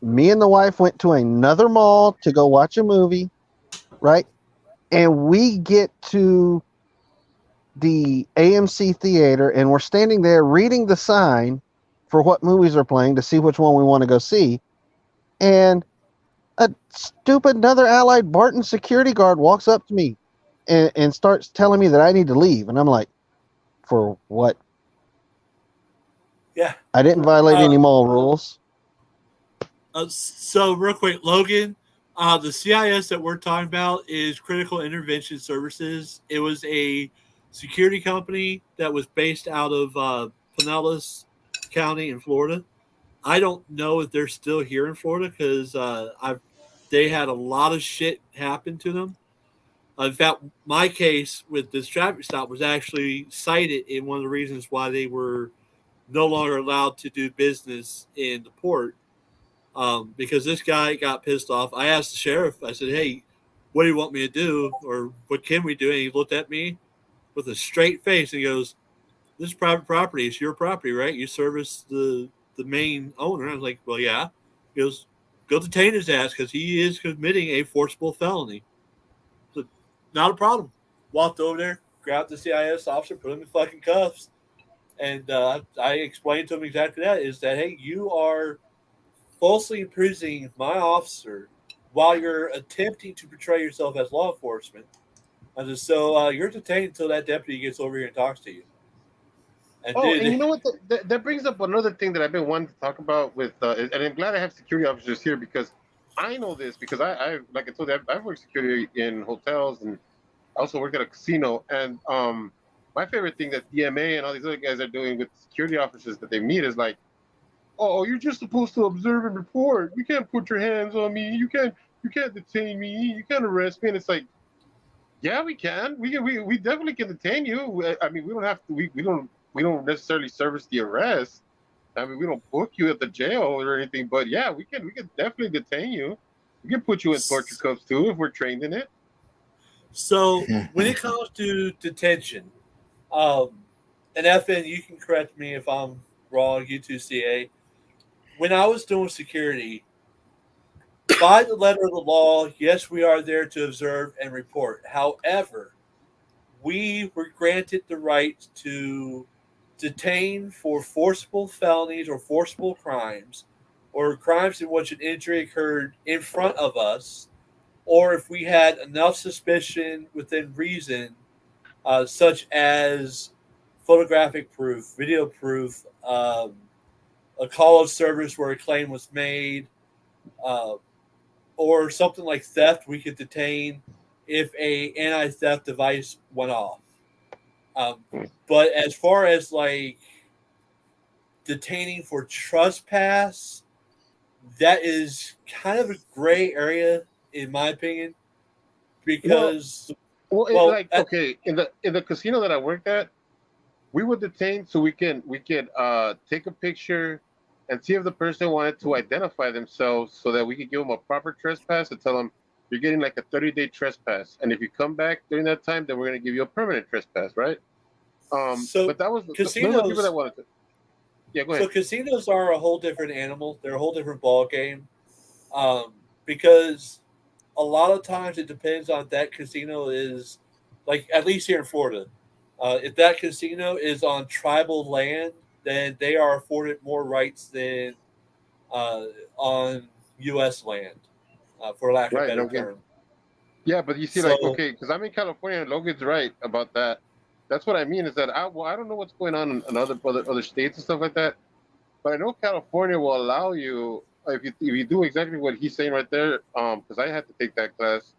Me and the wife went to another mall to go watch a movie, right? And we get to the AMC theater, and we're standing there reading the sign for what movies are playing to see which one we want to go see. And another Allied Barton security guard walks up to me and starts telling me that I need to leave. And I'm like, for what? Yeah. I didn't violate any mall rules. So real quick, Logan, the CIS that we're talking about is Critical Intervention Services. It was a security company that was based out of Pinellas County in Florida. I don't know if they're still here in Florida because they had a lot of shit happen to them. In fact, my case with this traffic stop was actually cited in one of the reasons why they were no longer allowed to do business in the port, because this guy got pissed off. I asked the sheriff, I said, hey, what do you want me to do? Or what can we do? And he looked at me with a straight face and he goes, this is private property. It's your property, right? You service the main owner. I was like, well, yeah. He goes, go detain his ass because he is committing a forcible felony. So, not a problem. Walked over there, grabbed the CIS officer, put him in fucking cuffs. And I explained to him exactly that, is that, hey, you are falsely imprisoning my officer while you're attempting to portray yourself as law enforcement. I said, so you're detained until that deputy gets over here and talks to you. And and you know what? That brings up another thing that I've been wanting to talk about with, and I'm glad I have security officers here because I know this because I like I told you, I've worked security in hotels and I also work at a casino. And my favorite thing that DMA and all these other guys are doing with security officers that they meet is like, oh, you're just supposed to observe and report. You can't put your hands on me. You can't detain me. You can't arrest me. And it's like, yeah, we can. We definitely can detain you. I mean, we don't have to. We don't necessarily service the arrest. I mean, we don't book you at the jail or anything. But yeah, we can definitely detain you. We can put you in torture cuffs too if we're trained in it. So when it comes to detention, and FN, you can correct me if I'm wrong, U2CA. When I was doing security, by the letter of the law, yes, we are there to observe and report. However, we were granted the right to detain for forcible felonies or forcible crimes, or crimes in which an injury occurred in front of us, or if we had enough suspicion within reason, such as photographic proof, video proof, a call of service where a claim was made, or something like theft, we could detain if a anti-theft device went off. But as far as like detaining for trespass, that is kind of a gray area in my opinion, because okay, in the casino that I worked at, we would detain so we can take a picture and see if the person wanted to identify themselves so that we could give them a proper trespass and tell them you're getting like a 30-day trespass, and if you come back during that time, then we're going to give you a permanent trespass, right? But that was casinos, those are people that wanted to. Yeah, go ahead. So casinos are a whole different animal. They're a whole different ball game, because a lot of times it depends on if that casino is, like at least here in Florida, if that casino is on tribal land, then they are afforded more rights than on U.S. land, for lack of a better term. Yeah, but you see, like, okay, because I'm in California, and Logan's right about that. That's what I mean is that I don't know what's going on in other states and stuff like that, but I know California will allow you, if you do exactly what he's saying right there, because I had to take that class,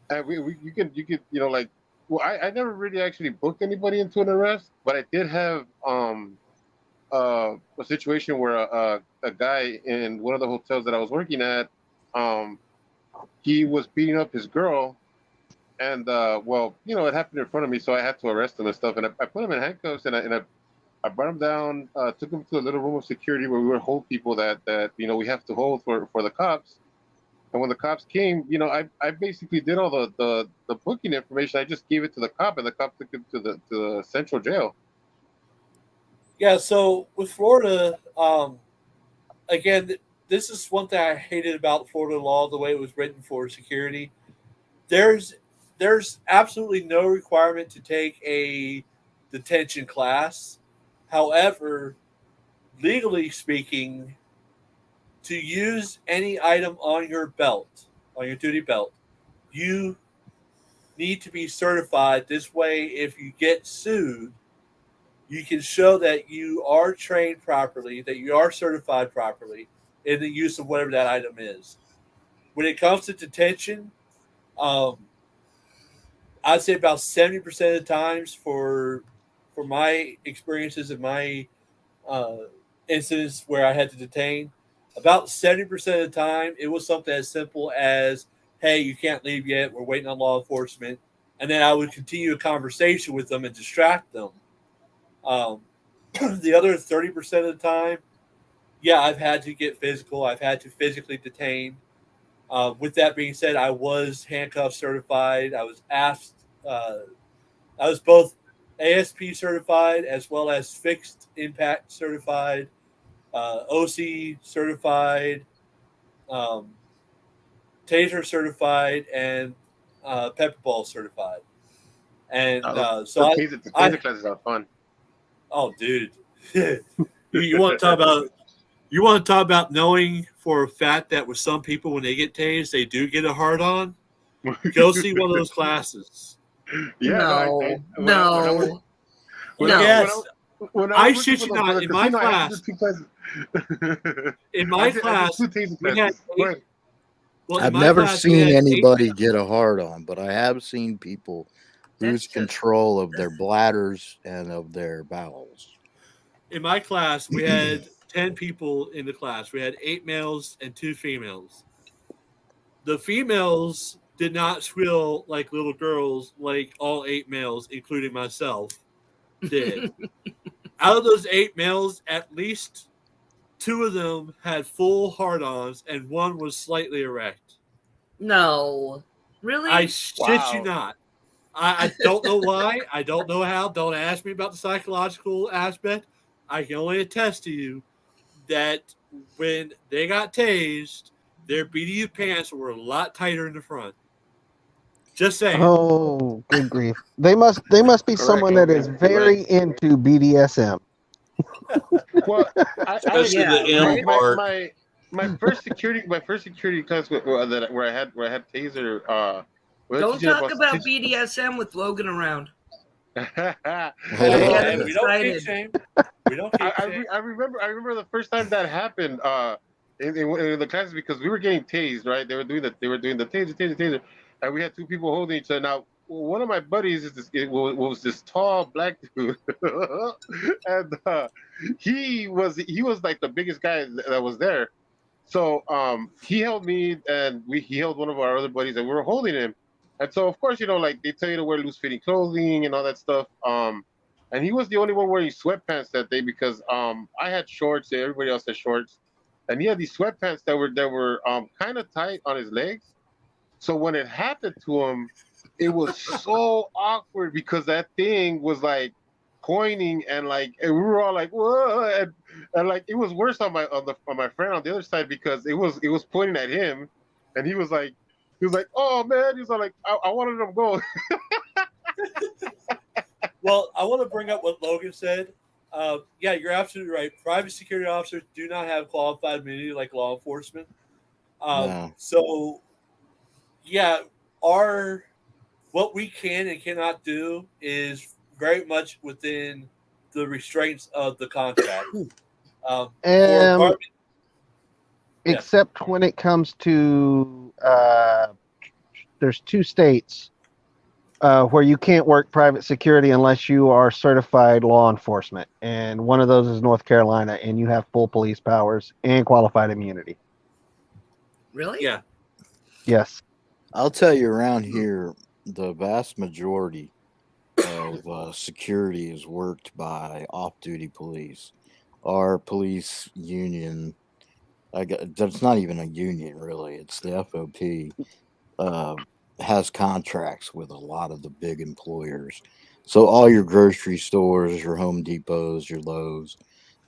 and you could like, well, I never really actually booked anybody into an arrest, but I did have a situation where a guy in one of the hotels that I was working at, he was beating up his girl, and it happened in front of me, so I had to arrest him and stuff, and I put him in handcuffs, and I brought him down, took him to a little room of security where we would hold people that we have to hold for the cops. And when the cops came, I basically did all the booking information. I just gave it to the cop, and the cop took it to the central jail. Yeah, so with Florida, again, this is one thing I hated about Florida law, the way it was written for security. There's absolutely no requirement to take a detention class. However, legally speaking, to use any item on your belt, on your duty belt, you need to be certified. This way, if you get sued, you can show that you are trained properly, that you are certified properly in the use of whatever that item is. When it comes to detention, I'd say about 70% of the times for my experiences and my incidents where I had to detain, about 70% of the time, it was something as simple as, hey, you can't leave yet. We're waiting on law enforcement. And then I would continue a conversation with them and distract them. The other 30% of the time, yeah, I've had to get physical. I've had to physically detain. With that being said, I was handcuff certified. I was asked, I was both ASP certified as well as fixed impact certified, OC certified, taser certified, and pepper ball certified. And so taser classes are fun. Oh, dude, you want to talk about knowing for a fact that with some people when they get tased they do get a hard on? Go see one of those classes. Yeah, No. Yes. When I was shit working you for the not. In my casino, I had to class, do 2 classes. in my I did class, 2 taser we had classes. Go ahead. in I've my never class, we seen had anybody get a hard on, but I have seen people lose control of their bladders and of their bowels. In my class, we had 10 people in the class. We had 8 males and 2 females. The females did not squeal like little girls, like all 8 males, including myself, did. Out of those 8 males, at least 2 of them had full hard-ons, and 1 was slightly erect. No. Really? I shit you not. I don't know why. I don't know how. Don't ask me about the psychological aspect. I can only attest to you that when they got tased, their BDU pants were a lot tighter in the front. Just saying. Oh, good grief! They must be someone that is very into BDSM. Well, Especially the M part. my first security class where I had taser. Don't talk about BDSM with Logan around. Hey, we don't kink shame. We don't kink shame. I remember the first time that happened in the classes because we were getting tased, right? They were doing the taser, and we had 2 people holding each other. Now, one of my buddies was this tall black dude, and he was like the biggest guy that was there. So he held me, and he held one of our other buddies, and we were holding him. And so, of course, like they tell you to wear loose-fitting clothing and all that stuff. And he was the only one wearing sweatpants that day because I had shorts. Everybody else had shorts, and he had these sweatpants that were kind of tight on his legs. So when it happened to him, it was so awkward because that thing was like pointing and we were all like, whoa, and like it was worse on my friend on the other side because it was pointing at him, and he was like, oh man, he was like, I wanted him to go. Well, I want to bring up what Logan said. Yeah, you're absolutely right. Private security officers do not have qualified immunity like law enforcement. No. So, yeah, what we can and cannot do is very much within the restraints of the contract. Except when it comes to there's 2 states where you can't work private security unless you are certified law enforcement, and one of those is North Carolina, and you have full police powers and qualified immunity. Really? Yeah. Yes. I'll tell you, around here, the vast majority of security is worked by off-duty police. Our police union, that's not even a union, really. It's the FOP, has contracts with a lot of the big employers. So all your grocery stores, your Home Depots, your Lowe's,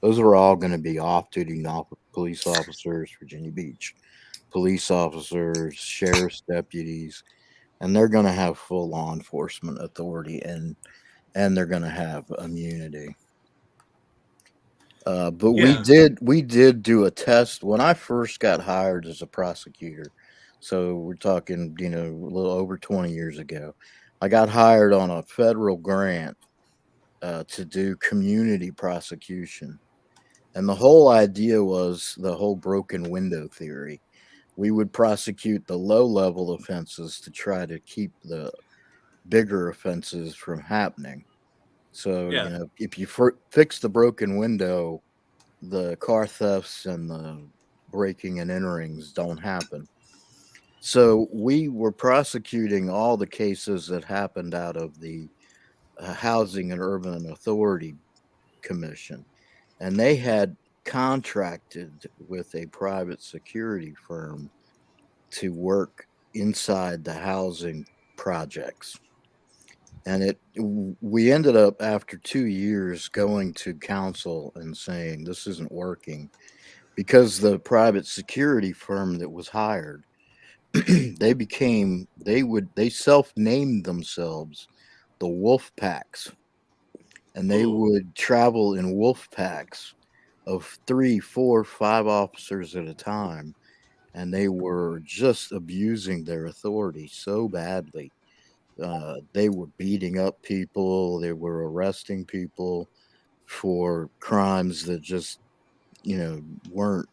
those are all going to be off-duty police officers, Virginia Beach police officers, sheriff's deputies, and they're going to have full law enforcement authority and they're going to have immunity. But we did do a test when I first got hired as a prosecutor. So we're talking, a little over 20 years ago. I got hired on a federal grant to do community prosecution. And the whole idea was the whole broken window theory. We would prosecute the low-level offenses to try to keep the bigger offenses from happening. So, if you fix the broken window, the car thefts and the breaking and enterings don't happen. So we were prosecuting all the cases that happened out of the Housing and Urban Authority Commission, and they had contracted with a private security firm to work inside the housing projects. And we ended up after 2 years going to council and saying this isn't working because the private security firm that was hired they self-named themselves the wolf packs, and they would travel in wolf packs of 3, 4, 5 officers at a time, and they were just abusing their authority so badly. They were beating up people, they were arresting people for crimes that just weren't,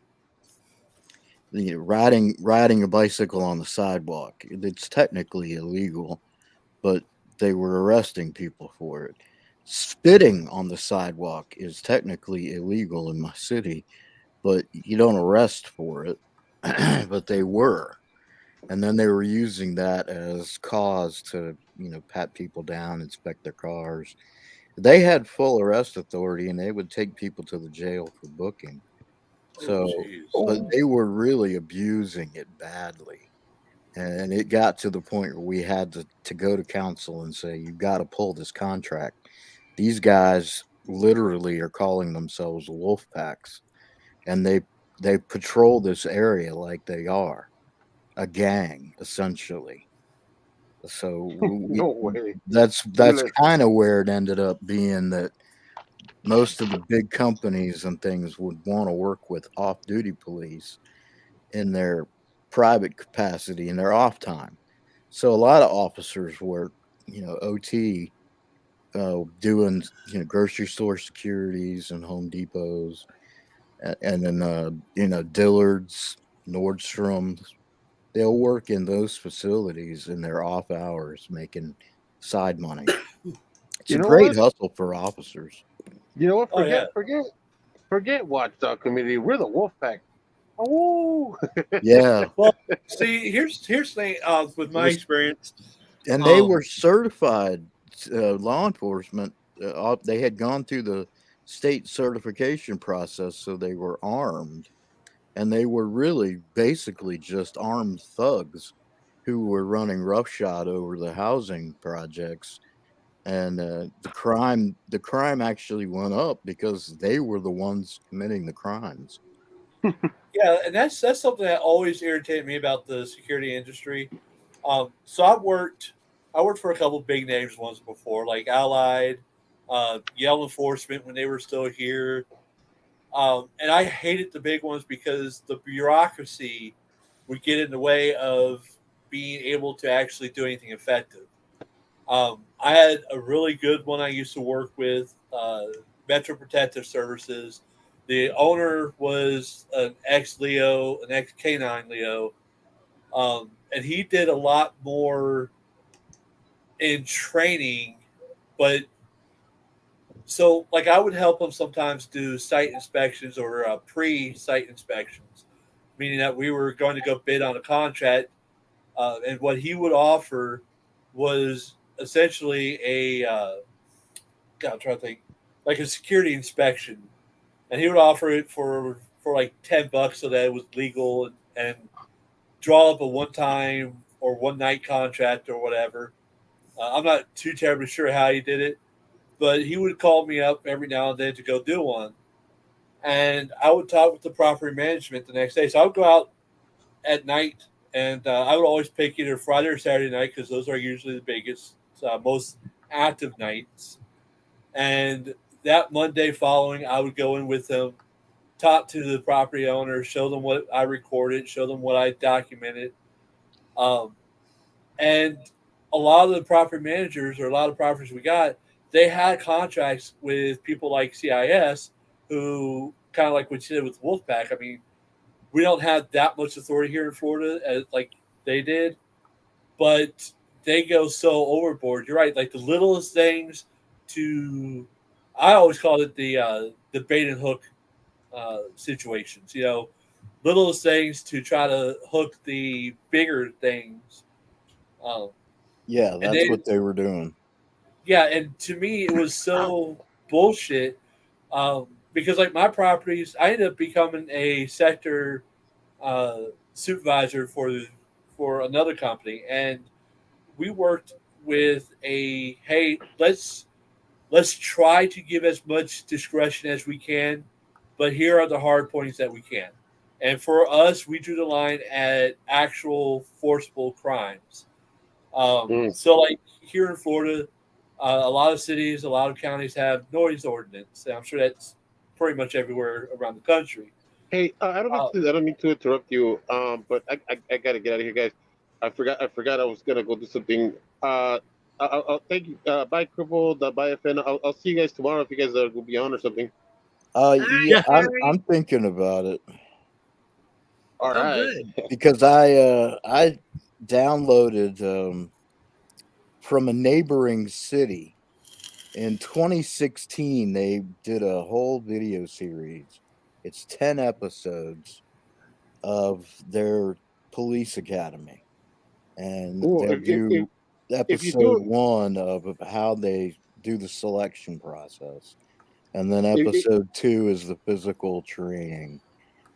riding a bicycle on the sidewalk. It's technically illegal, but they were arresting people for it. Spitting on the sidewalk is technically illegal in my city, but you don't arrest for it. But they were. And then they were using that as cause to, pat people down, inspect their cars. They had full arrest authority, and they would take people to the jail for booking. So, but they were really abusing it badly. And it got to the point where we had to go to council and say, you've got to pull this contract. These guys literally are calling themselves wolf packs, and they patrol this area like they are a gang, essentially. So No way. that's Really? kind of where it ended up being, that most of the big companies and things would want to work with off-duty police in their private capacity in their off time. So a lot of officers work, OT, doing grocery store securities and Home Depots, and then Dillard's, Nordstrom's. They'll work in those facilities in their off hours, making side money. It's You a know great what? hustle for officers. You know what? Oh, yeah. Forget Watchdog Committee. We're the Wolfpack. Oh, Yeah, Well, see, here's the thing with my experience. and they were certified law enforcement. They had gone through the state certification process, so they were armed, and they were really basically just armed thugs who were running roughshod over the housing projects. And the crime actually went up because they were the ones committing the crimes. Yeah, and that's something that always irritated me about the security industry. So I worked for a couple big names once before, like Allied, Yale Enforcement when they were still here, and I hated the big ones because the bureaucracy would get in the way of being able to actually do anything effective. I had a really good one I used to work with, Metro Protective Services. The owner was an ex-Leo, an ex-K9 Leo, and he did a lot more in training. But so, like, I would help him sometimes do site inspections or pre-site inspections, meaning that we were going to go bid on a contract, and what he would offer was essentially I'm trying to think, like a security inspection, and he would offer it for like $10 so that it was legal, and draw up a one-time or one-night contract or whatever. I'm not too terribly sure how he did it, but he would call me up every now and then to go do one, and I would talk with the property management the next day. So I would go out at night, and I would always pick either Friday or Saturday night because those are usually the biggest, most active nights. And that Monday following, I would go in with them, talk to the property owner, show them what I recorded, show them what I documented. And a lot of the property managers or a lot of properties we got, they had contracts with people like CIS who, kind of like what you did with Wolfpack. I mean, we don't have that much authority here in Florida as like they did, but they go so overboard. You're right. Like the littlest things I always call it the bait and hook situations. littlest things to try to hook the bigger things. Um, Yeah, and that's they, what they were doing. yeah, and to me it was so bullshit because like my properties, I ended up becoming a sector supervisor for another company, and we worked with a hey, let's try to give as much discretion as we can, but here are the hard points that we can. And for us, we drew the line at actual forcible crimes. So, like here in Florida, a lot of cities, a lot of counties have noise ordinance. And I'm sure that's pretty much everywhere around the country. Hey, I don't mean to interrupt you, but I gotta get out of here, guys. I forgot I was gonna go do something. I'll thank you. Bye, Crippled. Bye, FN. I'll see you guys tomorrow if you guys will be on or something. Yeah, I'm thinking about it. All right. Good. Because I downloaded from a neighboring city in 2016. They did a whole video series. It's 10 episodes of their police academy, and Cool. they'll If you do do episode it, 1 of how they do the selection process, and then if- episode 2 is the physical training.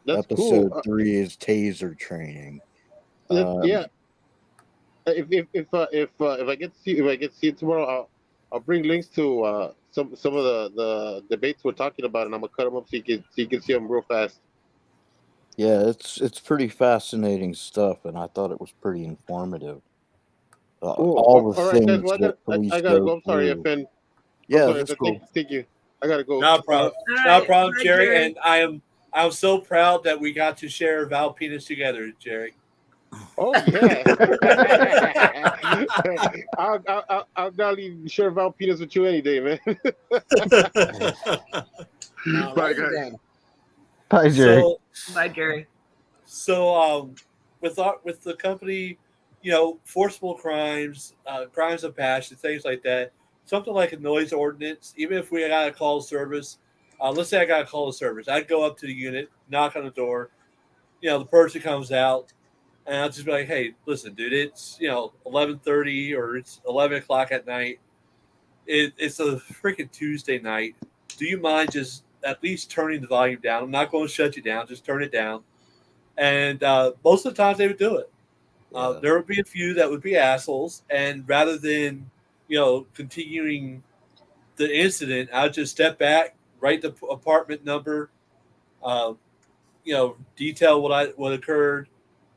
that's Episode cool. 3 is taser training. Yeah. If I get to see it tomorrow, I'll bring links to some of the debates we're talking about, and I'm gonna cut them up so you can see them real fast. Yeah, it's pretty fascinating stuff, and I thought it was pretty informative. Cool. All the All right, guys. things Well, that I police gotta go go. I'm sorry, through. FN. Yeah, I'm sorry, that's FN. cool. Thank you. I gotta go. Not a problem. All Not a right. problem, Bye, Jerry. Jerry. And I'm so proud that we got to share Val Penis together, Jerry. Oh yeah. I'll gladly share Val Penis with you any day, man. All Bye, right, guys. then. Bye, Jerry. So Bye, Jerry. So with the company, forcible crimes, crimes of passion, things like that, something like a noise ordinance, even if we got to call service, let's say I got to call the service, I'd go up to the unit, knock on the door, the person comes out, and I'll just be like, hey, listen, dude, it's 11:30 or it's 11 o'clock at night. It's a freaking Tuesday night. Do you mind just at least turning the volume down? I'm not going to shut you down. Just turn it down. And most of the times they would do it. There would be a few that would be assholes, and rather than continuing the incident, I would just step back, write the apartment number, detail what occurred,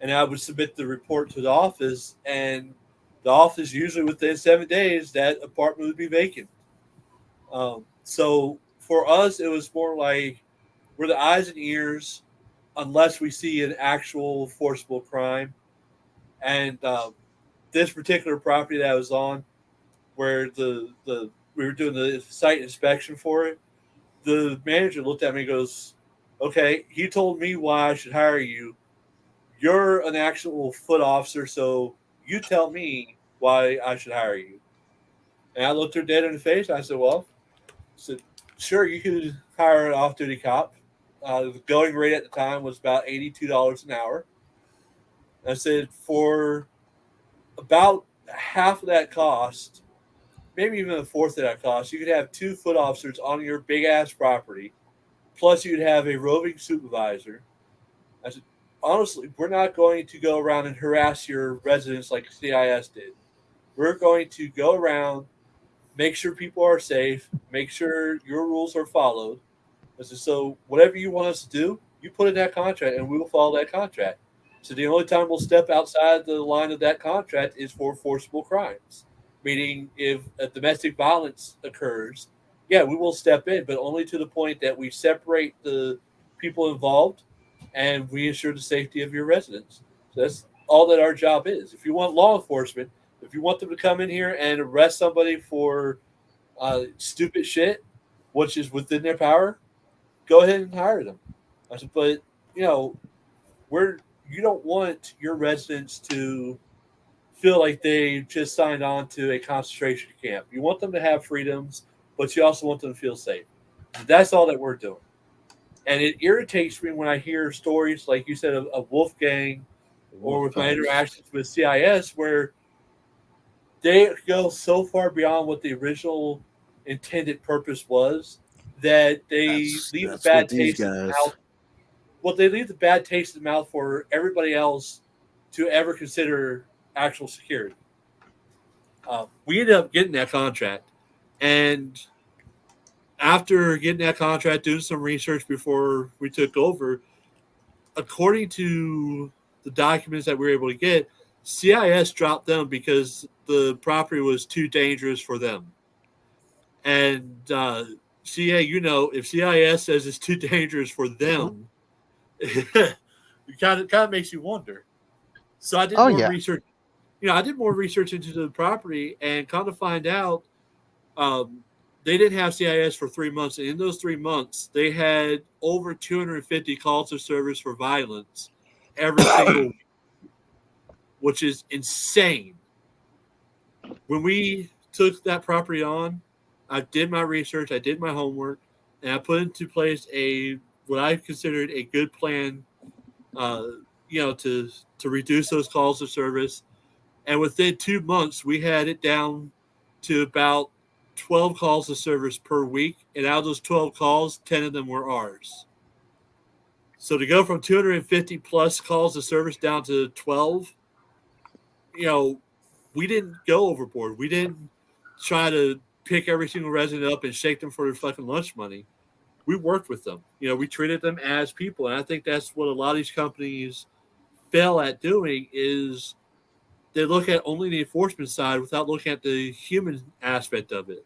and I would submit the report to the office. And the office, usually within 7 days, that apartment would be vacant. So for us, it was more like we're the eyes and ears unless we see an actual forcible crime. And this particular property that I was on, where we were doing the site inspection for it, the manager looked at me and goes, okay, he told me why I should hire you. You're an actual foot officer, so you tell me why I should hire you. And I looked her dead in the face. And I said, sure, you could hire an off-duty cop. The going rate at the time was about $82 an hour. I said, for about half of that cost, maybe even a fourth of that cost, you could have 2 foot officers on your big-ass property, plus you'd have a roving supervisor. I said, honestly, we're not going to go around and harass your residents like CIS did. We're going to go around, make sure people are safe, make sure your rules are followed. I said, so whatever you want us to do, you put in that contract, and we will follow that contract. So the only time we'll step outside the line of that contract is for forcible crimes, meaning if a domestic violence occurs, yeah, we will step in, but only to the point that we separate the people involved and we ensure the safety of your residents. So that's all that our job is. If you want law enforcement, if you want them to come in here and arrest somebody for stupid shit, which is within their power, go ahead and hire them. I said, but you don't want your residents to feel like they just signed on to a concentration camp. You want them to have freedoms, but you also want them to feel safe. And that's all that we're doing. And it irritates me when I hear stories, like you said, of Wolfgang or with my interactions with CIS, where they go so far beyond what the original intended purpose was that they leave a That's bad what these taste in the guys. mouth. Well, they leave the bad taste in the mouth for everybody else to ever consider actual security. We ended up getting that contract, and after getting that contract, doing some research before we took over, according to the documents that we were able to get, CIS dropped them because the property was too dangerous for them. And CA, if CIS says it's too dangerous for them, it kind of makes you wonder. So I did more research. I did more research into the property and kind of find out they didn't have CIS for 3 months. And in those 3 months, they had over 250 calls to service for violence every single week, which is insane. When we took that property on, I did my research, I did my homework, and I put into place what I considered a good plan, to reduce those calls to service. And within 2 months, we had it down to about 12 calls to service per week. And out of those 12 calls, 10 of them were ours. So to go from 250 plus calls to service down to 12, we didn't go overboard. We didn't try to pick every single resident up and shake them for their fucking lunch money. We worked with them. We treated them as people. And I think that's what a lot of these companies fail at doing is they look at only the enforcement side without looking at the human aspect of it.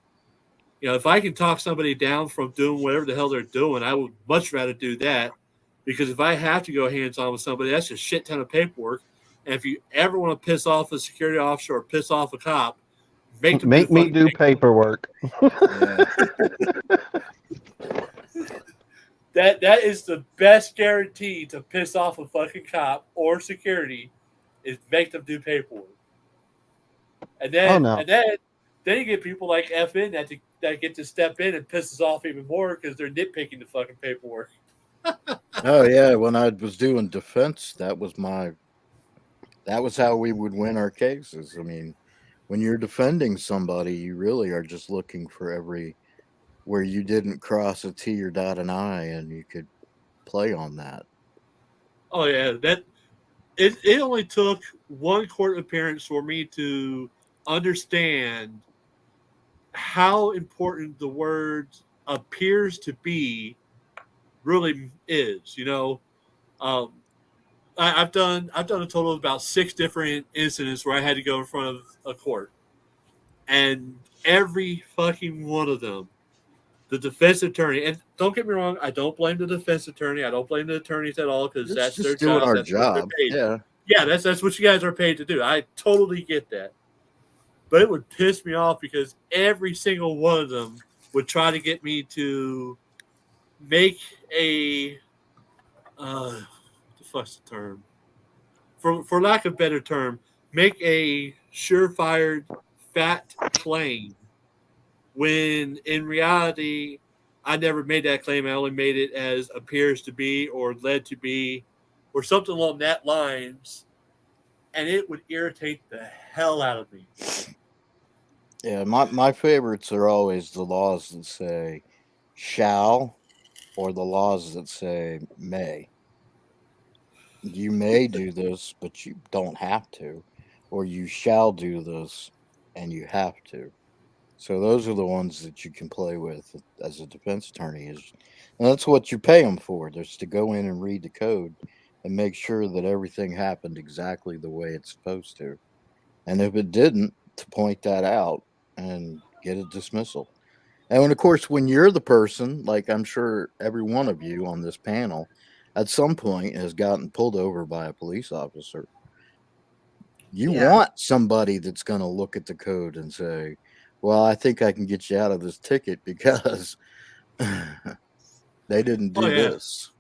If I can talk somebody down from doing whatever the hell they're doing, I would much rather do that, because if I have to go hands-on with somebody, that's a shit ton of paperwork. And if you ever want to piss off a security officer or piss off a cop, make me do paperwork. That is the best guarantee to piss off a fucking cop or security is make them do paperwork. And then then you get people like FN that get to step in and piss us off even more because they're nitpicking the fucking paperwork. Oh yeah, when I was doing defense, that was how we would win our cases. I mean, when you're defending somebody, you really are just looking for where you didn't cross a T or dot an I, and you could play on that. Oh yeah, it only took one court appearance for me to understand how important the word appears to be really is. I've done a total of about 6 different incidents where I had to go in front of a court, and every fucking one of them, the defense attorney, and don't get me wrong, I don't blame the defense attorney. I don't blame the attorneys at all, because that's their doing job. our That's what they're job. paid. Yeah, that's what you guys are paid to do. I totally get that. But it would piss me off because every single one of them would try to get me to make what the fuck's the term? For lack of a better term, make a surefire fat claim, when in reality, I never made that claim. I only made it as appears to be or led to be or something along that lines, and it would irritate the hell out of me. Yeah, my favorites are always the laws that say shall or the laws that say may. You may do this, but you don't have to. Or you shall do this, and you have to. So those are the ones that you can play with as a defense attorney. And that's what you pay them for. Just to go in and read the code and make sure that everything happened exactly the way it's supposed to. And if it didn't, to point that out and get a dismissal. And of course, when you're the person, like I'm sure every one of you on this panel at some point has gotten pulled over by a police officer, you want somebody that's going to look at the code and say, well, I think I can get you out of this ticket because they didn't do this.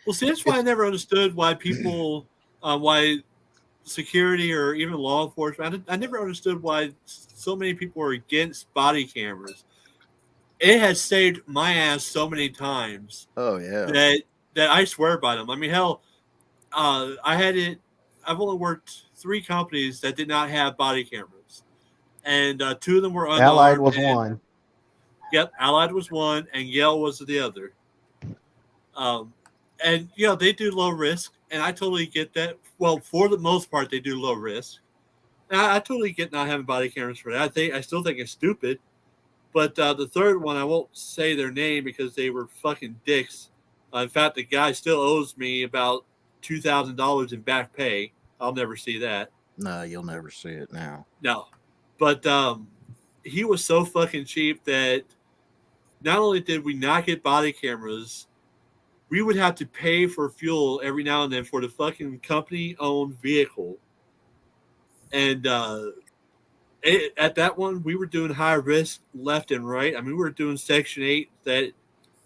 Well, see, that's why I never understood why people, why security or even law enforcement, I never understood why so many people are against body cameras. it has saved my ass so many times Oh yeah. that I swear by them. I mean, hell, I've only worked 3 companies that did not have body cameras, and 2 of them were unarmed. Allied was and- one. Yep, Allied was one, and Yale was the other. And they do low risk, and I totally get that. Well, for the most part, they do low risk. And I totally get not having body cameras for that. I still think it's stupid. But the third one, I won't say their name because they were fucking dicks. In fact, the guy still owes me about $2,000 in back pay. I'll never see that. No, you'll never see it now. No. But he was so fucking cheap that not only did we not get body cameras, we would have to pay for fuel every now and then for the fucking company-owned vehicle. And at that one, we were doing high risk left and right. I mean, we were doing Section 8 that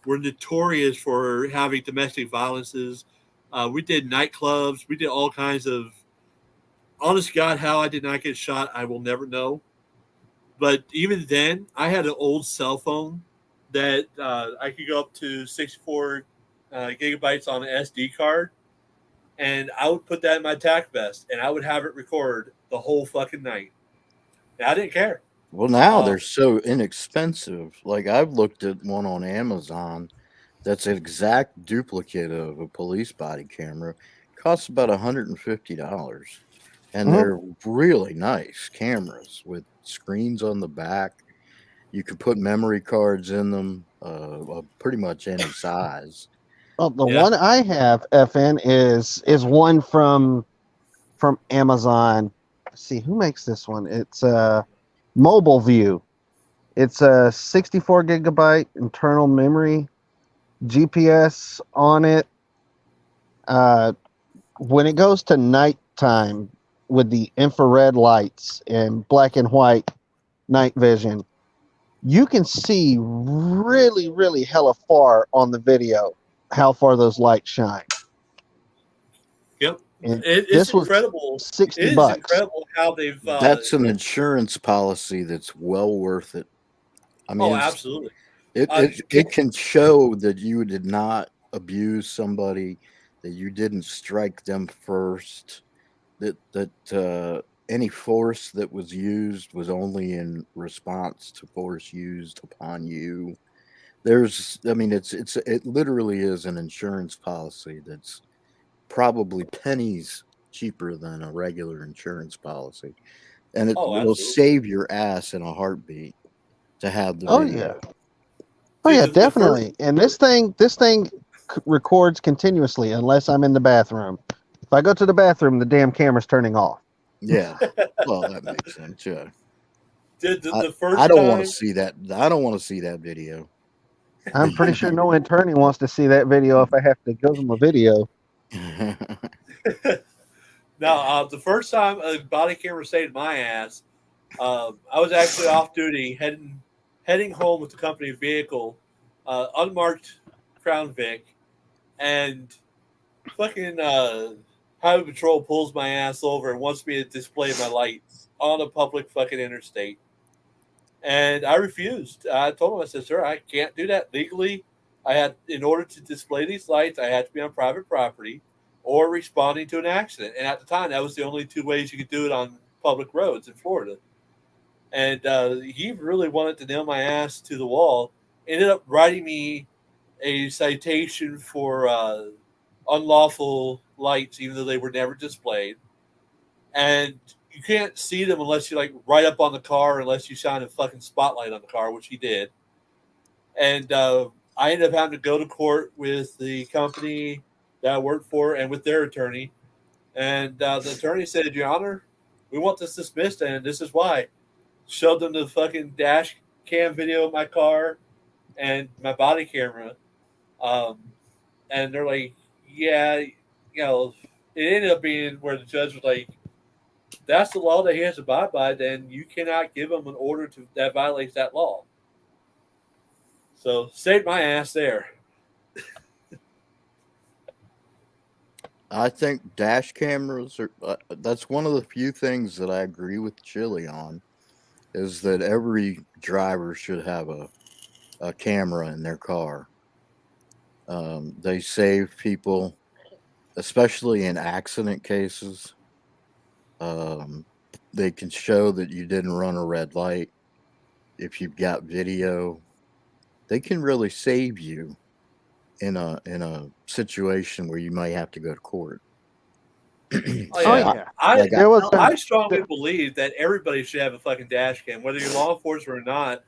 were notorious for having domestic violences. We did nightclubs. We did all kinds of... Honest to God, how I did not get shot, I will never know. But even then, I had an old cell phone that I could go up to 64 gigabytes on an SD card, and I would put that in my tack vest, and I would have it record the whole fucking night. And I didn't care. Well, now they're so inexpensive. Like I've looked at one on Amazon that's an exact duplicate of a police body camera. Costs about $150. And they're really nice cameras with screens on the back. You can put memory cards in them, pretty much any size. Well, the one I have, FN, is one from Amazon. Let's see, who makes this one? It's Mobile View. It's a 64 gigabyte internal memory, GPS on it. When it goes to nighttime with the infrared lights and black and white night vision, you can see really, really hella far on the video how far those lights shine. Yep. And It's this was incredible. $60. It is incredible how they've... That's an insurance policy that's well worth it. I mean, absolutely. It can show that you did not abuse somebody, that you didn't strike them first, that any force that was used was only in response to force used upon you. It literally is an insurance policy that's probably pennies cheaper than a regular insurance policy, and it will save your ass in a heartbeat to have the video. Definitely. And this thing records continuously unless I'm in the bathroom. If I go to the bathroom, the damn camera's turning off. Yeah, well, that makes sense. Yeah. The first I don't time... want to see that. I don't want to see that video. I'm pretty sure no attorney wants to see that video if I have to give them a video. Now, the first time a body camera saved my ass, I was actually off duty, heading home with the company vehicle, unmarked Crown Vic, and fucking Highway Patrol pulls my ass over and wants me to display my lights on a public fucking interstate. And I refused. I told him, I said, sir, I can't do that legally. In order to display these lights, I had to be on private property or responding to an accident. And at the time, that was the only 2 ways you could do it on public roads in Florida. And he really wanted to nail my ass to the wall. Ended up writing me a citation for unlawful lights, even though they were never displayed. And you can't see them unless you're like right up on the car, unless you shine a fucking spotlight on the car, which he did. And I ended up having to go to court with the company that I worked for and with their attorney. And the attorney said, Your Honor, we want this dismissed, and this is why. Showed them the fucking dash cam video of my car and my body camera. And they're like, yeah, it ended up being where the judge was like, that's the law that he has to abide by, then you cannot give him an order that violates that law. So saved my ass there. I think dash cameras are, that's one of the few things that I agree with Chili on, is that every driver should have a a camera in their car. They save people, especially in accident cases. They can show that you didn't run a red light. If you've got video, they can really save you in a situation where you might have to go to court. Oh yeah, Like I strongly believe that everybody should have a fucking dash cam, whether you're law enforcement or not.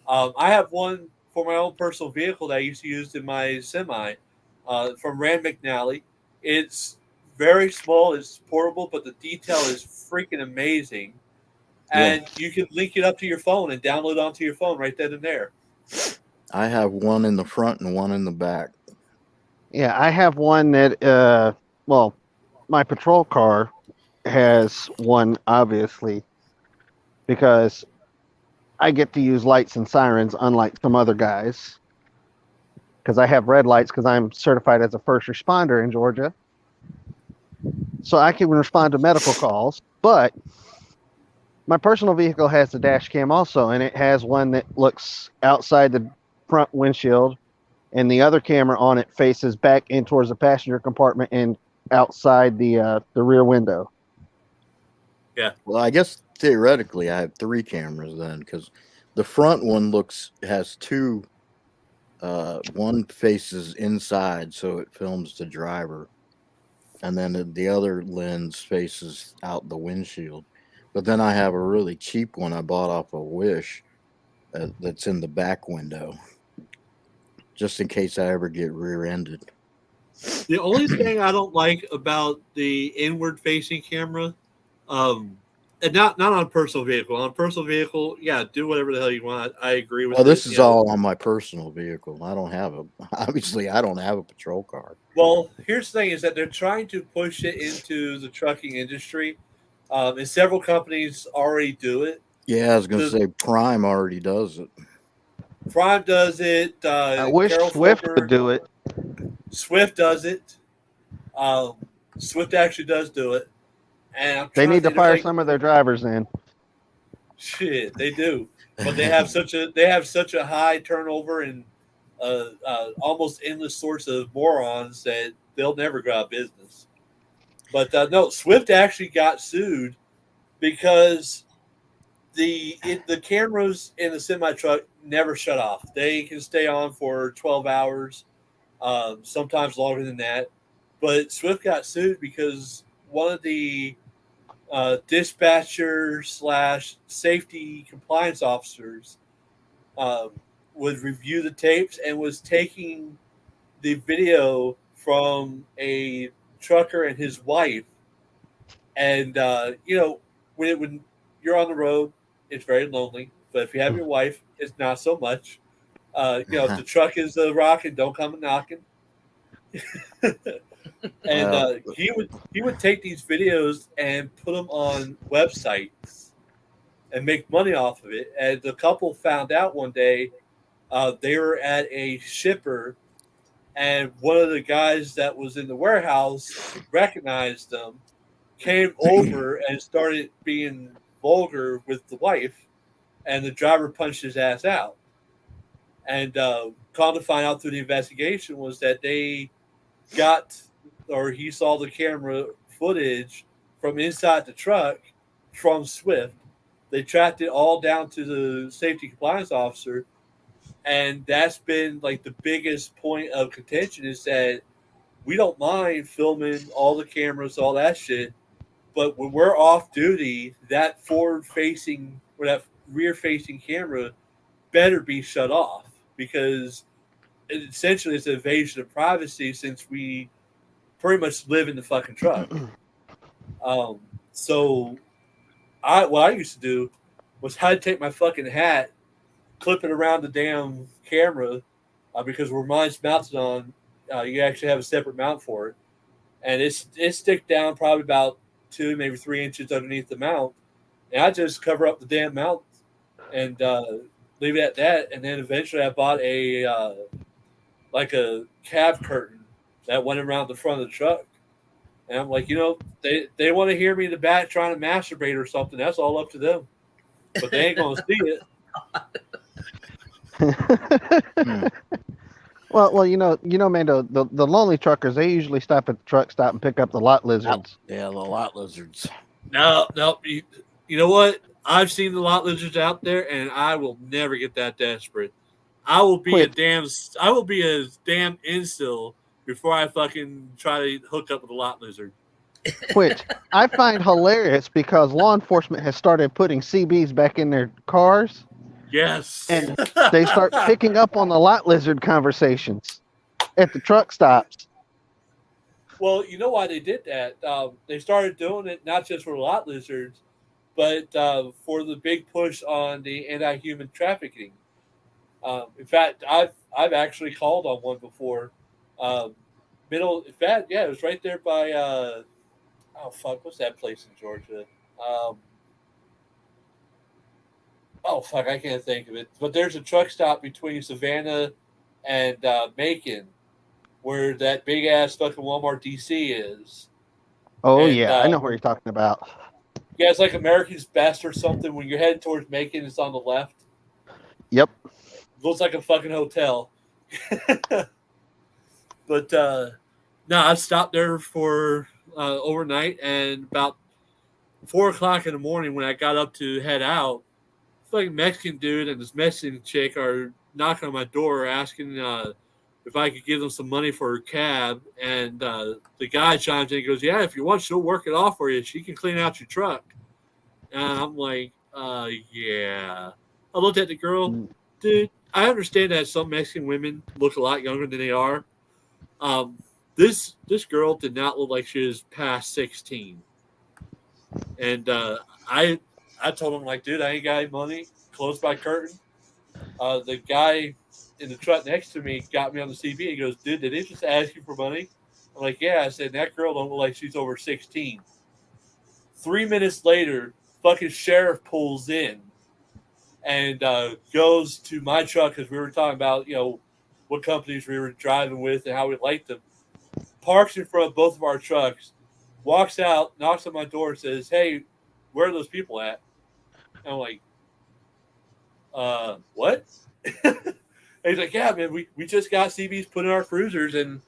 I have one for my own personal vehicle that I used to use in my semi from Rand McNally. It's very small, it's portable, but the detail is freaking amazing. And you can link it up to your phone and download onto your phone right then and there. I have one in the front and one in the back. Yeah, I have one that, well, my patrol car has one, obviously, because I get to use lights and sirens, unlike some other guys. Because I have red lights, because I'm certified as a first responder in Georgia. So I can respond to medical calls, but my personal vehicle has a dash cam also, and it has one that looks outside the front windshield, and the other camera on it faces back in towards the passenger compartment and outside the rear window. Yeah. Well, I guess theoretically I have 3 cameras then, because the front one has 2. One faces inside, so it films the driver, and then the other lens faces out the windshield. But then I have a really cheap one I bought off of Wish that's in the back window, just in case I ever get rear-ended. The only thing I don't like about the inward-facing camera, and not on personal vehicle. On personal vehicle, yeah, do whatever the hell you want. I agree with. Well, this is all on my personal vehicle. I don't have a patrol car. Well, here's the thing: is that they're trying to push it into the trucking industry, and several companies already do it. Yeah, I was going to say Prime already does it. Prime does it. I wish Swift would do it. Swift does it. Swift actually does do it. And They need to fire some of their drivers then. Shit, they do, but they have such a high turnover and almost endless source of morons that they'll never go out of business. But no, Swift actually got sued because the cameras in the semi truck never shut off. They can stay on for 12 hours, sometimes longer than that. But Swift got sued because one of the dispatcher / safety compliance officers would review the tapes and was taking the video from a trucker and his wife. And, when you're on the road, it's very lonely. But if you have your wife, it's not so much. The truck is the rocking, don't come a knocking. And he would take these videos and put them on websites and make money off of it. And the couple found out one day they were at a shipper, and one of the guys that was in the warehouse recognized them, came over and started being vulgar with the wife, and the driver punched his ass out. And come to find out through the investigation was that he saw the camera footage from inside the truck from Swift. They tracked it all down to the safety compliance officer. And that's been like the biggest point of contention, is that we don't mind filming all the cameras, all that shit. But when we're off duty, that forward-facing or that rear-facing camera better be shut off, because essentially it's an invasion of privacy, since we pretty much live in the fucking truck. So what I used to do was I'd take my fucking hat, clip it around the damn camera, because where mine's mounted on, you actually have a separate mount for it. And it stick down probably about 2, maybe 3 inches underneath the mount. And I just cover up the damn mount and leave it at that. And then eventually I bought a cab curtain that went around the front of the truck. And I'm like, they want to hear me in the back trying to masturbate or something. That's all up to them. But they ain't going to see it. Well, Mando, the lonely truckers, they usually stop at the truck stop and pick up the lot lizards. Yeah, the lot lizards. No. You know what? I've seen the lot lizards out there, and I will never get that desperate. I will be a damn incel before I fucking try to hook up with a lot lizard. Which I find hilarious because law enforcement has started putting CBs back in their cars. Yes. And they start picking up on the lot lizard conversations at the truck stops. Well, you know why they did that? They started doing it not just for lot lizards, but for the big push on the anti-human trafficking. In fact, I've actually called on one before. It was right there by what's that place in Georgia? I can't think of it. But there's a truck stop between Savannah and Macon, where that big ass fucking Walmart DC is. Oh yeah, I know what you're talking about. Yeah, it's like America's Best or something. When you're heading towards Macon, it's on the left. Yep. Looks like a fucking hotel. But I stopped there for overnight, and about 4:00 in the morning when I got up to head out, fucking Mexican dude and this Mexican chick are knocking on my door asking if I could give them some money for her cab. And the guy chimes in and goes, "Yeah, if you want, she'll work it off for you. She can clean out your truck." And I'm like, yeah. I looked at the girl. Dude, I understand that some Mexican women look a lot younger than they are. This girl did not look like she was past 16. And I told him, like, dude, I ain't got any money. Close my curtain. The guy in the truck next to me got me on the CB. He goes, "Dude, did they just ask you for money?" I'm like, "Yeah." I said, "That girl don't look like she's over 16. 3 minutes later, fucking sheriff pulls in and goes to my truck because we were talking about, what companies we were driving with and how we liked them. Parks in front of both of our trucks, walks out, knocks on my door, and says, "Hey, where are those people at?" And I'm like, what? And he's like, "Yeah, man, we just got CBs put in our cruisers, and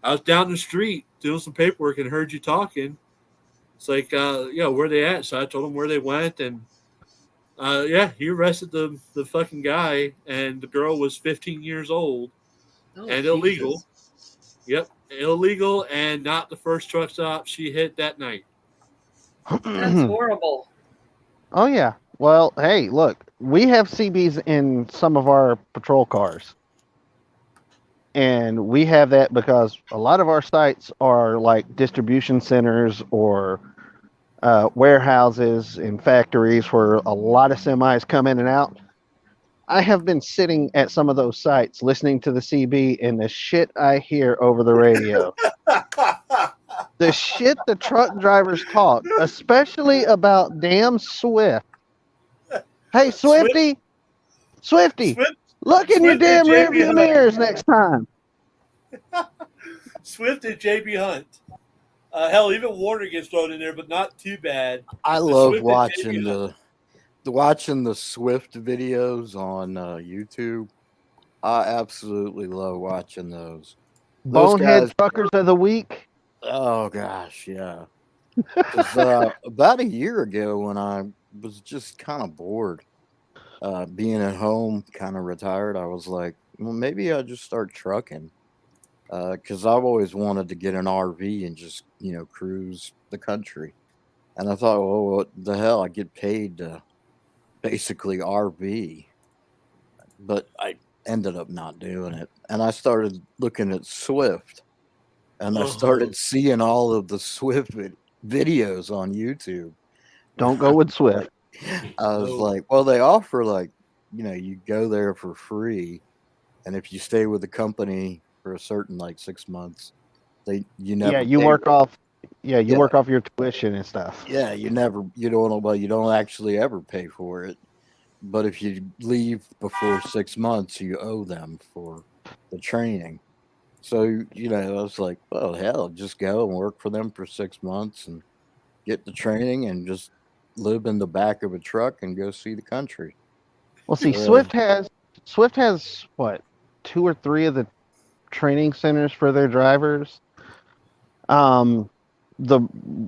I was down the street doing some paperwork and heard you talking." It's like, where they at? So I told him where they went, and he arrested the fucking guy, and the girl was 15 years old and illegal. Yep, illegal, and not the first truck stop she hit that night. That's horrible. Oh yeah. Well, hey, look, we have CBs in some of our patrol cars. And we have that because a lot of our sites are like distribution centers or warehouses and factories where a lot of semis come in and out. I have been sitting at some of those sites listening to the CB, and the shit I hear over the radio. The shit the truck drivers talk, especially about damn Swift. Hey, Swifty, look in your damn rearview mirrors next time. Swift and JB Hunt. Hell, even Warner gets thrown in there, but not too bad. I love watching the Swift videos on YouTube. I absolutely love watching those. Bonehead Truckers of the Week. Oh gosh, yeah. 'Cause, about a year ago, when I was just kind of bored, being at home, kind of retired, I was like, well, maybe I'll just start trucking. Because I've always wanted to get an RV and just, cruise the country. And I thought, well, what the hell? I get paid to basically RV. But I ended up not doing it. And I started looking at Swift. And I started seeing all of the Swift videos on YouTube. Don't go with Swift. I was like, well, they offer you go there for free. And if you stay with the company for a certain 6 months, you work off your tuition and stuff. Yeah, you don't actually ever pay for it. But if you leave before 6 months, you owe them for the training. So, I was like, well, hell, just go and work for them for 6 months and get the training and just live in the back of a truck and go see the country. Well, see, Swift has Swift has what, 2 or 3 of the training centers for their drivers. The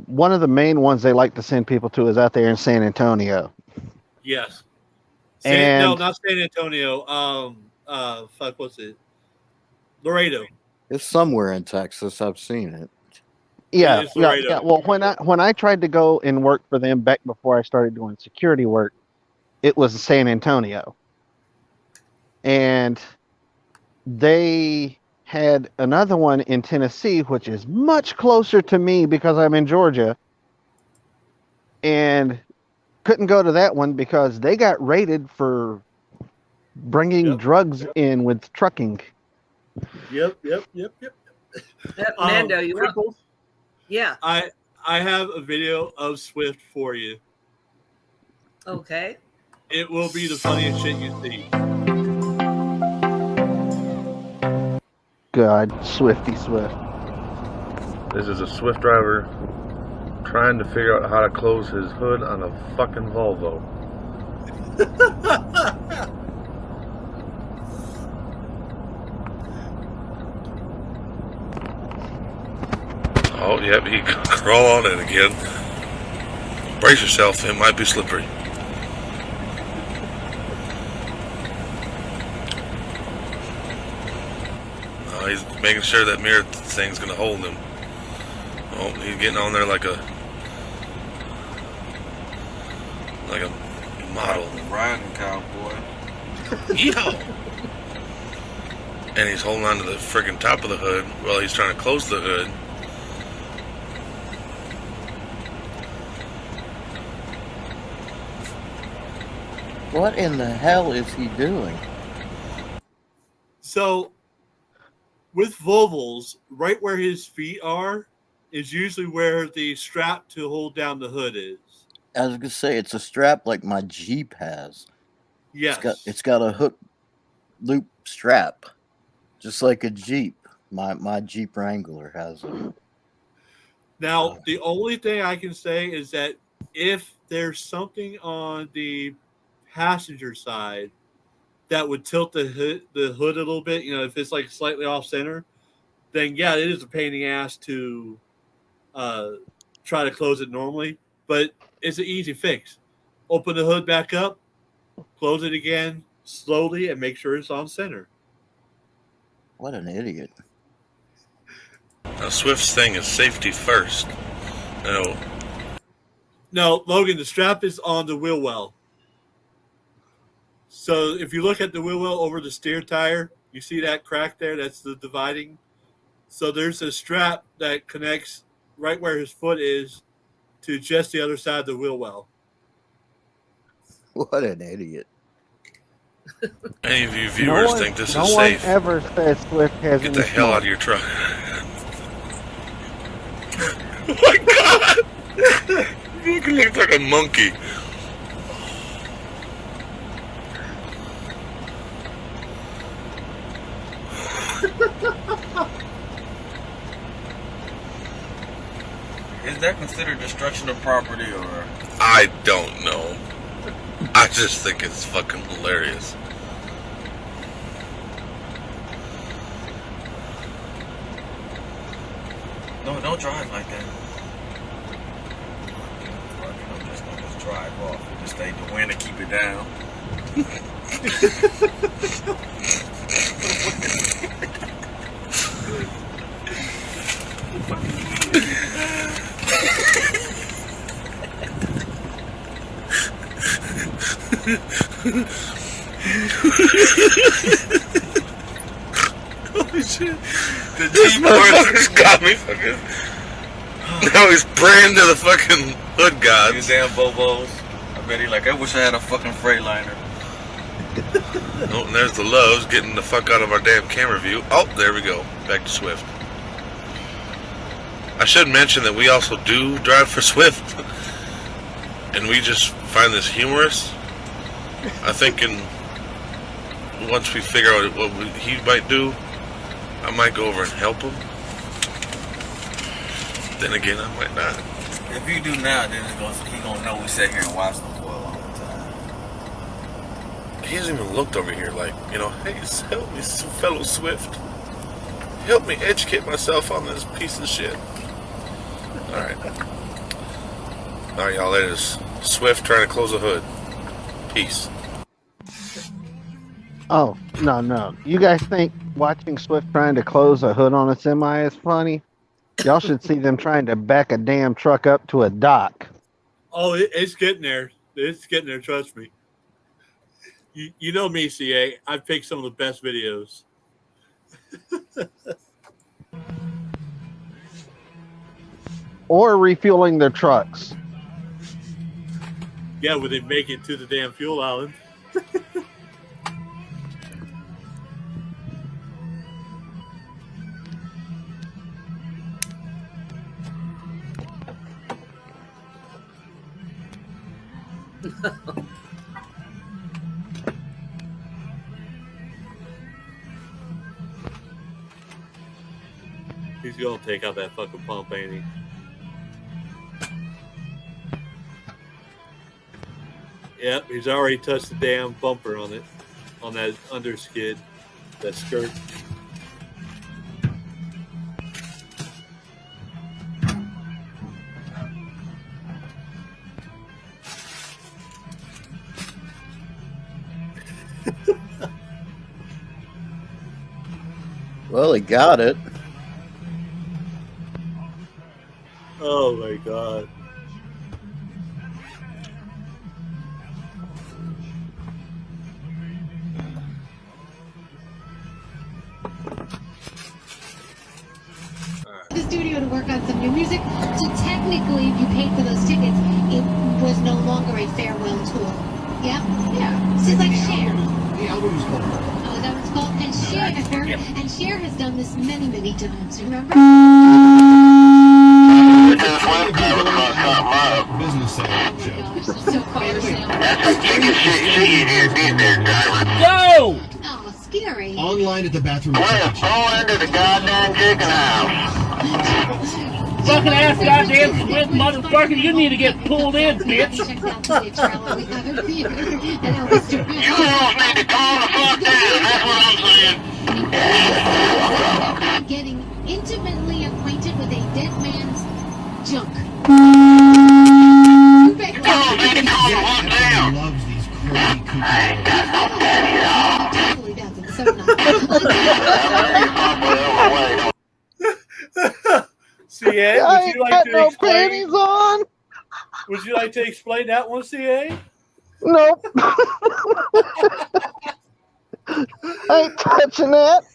one of the main ones they like to send people to is out there in San Antonio. Yes. No, And not San Antonio. What's it? Laredo. It's somewhere in Texas. I've seen it. yeah, It's yeah, Laredo. yeah. Well, when I tried to go and work for them back before I started doing security work, it was San Antonio, and they had another one in Tennessee, which is much closer to me because I'm in Georgia, and couldn't go to that one because they got raided for bringing drugs in with trucking. Yep. Mando, you want? Cripples, Yeah. I have a video of Swift for you. Okay. It will be the funniest shit you see. God, Swifty Swift. This is a Swift driver trying to figure out how to close his hood on a fucking Volvo. Oh, yep, he crawl on in again. Brace yourself, it might be slippery. He's making sure that mirror thing's gonna hold him. Oh, he's getting on there like a model. Riding cowboy. Yo! And he's holding on to the friggin' top of the hood while he's trying to close the hood. What in the hell is he doing? So, with Volvos, right where his feet are is usually where the strap to hold down the hood is. I was gonna say it's a strap like my Jeep has. Yes. It's got a hook loop strap, just like a Jeep. My Jeep Wrangler has it. Now, the only thing I can say is that if there's something on the passenger side that would tilt the hood a little bit, you know, if it's like slightly off center, then yeah, it is a pain in the ass to try to close it normally, but it's an easy fix. Open the hood back up, close it again slowly, and make sure it's on center. What an idiot. Now, Swift's thing is safety first. No, Logan, the strap is on the wheel well. So if you look at the wheel well over the steer tire, you see that crack there? That's the dividing. So there's a strap that connects right where his foot is to just the other side of the wheel well. What an idiot. Any of you viewers think this is safe? No one ever says Swift has Get any the hell smoke. out of your truck. Oh my god! You look like a monkey. Is that considered destruction of property or? I don't know. I just think it's fucking hilarious. No, don't drive like that. I'm just gonna just drive off. Just stay the wind and keep it down. Holy shit. This motherfucker's got me fucking. Now he's praying to the fucking hood gods. These damn Volvos. I bet he like, I wish I had a fucking Freightliner. Oh, and there's the Loves getting the fuck out of our damn camera view. Oh, there we go. Back to Swift. I should mention that we also do drive for Swift. And we just find this humorous. I think once we figure out what he might do, I might go over and help him. Then again, I might not. If you do now, then he's gonna know we sit here and watch them for a long time. He hasn't even looked over here like, hey, help me, fellow Swift. Help me educate myself on this piece of shit. Alright. Alright, y'all, that is Swift trying to close the hood. Peace. Oh, no. You guys think watching Swift trying to close a hood on a semi is funny? Y'all should see them trying to back a damn truck up to a dock. Oh, it's getting there. It's getting there. Trust me. You know me, CA. I've picked some of the best videos. Or refueling their trucks. Yeah, when they make it to the damn fuel island. He's gonna take out that fucking pump, ain't he? Yep, he's already touched the damn bumper on it, on that underskid, that skirt. Well, he got it. Oh my god. The studio to work on some new music. So technically, if you paid for those tickets, it was no longer a farewell tour. Yeah? Yeah. So it's like Cher. The album is called. Oh, is that what it's called? And Cher has done this many, many times. Remember? Business So car sale. Go! Oh, scary. Online at the bathroom. Fall into the goddamn chicken house. Fucking ass goddamn Swift motherfucker, you need to get pulled in, bitch. You girls need to calm the fuck down, that's what I'm saying. Getting intimately acquainted with a dead man's junk. You girls need to calm the fuck down. Loves these crazy cookies. I ain't got no daddy at all. CA, I would ain't you like got to no explain? panties on. Would you like to explain that one, CA? Nope. I ain't touching that.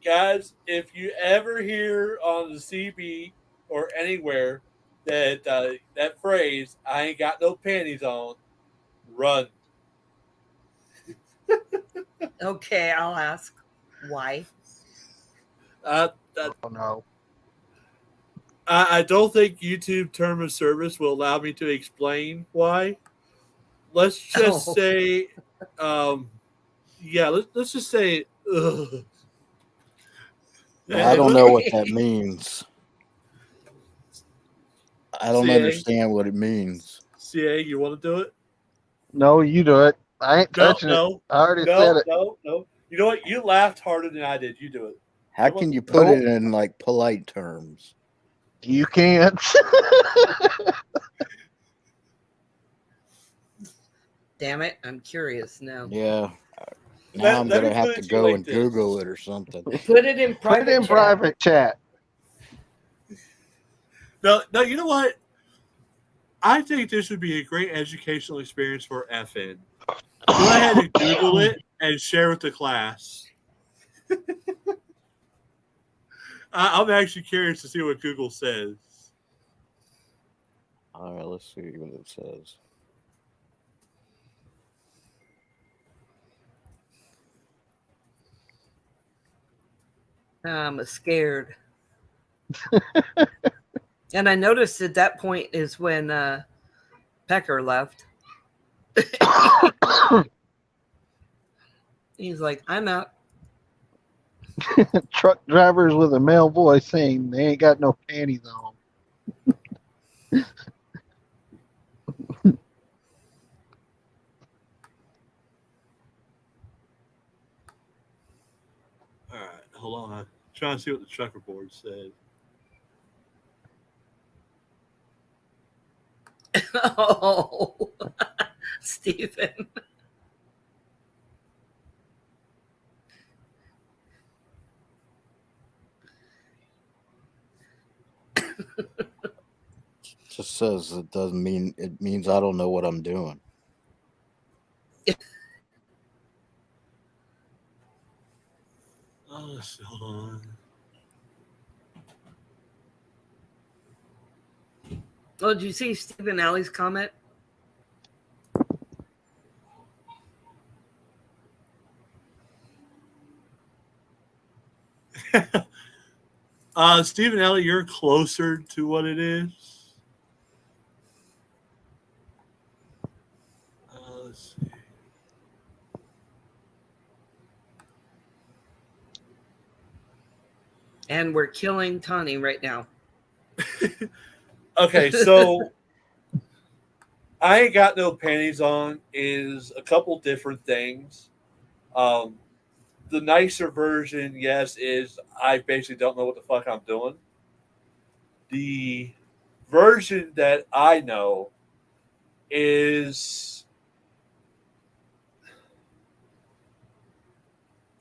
Guys, if you ever hear on the CB or anywhere that that phrase, I ain't got no panties on, run. Okay, I'll ask why. Oh no. I don't think YouTube term of service will allow me to explain why. Let's just say, let's just say, ugh. I don't know what that means. I don't CA? understand what it means. CA, you want to do it? No, you do it. I ain't touching it. I already said it. No. You know what? You laughed harder than I did. You do it. How can you put it in like polite terms? You can't. Damn it, I'm curious now. Yeah. Now I'm gonna have to go and Google it or something. Put it in private. Put it in chat. private chat. No, you know what? I think this would be a great educational experience for FN. Go ahead and Google it and share with the class. I'm actually curious to see what Google says. All right, let's see what it says. I'm scared. And I noticed at that point is when Pecker left. He's like, I'm out. Truck drivers with a male voice saying they ain't got no panties on. hold on. I'm trying to see what the trucker board said. Oh, Stephen. Just says it doesn't mean it means I don't know what I'm doing. Oh, hold on. Oh, did you see Stephen Alley's comment? Stephen Alley, you're closer to what it is. Let's see. And we're killing Tani right now. Okay, so I Ain't Got No Panties On is a couple different things. The nicer version, yes, is I basically don't know what the fuck I'm doing. The version that I know is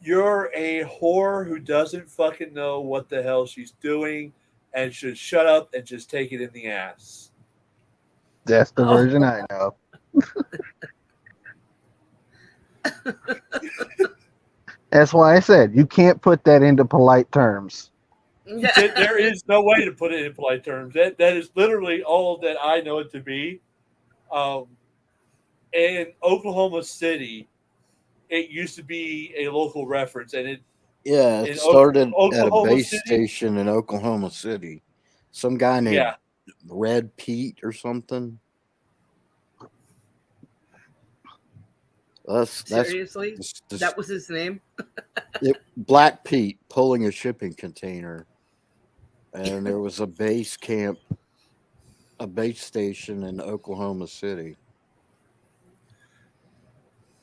you're a whore who doesn't fucking know what the hell she's doing and should shut up and just take it in the ass. That's the version I know. That's why I said you can't put that into polite terms. There is no way to put it in polite terms. That is literally all that I know it to be. In Oklahoma City, it used to be a local reference, and it started at a Oklahoma base City? station in Oklahoma City. Some guy named Yeah. Red Pete or something. That's Seriously? this- That was his name? Black Pete pulling a shipping container, and there was a base camp, a base station in Oklahoma City.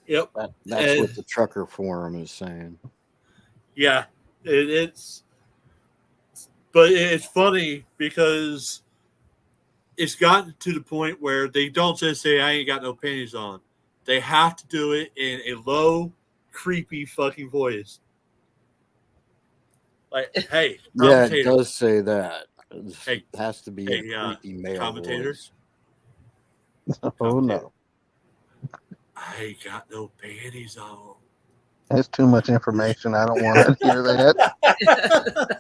Yep. That's what the trucker forum is saying. Yeah, it's funny because it's gotten to the point where they don't just say I ain't got no panties on. They have to do it in a low, creepy fucking voice. Like, hey, Yeah, it commentator. does say that. Hey, it has to be hey, a creepy male commentator. voice. Oh no, I ain't got no panties on. that's too much information. I don't want to hear that.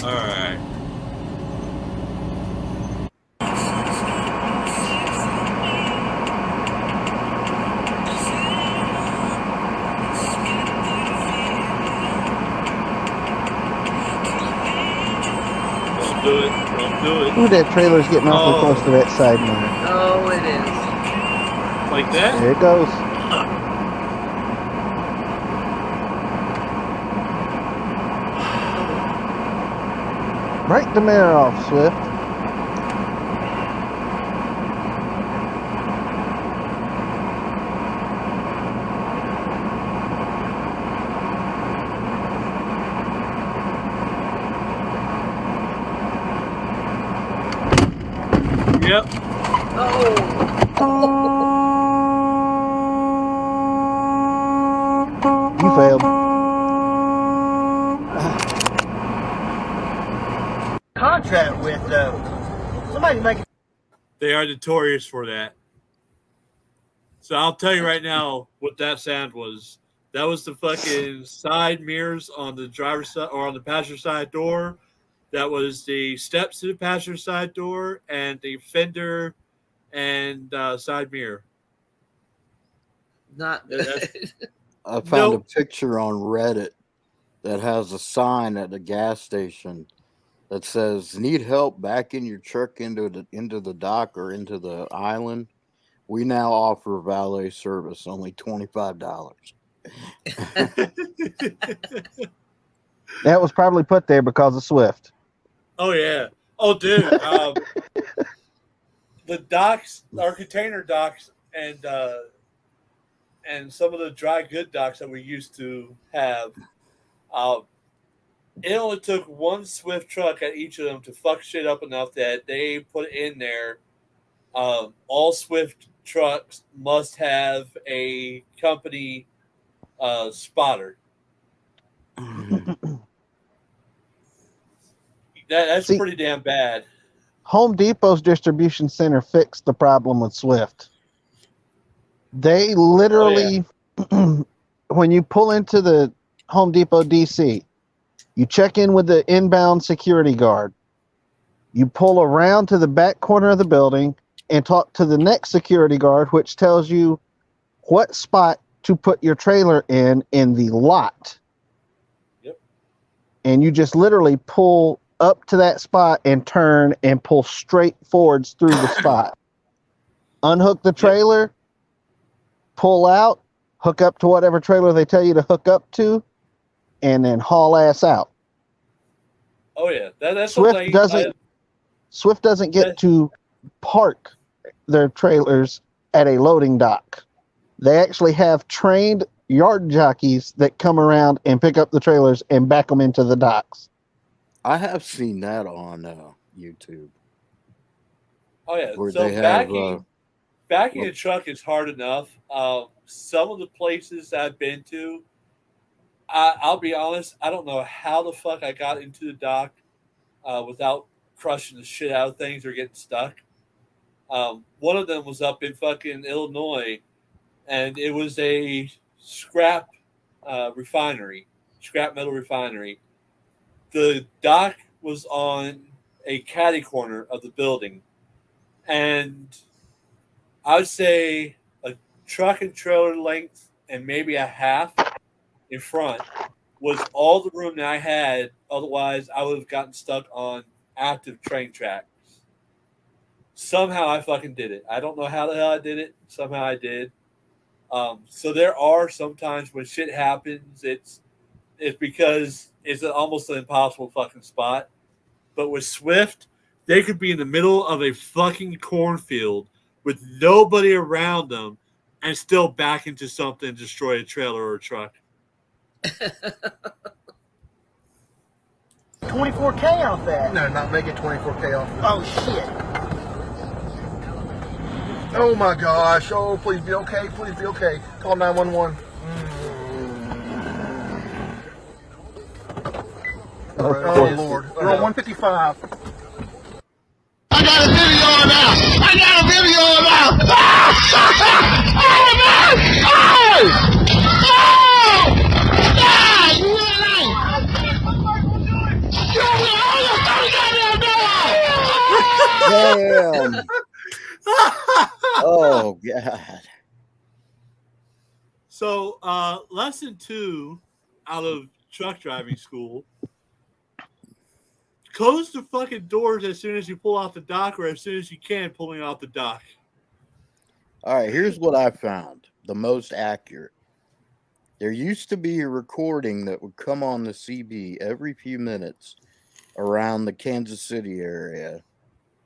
All right. Don't do it. Don't do it. Ooh, that trailer's getting awfully Oh. close to that side mirror. Oh, it is. Like that? There it goes. Break the mirror off, Swift. Yep. You failed. Contract with somebody making. They are notorious for that. So I'll tell you right now what that sound was. That was the fucking side mirrors on the driver's side or on the passenger side door. That was the steps to the passenger side door and the fender and side mirror. Not That's- I found Nope. a picture on Reddit that has a sign at the gas station that says, "Need help backing your truck into the dock or into the island? We now offer valet service, only $25." That was probably put there because of Swift. Oh yeah. Oh dude. The docks, our container docks, and some of the dry good docks that we used to have, it only took one Swift truck at each of them to fuck shit up enough that they put in there. All Swift trucks must have a company spotter. That's See, pretty damn bad. Home Depot's distribution center fixed the problem with Swift. They literally, when you pull into the Home Depot DC, you check in with the inbound security guard. You pull around to the back corner of the building and talk to the next security guard, which tells you what spot to put your trailer in the lot. Yep. And you just literally pull up to that spot and turn and pull straight forwards through the spot. Unhook the trailer, pull out, hook up to whatever trailer they tell you to hook up to, and then haul ass out. Oh yeah, that's Swift doesn't get to park their trailers at a loading dock. They actually have trained yard jockeys that come around and pick up the trailers and back them into the docks. I have seen that on YouTube. Oh yeah. Where So they have, backing a truck is hard enough. Some of the places I've been to, I'll be honest, I don't know how the fuck I got into the dock without crushing the shit out of things or getting stuck. One of them was up in fucking Illinois, and it was a scrap refinery, scrap metal refinery. The dock was on a catty corner of the building, and I would say a truck and trailer length and maybe a half in front was all the room that I had. Otherwise, I would have gotten stuck on active train tracks. Somehow I fucking did it. I don't know how the hell I did it. Somehow I did. So there are sometimes when shit happens, it's because it's almost an impossible fucking spot. But with Swift, they could be in the middle of a fucking cornfield with nobody around them and still back into something and destroy a trailer or a truck. 24K off that. No, not make it 24K off. Oh shit. Oh my gosh. Oh, please be okay. Please be okay. Call 911. Oh Lord. You're on 155. I got a video now. Oh, man. Damn. Oh God. So, lesson 2 out of truck driving school: close the fucking doors as soon as you pull off the dock, or as soon as you can pulling off the dock. All right, here's what I found the most accurate. There used to be a recording that would come on the CB every few minutes around the Kansas City area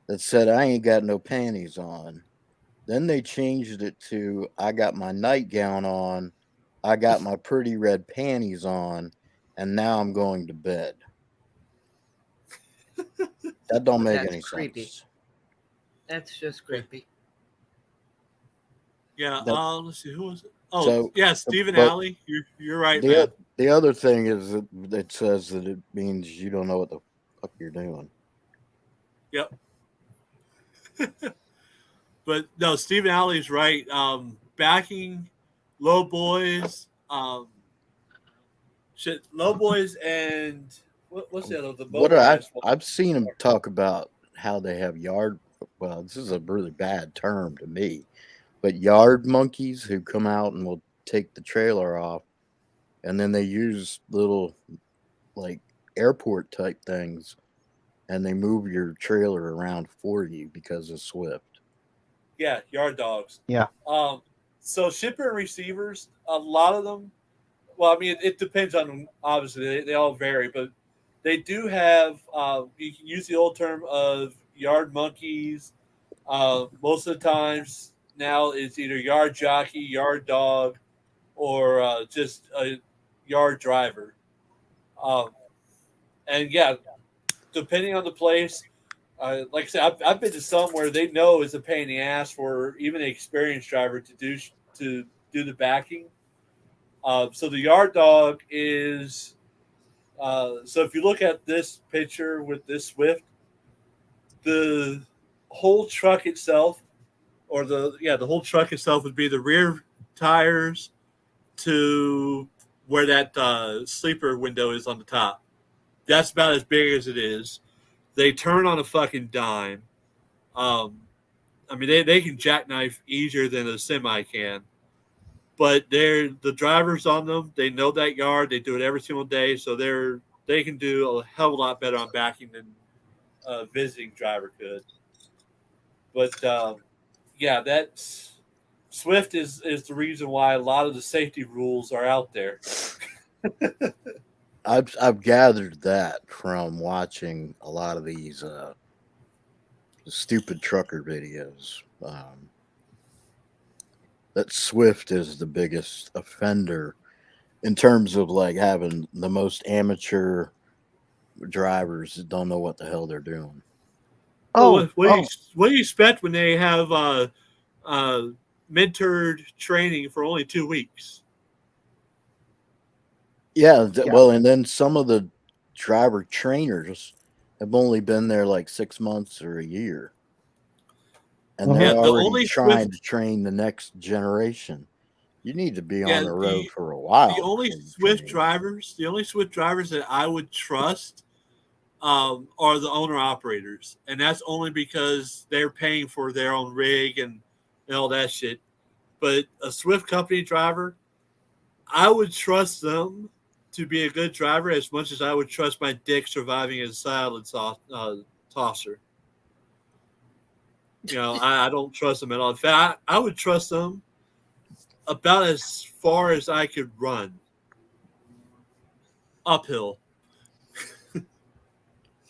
that said, "I ain't got no panties on." Then they changed it to, "I got my nightgown on, I got my pretty red panties on, and now I'm going to bed." That don't make That's any creepy. sense. That's just creepy. Yeah, That- let's see, who was it? Oh, So, yeah, Stephen but Alley. You're right, man. the other thing is that it says that it means you don't know what the fuck you're doing. Yep. But no, Stephen Alley's right. Backing low boys, low boys, and what's the other? The What motorized one. I've seen them talk about how they have yard. Well, this is a really bad term to me, but yard monkeys who come out and will take the trailer off, and then they use little like airport type things, and they move your trailer around for you because of Swift. Yeah, yard dogs. Yeah. So shipper and receivers, a lot of them, Well, I mean, it depends on, obviously, they all vary, but they do have, you can use the old term of yard monkeys. Most of the times now it's either yard jockey, yard dog, or just a yard driver. And yeah, depending on the place, like I said, I've been to some where they know it's a pain in the ass for even an experienced driver to do the backing. So the yard dog is so if you look at this picture with this Swift, the whole truck itself, or the whole truck itself would be the rear tires to where that sleeper window is on the top. That's about as big as it is. They turn on a fucking dime. I mean, they can jackknife easier than a semi can. But the drivers on them, they know that yard. They do it every single day, so they can do a hell of a lot better on backing than a visiting driver could. But yeah, that's Swift is the reason why a lot of the safety rules are out there. I've gathered that from watching a lot of these stupid trucker videos. That Swift is the biggest offender in terms of like having the most amateur drivers that don't know what the hell they're doing. What do you expect when they have mentored training for only 2 weeks? Yeah, well, and then some of the driver trainers have only been there like 6 months or a year. And they're already trying to train the next generation. You need to be on the road for a while. The only Swift drivers that I would trust are the owner operators, and that's only because they're paying for their own rig and all that shit. But a Swift company driver, I would trust them to be a good driver as much as I would trust my dick surviving as a salad tosser. You know, I don't trust them at all. In fact, I would trust them about as far as I could run uphill.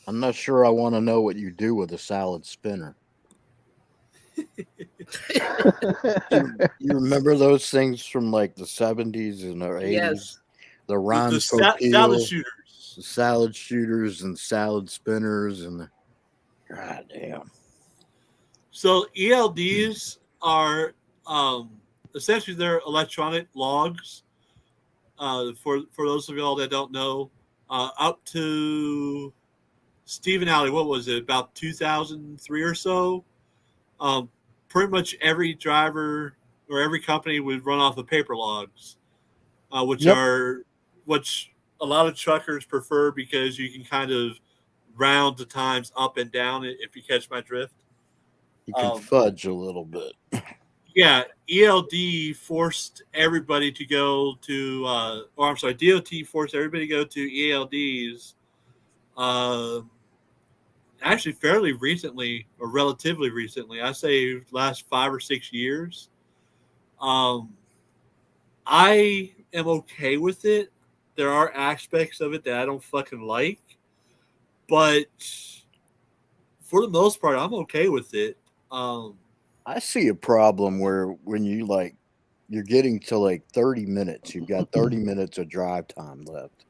I'm not sure I want to know what you do with a salad spinner. You remember those things from like the 70s and the 80s? Yes. The Ron salad shooters. The salad shooters and salad spinners and God damn. So ELDs are essentially they're electronic logs. For those of y'all that don't know, up to Stephen Alley, what was it, about 2003 or so? Pretty much every driver or every company would run off of paper logs, which a lot of truckers prefer because you can kind of round the times up and down if you catch my drift. You can fudge a little bit. Yeah, ELD forced everybody to go to, DOT forced everybody to go to ELDs. Actually, fairly recently, or relatively recently, I say last 5 or 6 years. I am okay with it. There are aspects of it that I don't fucking like, but for the most part, I'm okay with it. I see a problem where when you're getting to like 30 minutes, you've got 30 minutes of drive time left,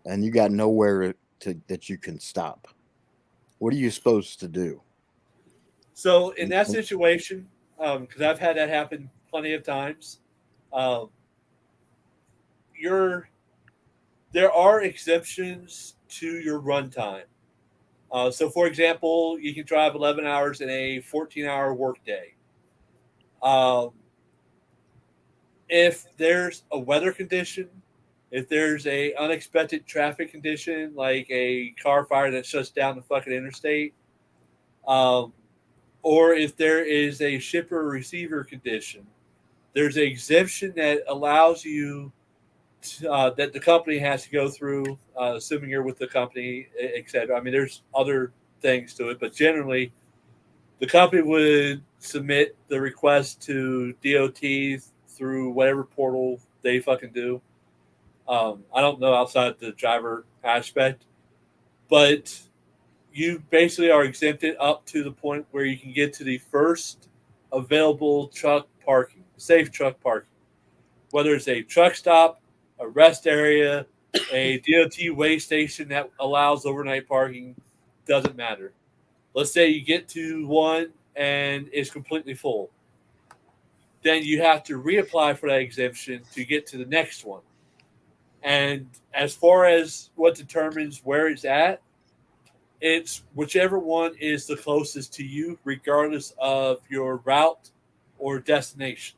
and you got nowhere that you can stop. What are you supposed to do? So in that situation, because I've had that happen plenty of times, there are exemptions to your runtime. So, for example, you can drive 11 hours in a 14-hour workday. If there's a weather condition, if there's a unexpected traffic condition, like a car fire that shuts down the fucking interstate, or if there is a shipper receiver condition, there's an exemption that allows you that the company has to go through, assuming you're with the company, etc. I mean, there's other things to it, but generally, the company would submit the request to DOT through whatever portal they fucking do. I don't know outside the driver aspect, but you basically are exempted up to the point where you can get to the first available truck parking, safe truck parking, whether it's a truck stop, a rest area, a DOT way station that allows overnight parking, doesn't matter. Let's say you get to one and it's completely full. Then you have to reapply for that exemption to get to the next one. And as far as what determines where it's at, it's whichever one is the closest to you, regardless of your route or destination.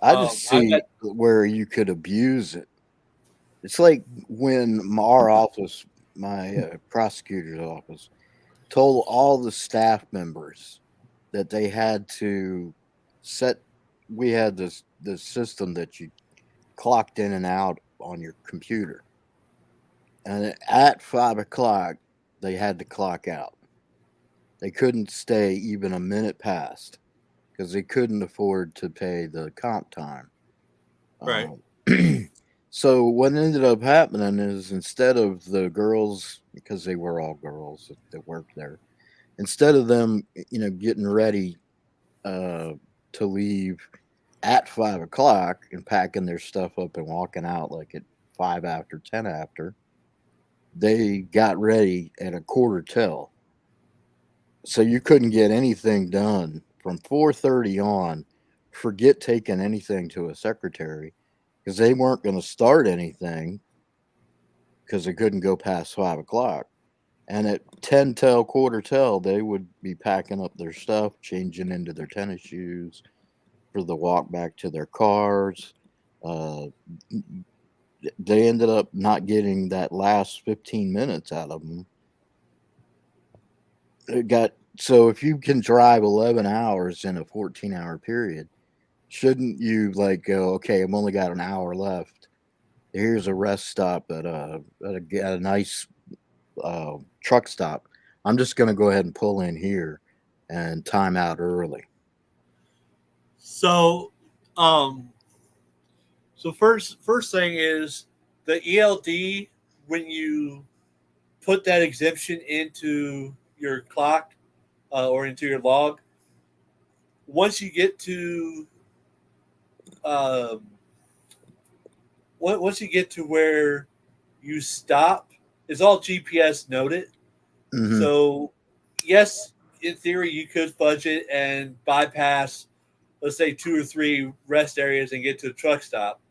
I just see where you could abuse it. It's like when our office, my prosecutor's office, told all the staff members that they had to set. We had this system that you clocked in and out on your computer, and at 5 o'clock they had to clock out. They couldn't stay even a minute past because they couldn't afford to pay the comp time. Right. So what ended up happening is instead of the girls, because they were all girls that worked there, instead of them, getting ready to leave at 5 o'clock and packing their stuff up and walking out like at 5 after, 10 after, they got ready at a quarter till. So you couldn't get anything done from 4:30 on. Forget taking anything to a secretary because they weren't going to start anything because they couldn't go past 5 o'clock. And at 10 till, quarter till, they would be packing up their stuff, changing into their tennis shoes for the walk back to their cars. They ended up not getting that last 15 minutes out of them. So if you can drive 11 hours in a 14-hour period, shouldn't you go, okay, I've only got an hour left. Here's a rest stop at a nice truck stop. I'm just going to go ahead and pull in here and time out early. So, first thing is the ELD, when you put that exemption into your clock or into your log, once you get to where you stop, it's all GPS noted. Mm-hmm. So, yes, in theory, you could budget and bypass, let's say, 2 or 3 rest areas and get to a truck stop.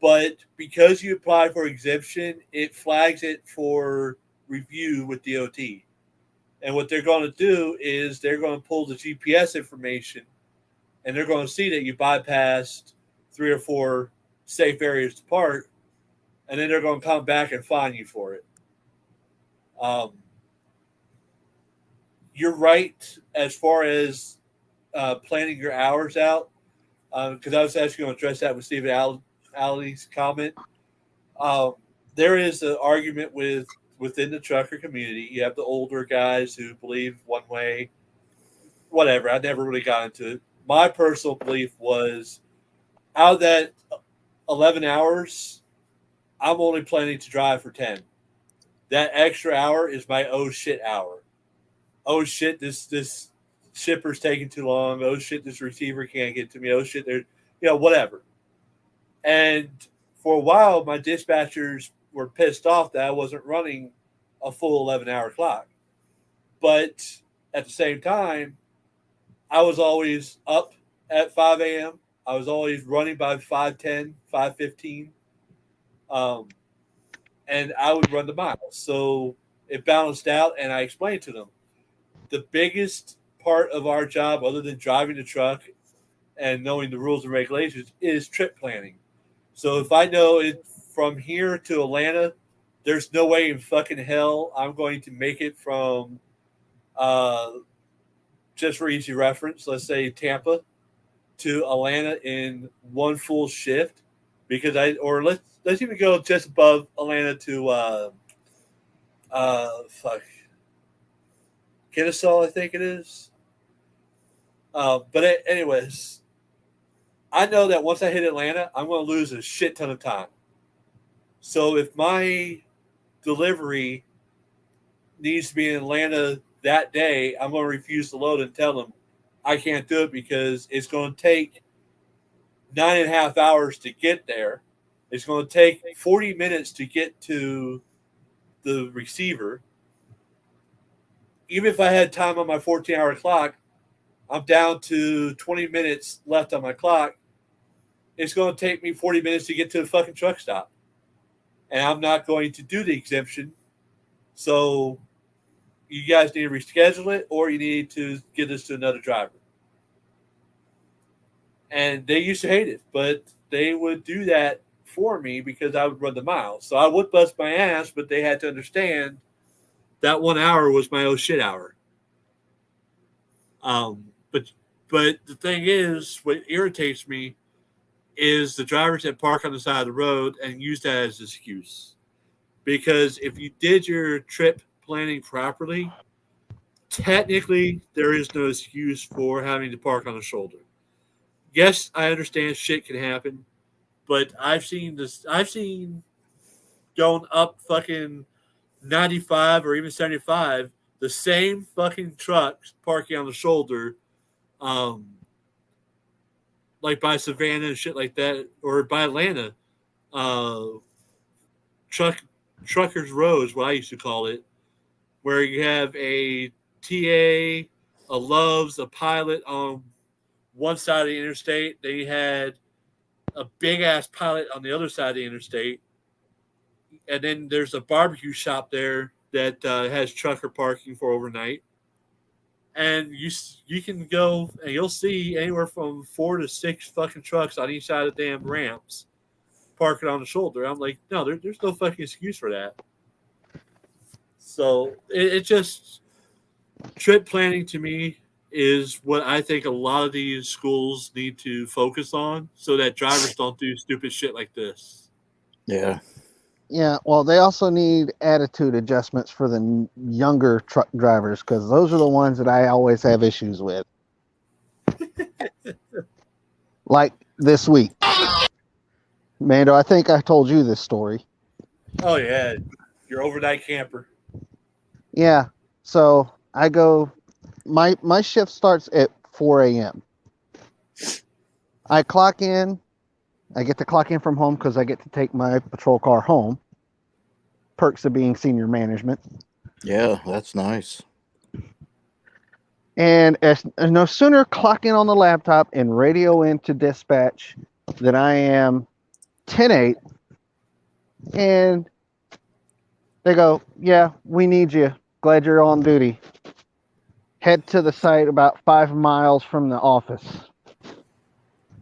But because you apply for exemption, it flags it for review with DOT. And what they're going to do is they're going to pull the GPS information, and they're going to see that you bypassed 3 or 4 safe areas to park, and then they're going to come back and fine you for it. You're right as far as planning your hours out, because I was actually going to address that with Stephen Alley's comment. There is an argument within the trucker community. You have the older guys who believe one way, whatever. I never really got into it. My personal belief was out of that 11 hours, I'm only planning to drive for 10. That extra hour is my oh shit hour. Oh shit, this shipper's taking too long. Oh shit, this receiver can't get to me. Oh shit, whatever. And for a while, my dispatchers were pissed off that I wasn't running a full 11-hour clock. But at the same time, I was always up at 5 a.m. I was always running by 5:10, 5:15. And I would run the miles. So it balanced out, and I explained to them, the biggest part of our job, other than driving the truck and knowing the rules and regulations, is trip planning. So if I know it from here to Atlanta, there's no way in fucking hell I'm going to make it from, just for easy reference, let's say Tampa to Atlanta in one full shift, because let's even go just above Atlanta to Kennesaw, I think it is. But anyways, I know that once I hit Atlanta, I'm going to lose a shit ton of time. So if my delivery needs to be in Atlanta that day, I'm going to refuse to load and tell them I can't do it because it's going to take 9.5 hours to get there. It's going to take 40 minutes to get to the receiver. Even if I had time on my 14-hour clock, I'm down to 20 minutes left on my clock. It's going to take me 40 minutes to get to the fucking truck stop. And I'm not going to do the exemption. So you guys need to reschedule it, or you need to give this to another driver. And they used to hate it, but they would do that for me because I would run the miles. So I would bust my ass, but they had to understand that 1 hour was my oh shit hour. But the thing is, what irritates me is the drivers that park on the side of the road and use that as an excuse. Because if you did your trip planning properly, technically there is no excuse for having to park on the shoulder. Yes, I understand shit can happen, but I've seen going up fucking 95 or even 75, the same fucking trucks parking on the shoulder, like by Savannah and shit like that, or by Atlanta. Truckers Row is what I used to call it, where you have a TA, a Love's, a Pilot on one side of the interstate. Then you had a big-ass Pilot on the other side of the interstate. And then there's a barbecue shop there that has trucker parking for overnight. And you can go and you'll see anywhere from 4 to 6 fucking trucks on each side of the damn ramps parking on the shoulder. I'm like, no, there's no fucking excuse for that. So it just, trip planning to me is what I think a lot of these schools need to focus on so that drivers don't do stupid shit like this. Yeah. Yeah, well, they also need attitude adjustments for the younger truck drivers because those are the ones that I always have issues with. Like this week. Mando, I think I told you this story. Oh, yeah. Your overnight camper. Yeah, so I go, my shift starts at 4 a.m. I clock in. I get to clock in from home because I get to take my patrol car home. Perks of being senior management. Yeah, that's nice. And no sooner clock in on the laptop and radio into dispatch than I am 10-8. And they go, yeah, we need you. Glad you're on duty. Head to the site about 5 miles from the office.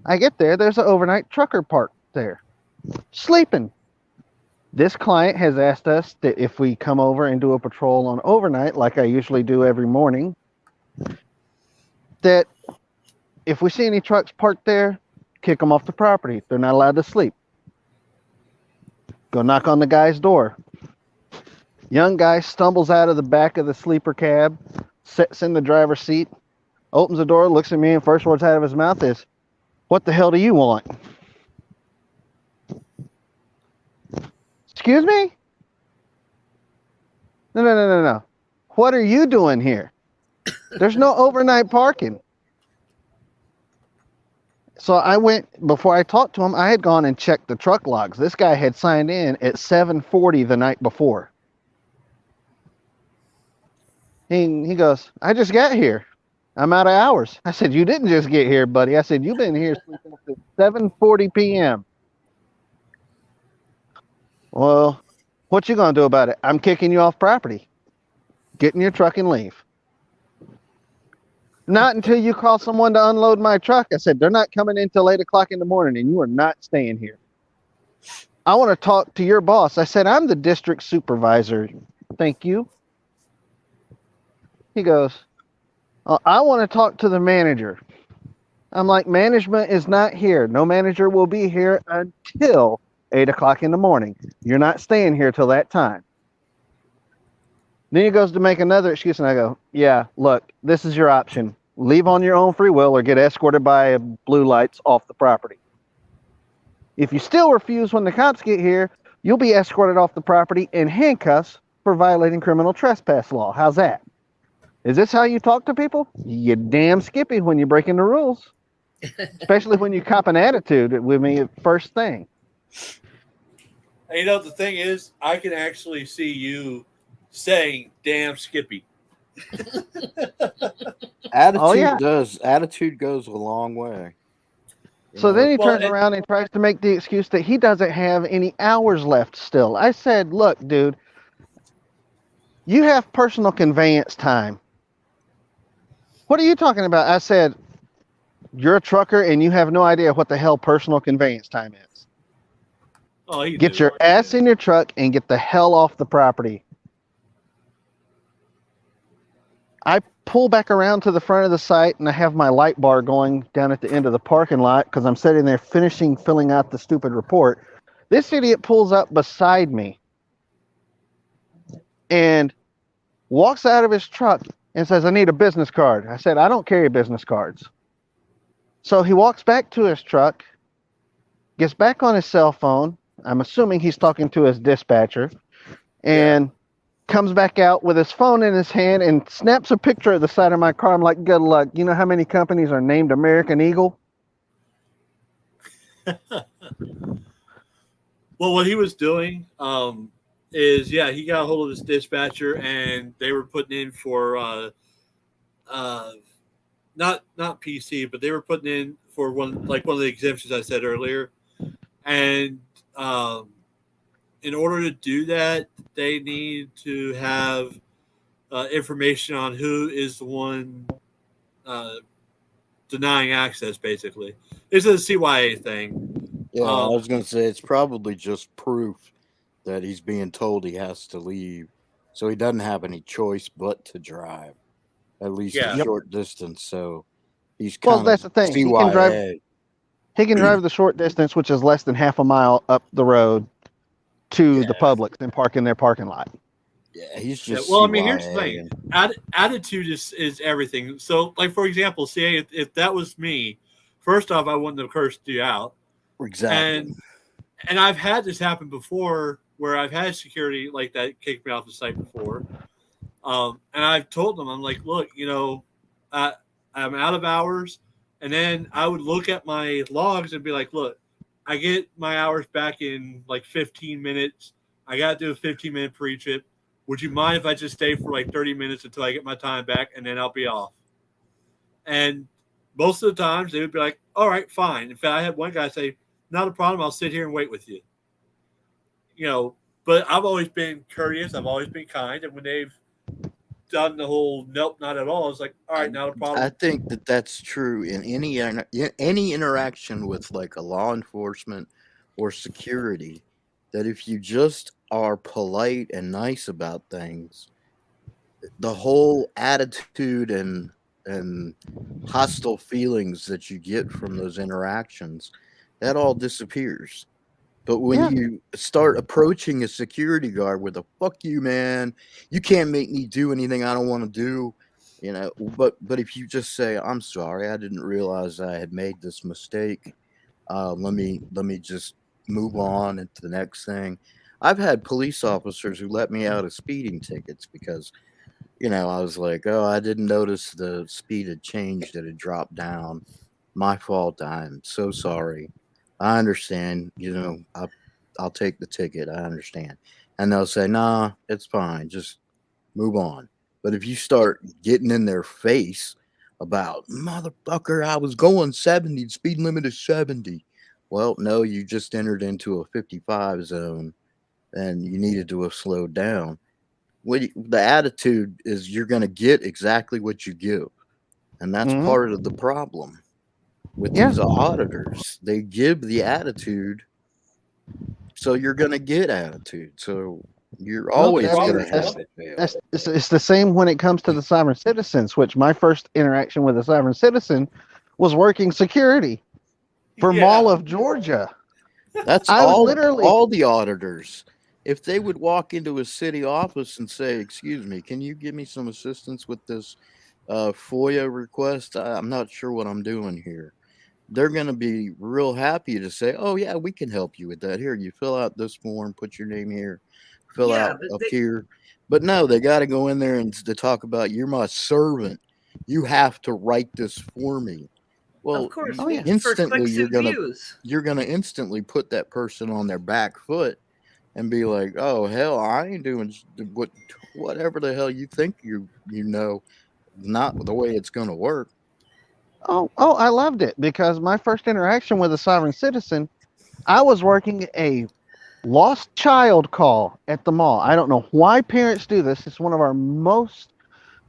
I get there, there's an overnight trucker parked there, sleeping. This client has asked us that if we come over and do a patrol on overnight, like I usually do every morning, that if we see any trucks parked there, kick them off the property. They're not allowed to sleep. Go knock on the guy's door. Young guy stumbles out of the back of the sleeper cab, sits in the driver's seat, opens the door, looks at me, and first words out of his mouth is, "What the hell do you want?" Excuse me? No. What are you doing here? There's no overnight parking. So I went, before I talked to him, I had gone and checked the truck logs. This guy had signed in at 7:40 the night before. He goes, I just got here. I'm out of hours. I said, you didn't just get here, buddy. I said, you've been here since 7:40 p.m. Well, what you going to do about it? I'm kicking you off property. Get in your truck and leave. Not until you call someone to unload my truck. I said, they're not coming in till 8 o'clock in the morning, and you are not staying here. I want to talk to your boss. I said, I'm the district supervisor. Thank you. He goes, I want to talk to the manager. I'm like, management is not here. No manager will be here until 8 o'clock in the morning. You're not staying here till that time. Then he goes to make another excuse, and I go, yeah, look, this is your option. leave on your own free will or get escorted by blue lights off the property. If you still refuse when the cops get here, you'll be escorted off the property in handcuffs for violating criminal trespass law. How's that? Is this how you talk to people? You damn skippy when you're breaking the rules. Especially when you cop an attitude with me at first thing. And you know, the thing is, I can actually see you saying, damn Skippy. Attitude goes a long way. So then he turns around and tries to make the excuse that he doesn't have any hours left still. I said, look, dude, you have personal conveyance time. What are you talking about? I said, you're a trucker and you have no idea what the hell personal conveyance time is. Oh, get your ass in your truck and get the hell off the property. I pull back around to the front of the site and I have my light bar going down at the end of the parking lot because I'm sitting there filling out the stupid report. This idiot pulls up beside me and walks out of his truck and says, I need a business card. I said, I don't carry business cards. So he walks back to his truck, gets back on his cell phone. I'm assuming he's talking to his dispatcher, and comes back out with his phone in his hand and snaps a picture of the side of my car. I'm like, good luck. You know how many companies are named American Eagle? Well, what he was doing is, he got a hold of his dispatcher, and they were putting in for not PC, but they were putting in for one of the exemptions I said earlier. And in order to do that, they need to have information on who is the one denying access, basically. This is a CYA thing. Yeah, I was going to say it's probably just proof that he's being told he has to leave, so he doesn't have any choice but to drive, at least a short distance. So he's kind of that's the thing. CYA. He can drive the short distance, which is less than half a mile up the road to the Publix and park in their parking lot. Yeah, he's just. Well, I mean, here's the thing: attitude is everything. So, like for example, see, if that was me, first off, I wouldn't have cursed you out. Exactly. And I've had this happen before, where I've had security like that kick me off the site before, and I've told them, I'm like, look, I'm out of hours. And then I would look at my logs and be like, look, I get my hours back in like 15 minutes. I got to do a 15-minute pre-trip. Would you mind if I just stay for like 30 minutes until I get my time back, and then I'll be off? And most of the times they would be like, all right, fine. In fact, I had one guy say, not a problem. I'll sit here and wait with you. But I've always been courteous. I've always been kind. And when they've done the whole nope, not at all, it's like, all right, not a problem. I think that's true in any interaction with like a law enforcement or security, that if you just are polite and nice about things, the whole attitude and hostile feelings that you get from those interactions, that all disappears. But when you start approaching a security guard with a "fuck you, man, you can't make me do anything I don't want to do," But if you just say, "I'm sorry, I didn't realize I had made this mistake. Let me just move on into the next thing." I've had police officers who let me out of speeding tickets because, I was like, "Oh, I didn't notice the speed had changed; it had dropped down. My fault. I'm so sorry. I understand, I'll take the ticket. I understand." And they'll say, "Nah, it's fine. Just move on." But if you start getting in their face about, "Motherfucker, I was going 70, speed limit is 70. Well, no, you just entered into a 55 zone and you needed to have slowed down. The attitude is you're going to get exactly what you give. And that's part of the problem with these auditors. They give the attitude, so you're going to get attitude. So you're always going to have it. It's the same when it comes to the sovereign citizens, which my first interaction with a sovereign citizen was working security for Mall of Georgia. That's all the auditors. If they would walk into a city office and say, "Excuse me, can you give me some assistance with this FOIA request, I'm not sure what I'm doing here. They're going to be real happy to say, oh, yeah, we can help you with that. Here, you fill out this form, put your name here, fill Yeah, out but up they, here. But no, they got to go in there and to talk about, you're my servant. You have to write this for me. Well, of course, Oh yeah. for instantly clicks and views. you're gonna instantly put that person on their back foot and be like, oh hell, I ain't doing whatever the hell you think you know, not the way it's gonna work. Oh, I loved it because my first interaction with a sovereign citizen, I was working a lost child call at the mall. I don't know why parents do this. It's one of our most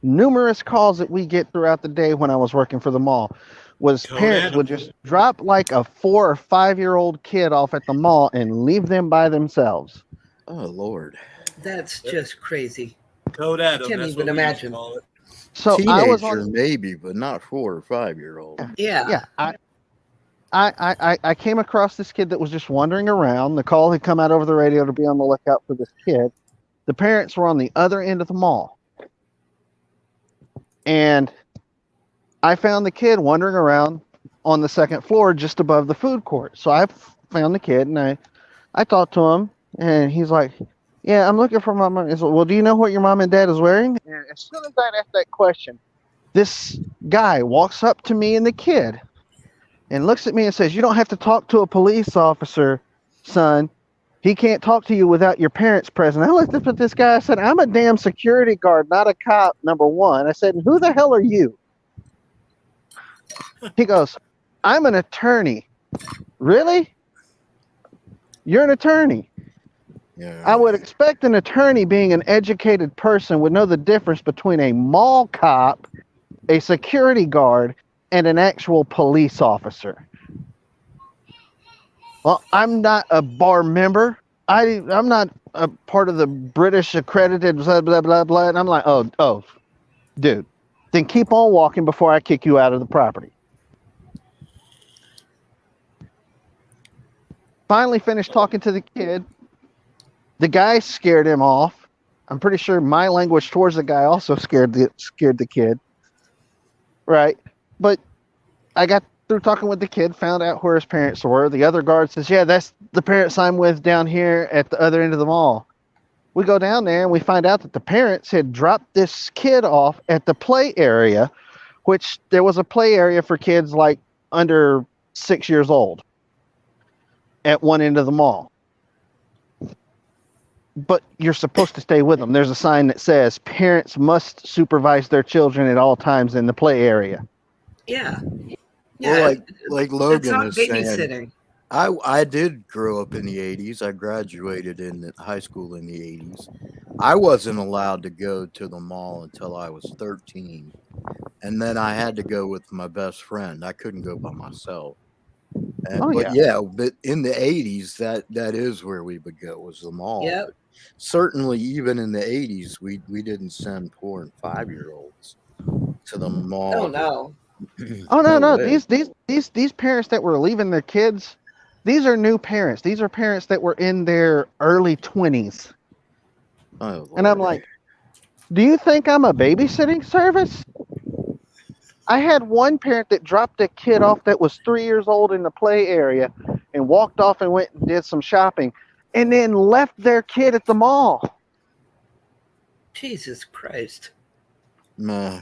numerous calls that we get throughout the day when I was working for the mall. Was Code parents would just drop like a 4 or 5 year old kid off at the mall and leave them by themselves. Oh Lord. That's just crazy. Code I Adam. can't That's even what we used to imagine. call it. So I was Teenager on. maybe, but not 4 or 5 year old. Yeah. Yeah, I came across this kid that was just wandering around. The call had come out over the radio to be on the lookout for this kid. The parents were on the other end of the mall. And I found the kid wandering around on the second floor just above the food court. So I found the kid and I talked to him and he's like, yeah, I'm looking for my mom. He's like, well, do you know what your mom and dad is wearing? And as soon as I asked that question, this guy walks up to me and the kid and looks at me and says, you don't have to talk to a police officer, son. He can't talk to you without your parents present. I looked up at this guy. I said, I'm a damn security guard, not a cop, number one. I said, who the hell are you? He goes, I'm an attorney. Really? You're an attorney? Yeah. I would expect an attorney, being an educated person, would know the difference between a mall cop, a security guard, and an actual police officer. Well, I'm not a bar member. I'm not a part of the British accredited blah, blah, blah, blah. And I'm like, oh, dude, then keep on walking before I kick you out of the property. Finally finished talking to the kid. The guy scared him off. I'm pretty sure my language towards the guy also scared the kid. Right. But I got through talking with the kid, found out where his parents were. The other guard says, yeah, that's the parents I'm with down here at the other end of the mall. We go down there and we find out that the parents had dropped this kid off at the play area, which there was a play area for kids like under 6 years old at one end of the mall. But you're supposed to stay with them. There's a sign that says parents must supervise their children at all times in the play area. Yeah. Well, like That's Logan not is saying, babysitting. I did grow up in the 80s. I graduated in high school in the 80s. I wasn't allowed to go to the mall until I was 13. And then I had to go with my best friend. I couldn't go by myself. But in the 80s, that is where we would go, was the mall. Yep. Certainly, even in the 80s, we didn't send 4 and 5 year olds to the mall. Oh no. Oh no. way. These parents that were leaving their kids, these are new parents. These are parents that were in their early 20s. Oh, and I'm like, do you think I'm a babysitting service? I had one parent that dropped a kid off that was 3 years old in the play area and walked off and went and did some shopping and then left their kid at the mall. Jesus Christ. Nah.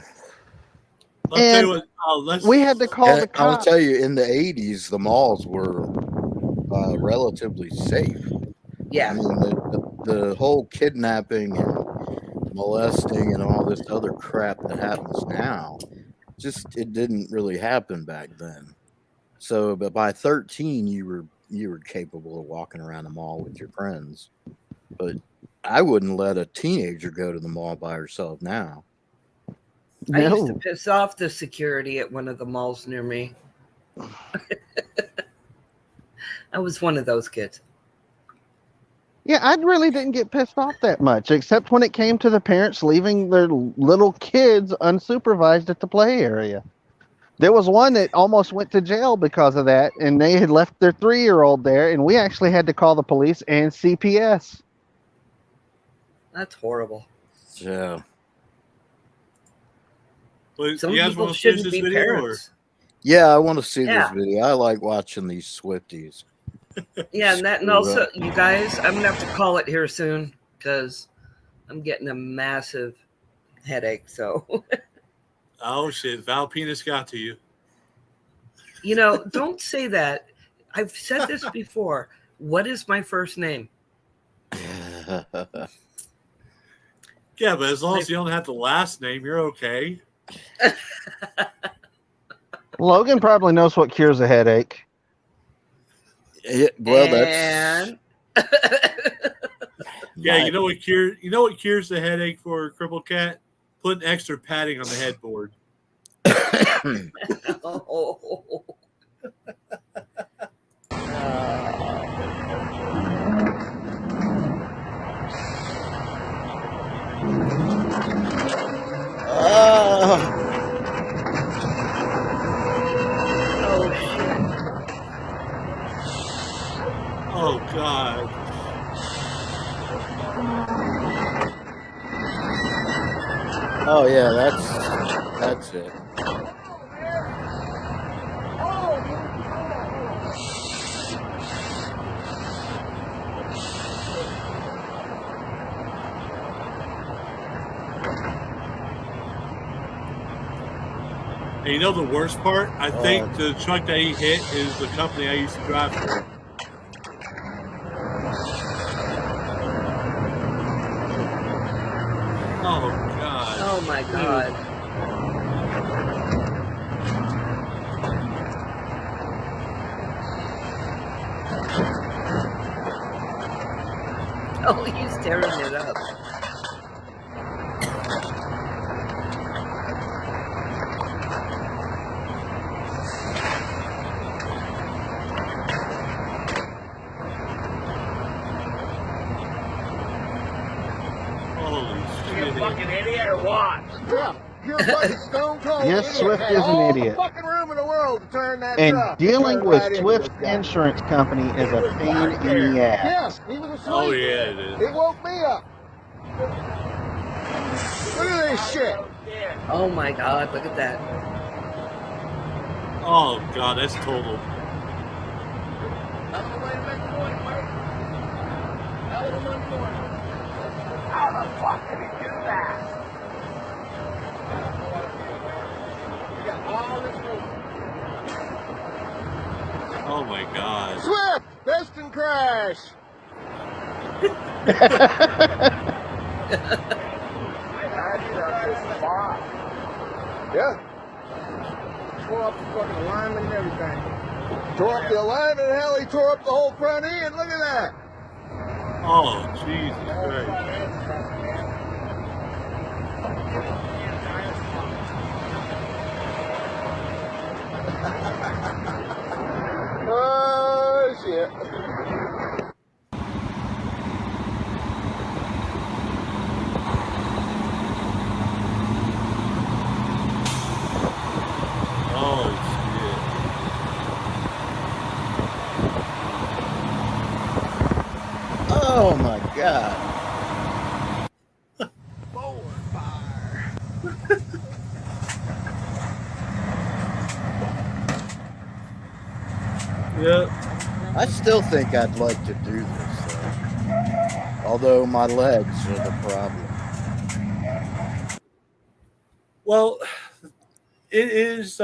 I'll tell you what, we had to call the I'll cops. tell you, in the 80s, the malls were relatively safe. Yeah. I mean, the whole kidnapping and molesting and all this other crap that happens now, it didn't really happen back then. So, but by 13, you were capable of walking around the mall with your friends. But I wouldn't let a teenager go to the mall by herself now. I used to piss off the security at one of the malls near me. I was one of those kids. Yeah, I really didn't get pissed off that much, except when it came to the parents leaving their little kids unsupervised at the play area. There was one that almost went to jail because of that, and they had left their 3-year-old there, and we actually had to call the police and CPS. That's horrible. Yeah. Well, Some you guys people want to finish shouldn't this be video, or parents. Yeah, I want to see Yeah. this video. I like watching these Swifties. Yeah, and Screw also, up. you guys, I'm gonna have to call it here soon because I'm getting a massive headache. So, oh shit, Val Penis got to you. Don't say that. I've said this before. What is my first name? Yeah, but as long as you don't have the last name, you're okay. Logan probably knows what cures a headache. Well, that's Yeah, you know what cures the headache for a crippled cat? Putting extra padding on the headboard. Oh God. Oh yeah, that's it. And you know the worst part? I think the truck that he hit is the company I used to drive for. Oh God. Oh my God. Oh, he's tearing it up. Holy You shit. fucking idiot or what? Yeah, you're fucking stone cold. Yes, idiot. Swift Had is an all the idiot. fucking room in the world to turn that And truck. dealing Turn with right into Swift this guy. Insurance Company is a pain in the ass. Yes, he was asleep. Oh yeah, it is. He woke me up. Look at this shit. Oh my God, look at that. Oh God, that's total. How the fuck did he do that? You got all this room. Oh my God. Swift, piston crash. Yeah. Tore up the fucking alignment and everything. Tore up the alignment, and hell, he tore up the whole front end. Look at that. Oh Jesus Christ. Oh, shit. Oh Oh my God. Yep. I still think I'd like to do this, though. Although my legs are the problem. Well, it is.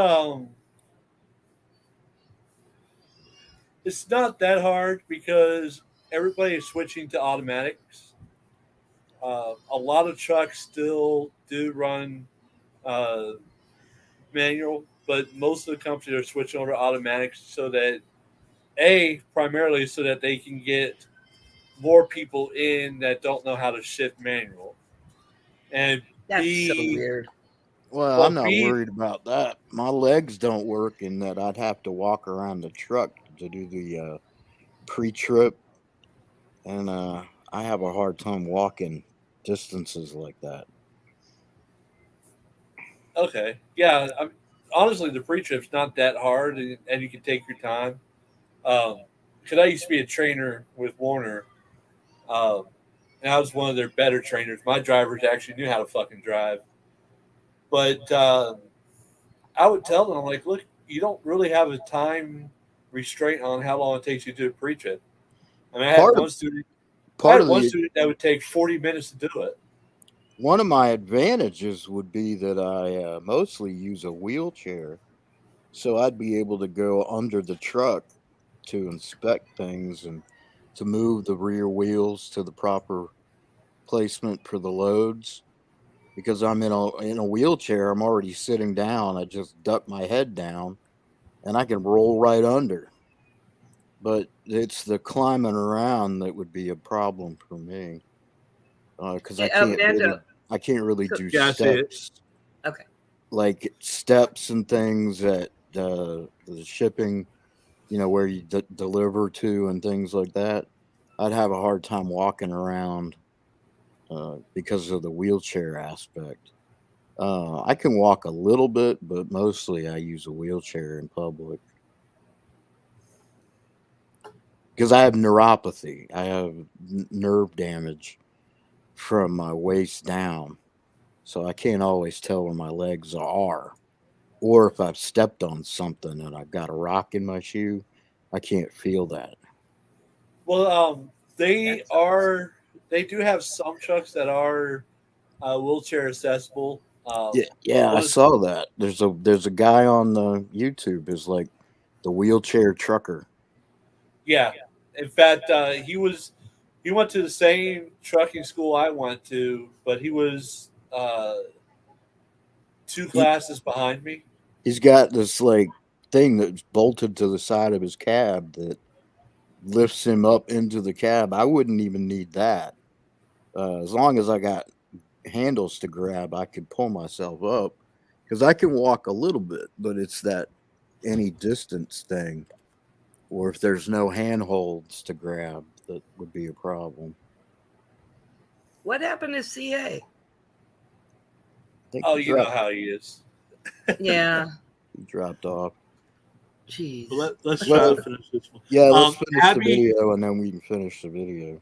It's not that hard because everybody is switching to automatics. A lot of trucks still do run manual, but most of the companies are switching over to automatics so that primarily so that they can get more people in that don't know how to shift manual, and That's so weird. Well, I'm not worried about that. My legs don't work in that I'd have to walk around the truck to do the pre-trip. And I have a hard time walking distances like that. Okay, yeah. Honestly, the pre-trip's not that hard, and you can take your time. Because I used to be a trainer with Warner, and I was one of their better trainers. My drivers actually knew how to fucking drive. But I would tell them, like, look, you don't really have a time restraint on how long it takes you to preach it. I mean, I had one student that would take 40 minutes to do it. One of my advantages would be that I mostly use a wheelchair, so I'd be able to go under the truck to inspect things and to move the rear wheels to the proper placement for the loads. Because I'm in a wheelchair, I'm already sitting down. I just duck my head down, and I can roll right under. But it's the climbing around that would be a problem for me, because I can't really do steps. Okay. Like steps and things at the shipping, where you deliver to and things like that. I'd have a hard time walking around because of the wheelchair aspect. I can walk a little bit, but mostly I use a wheelchair in public. Because I have neuropathy. I have nerve damage from my waist down. So I can't always tell where my legs are. Or if I've stepped on something and I've got a rock in my shoe, I can't feel that. Well, they do have some trucks that are wheelchair accessible. Yeah, I saw that. There's a guy on the YouTube is like the wheelchair trucker. Yeah. In fact, he went to the same trucking school I went to, but he was 2 classes behind me. He's got this like thing that's bolted to the side of his cab that lifts him up into the cab. I wouldn't even need that. As long as I got handles to grab, I could pull myself up, because I can walk a little bit, but it's that any distance thing, or if there's no handholds to grab, that would be a problem. What happened to CA? Oh, you know how he is. Yeah. He dropped off. Jeez. Let's try to finish this one. Yeah, let's finish the video and then we can finish the video.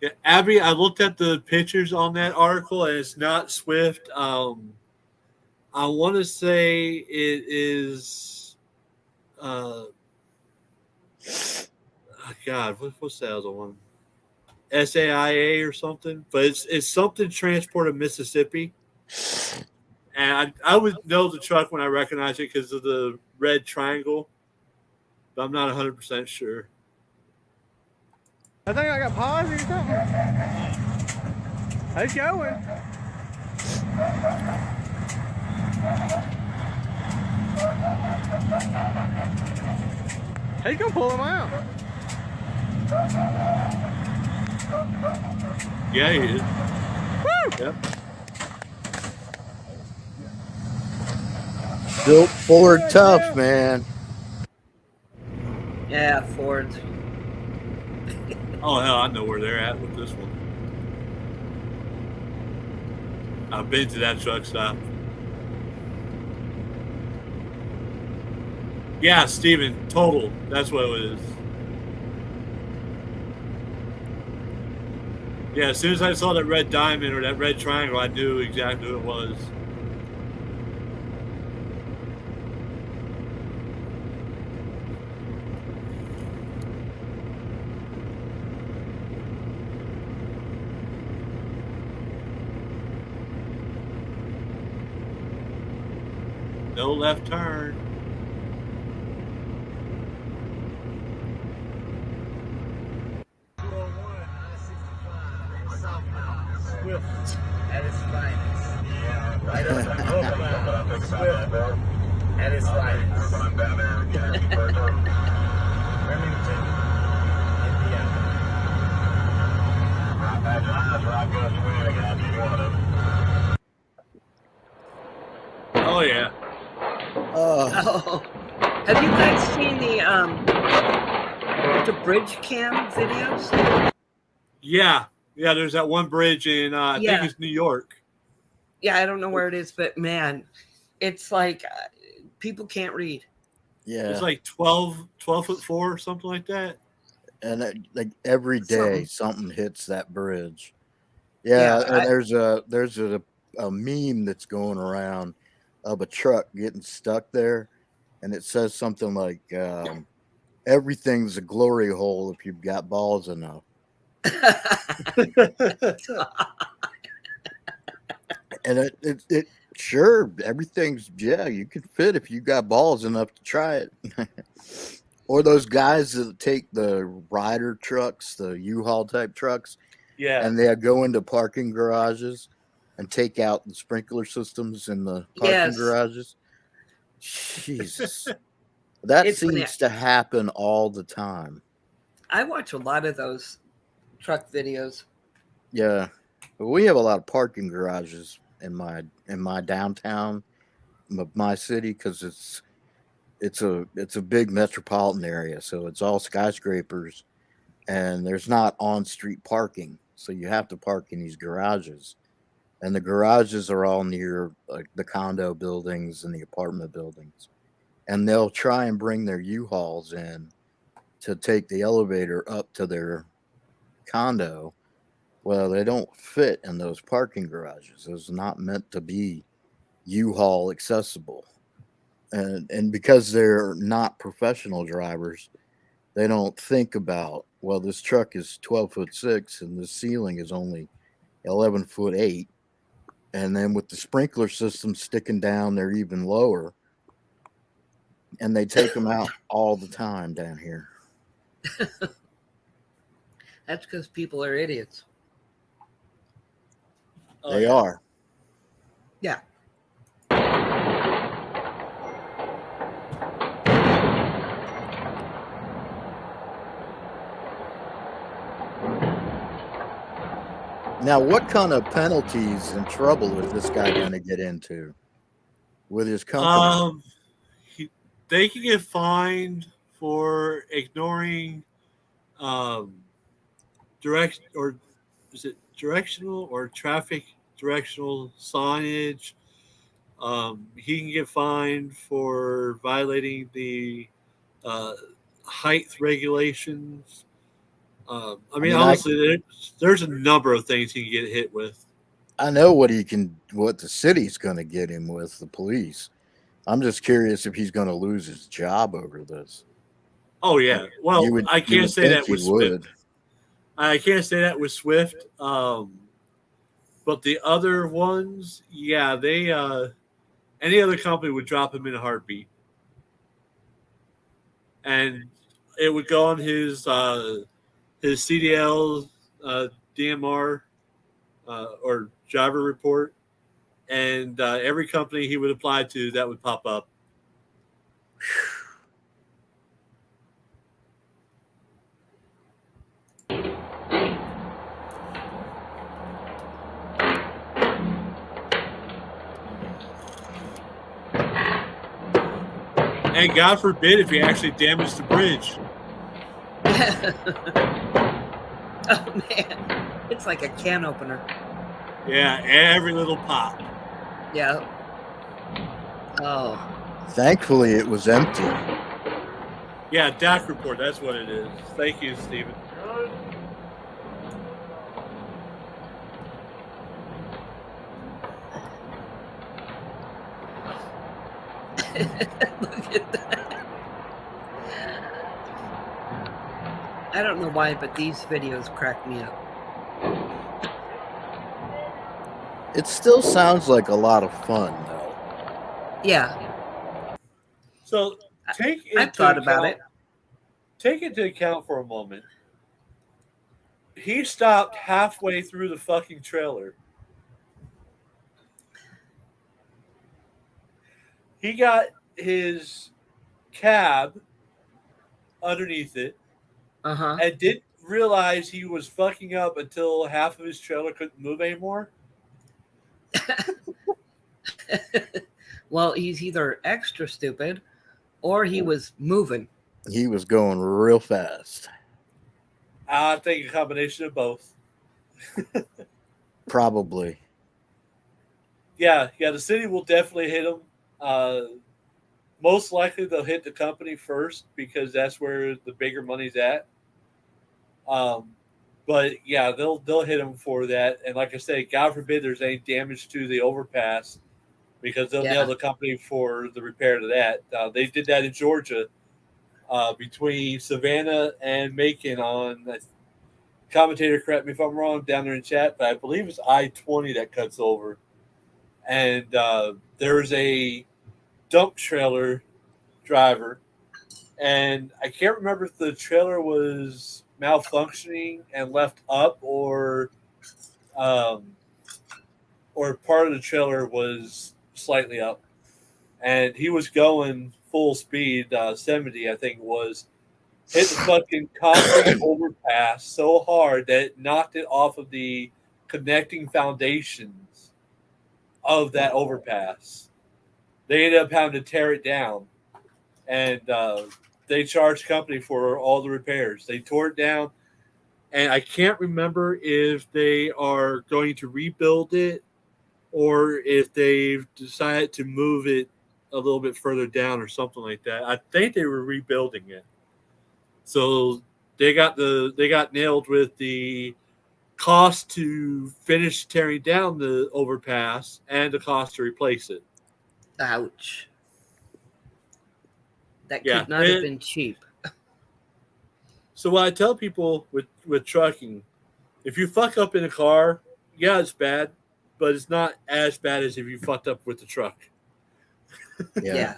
Yeah, Abby, I looked at the pictures on that article and it's not Swift. I want to say it is. God, what's the other one? SAIA or something, but it's something Transport of Mississippi. And I would know the truck when I recognize it because of the red triangle, but I'm not 100% sure. I think I got paused or something. It's going. He's gonna pull him out. Yeah, he is. Woo! Yep. Built Ford tough, man. Yeah, Fords. Oh, hell, I know where they're at with this one. I've been to that truck stop. Yeah, Steven, total. That's what it is. Yeah, as soon as I saw that red diamond or that red triangle, I knew exactly who it was. No left turn. Swift at its finest. Yeah, right up. Swift at its finest. Remington, Indiana. Oh yeah. Oh. Have you guys seen the bridge cam videos? Yeah. Yeah, there's that one bridge in, I think it's New York. Yeah, I don't know where it is, but man, it's like people can't read. Yeah. It's like 12'4" or something like that. And like every day something hits that bridge. Yeah, and there's a meme that's going around. of a truck getting stuck there, and it says something like, everything's a glory hole if you've got balls enough. And it sure, everything's, yeah, you can fit if you got balls enough to try it. Or those guys that take the rider trucks, the U-Haul type trucks, Yeah. and they go into parking garages and take out the sprinkler systems in the parking Yes. garages. Jesus. That It's when seems to happen all the time. I watch a lot of those truck videos. Yeah. But we have a lot of parking garages in my downtown, my city, because it's a big metropolitan area, so it's all skyscrapers, and there's not on-street parking, so you have to park in these garages, and the garages are all near like the condo buildings and the apartment buildings, and they'll try and bring their U-Hauls in to take the elevator up to their condo. Well, they don't fit in those parking garages. It's not meant to be U-Haul accessible. And because they're not professional drivers, they don't think about, well, this truck is 12'6" and the ceiling is only 11'8", and then with the sprinkler system sticking down, they're even lower, and they take them out all the time down here. That's because people are idiots. They are. Yeah. Now, what kind of penalties and trouble is this guy going to get into with his company? They can get fined for ignoring directional or traffic directional signage. He can get fined for violating the height regulations. I mean, honestly, there's a number of things he can get hit with. I know what the city's going to get him with, the police. I'm just curious if he's going to lose his job over this. Oh yeah. Well, I can't say that with would. Swift. I can't say that with Swift. But the other ones, yeah, they any other company would drop him in a heartbeat, and it would go on his CDL, DMR, or driver report, and every company he would apply to, that would pop up. And God forbid if you actually damage the bridge. Oh man, it's like a can opener. Yeah, every little pop. Yeah. Oh. Thankfully, it was empty. Yeah, DAC report, that's what it is. Thank you, Stephen. Look at that. I don't know why, but these videos crack me up. It still sounds like a lot of fun, though. Yeah. So I've thought about it. Take into account for a moment. He stopped halfway through the fucking trailer. He got his cab underneath it, and didn't realize he was fucking up until half of his trailer couldn't move anymore. Well, he's either extra stupid or he was moving. He was going real fast. I think a combination of both. Probably. Yeah, the city will definitely hit him. Most likely they'll hit the company first because that's where the bigger money's at. But yeah, they'll hit him for that. And like I say, God forbid there's any damage to the overpass, because they'll Yeah. nail the company for the repair to that. They did that in Georgia between Savannah and Macon on. Commentator, correct me if I'm wrong down there in chat, but I believe it's I-20 that cuts over. And there was a dump trailer driver, and I can't remember if the trailer was malfunctioning and left up, or part of the trailer was slightly up. And he was going full speed, 70, I think it was, hit the fucking concrete overpass so hard that it knocked it off of the connecting foundations of that overpass. They ended up having to tear it down, and they charged company for all the repairs. They tore it down, and I can't remember if they are going to rebuild it or if they've decided to move it a little bit further down or something like that. I think they were rebuilding it. So they got nailed with the cost to finish tearing down the overpass and the cost to replace it. Ouch. That Yeah, could not have been cheap. So what I tell people with trucking, if you fuck up in a car, yeah, it's bad, but it's not as bad as if you fucked up with the truck. Yeah.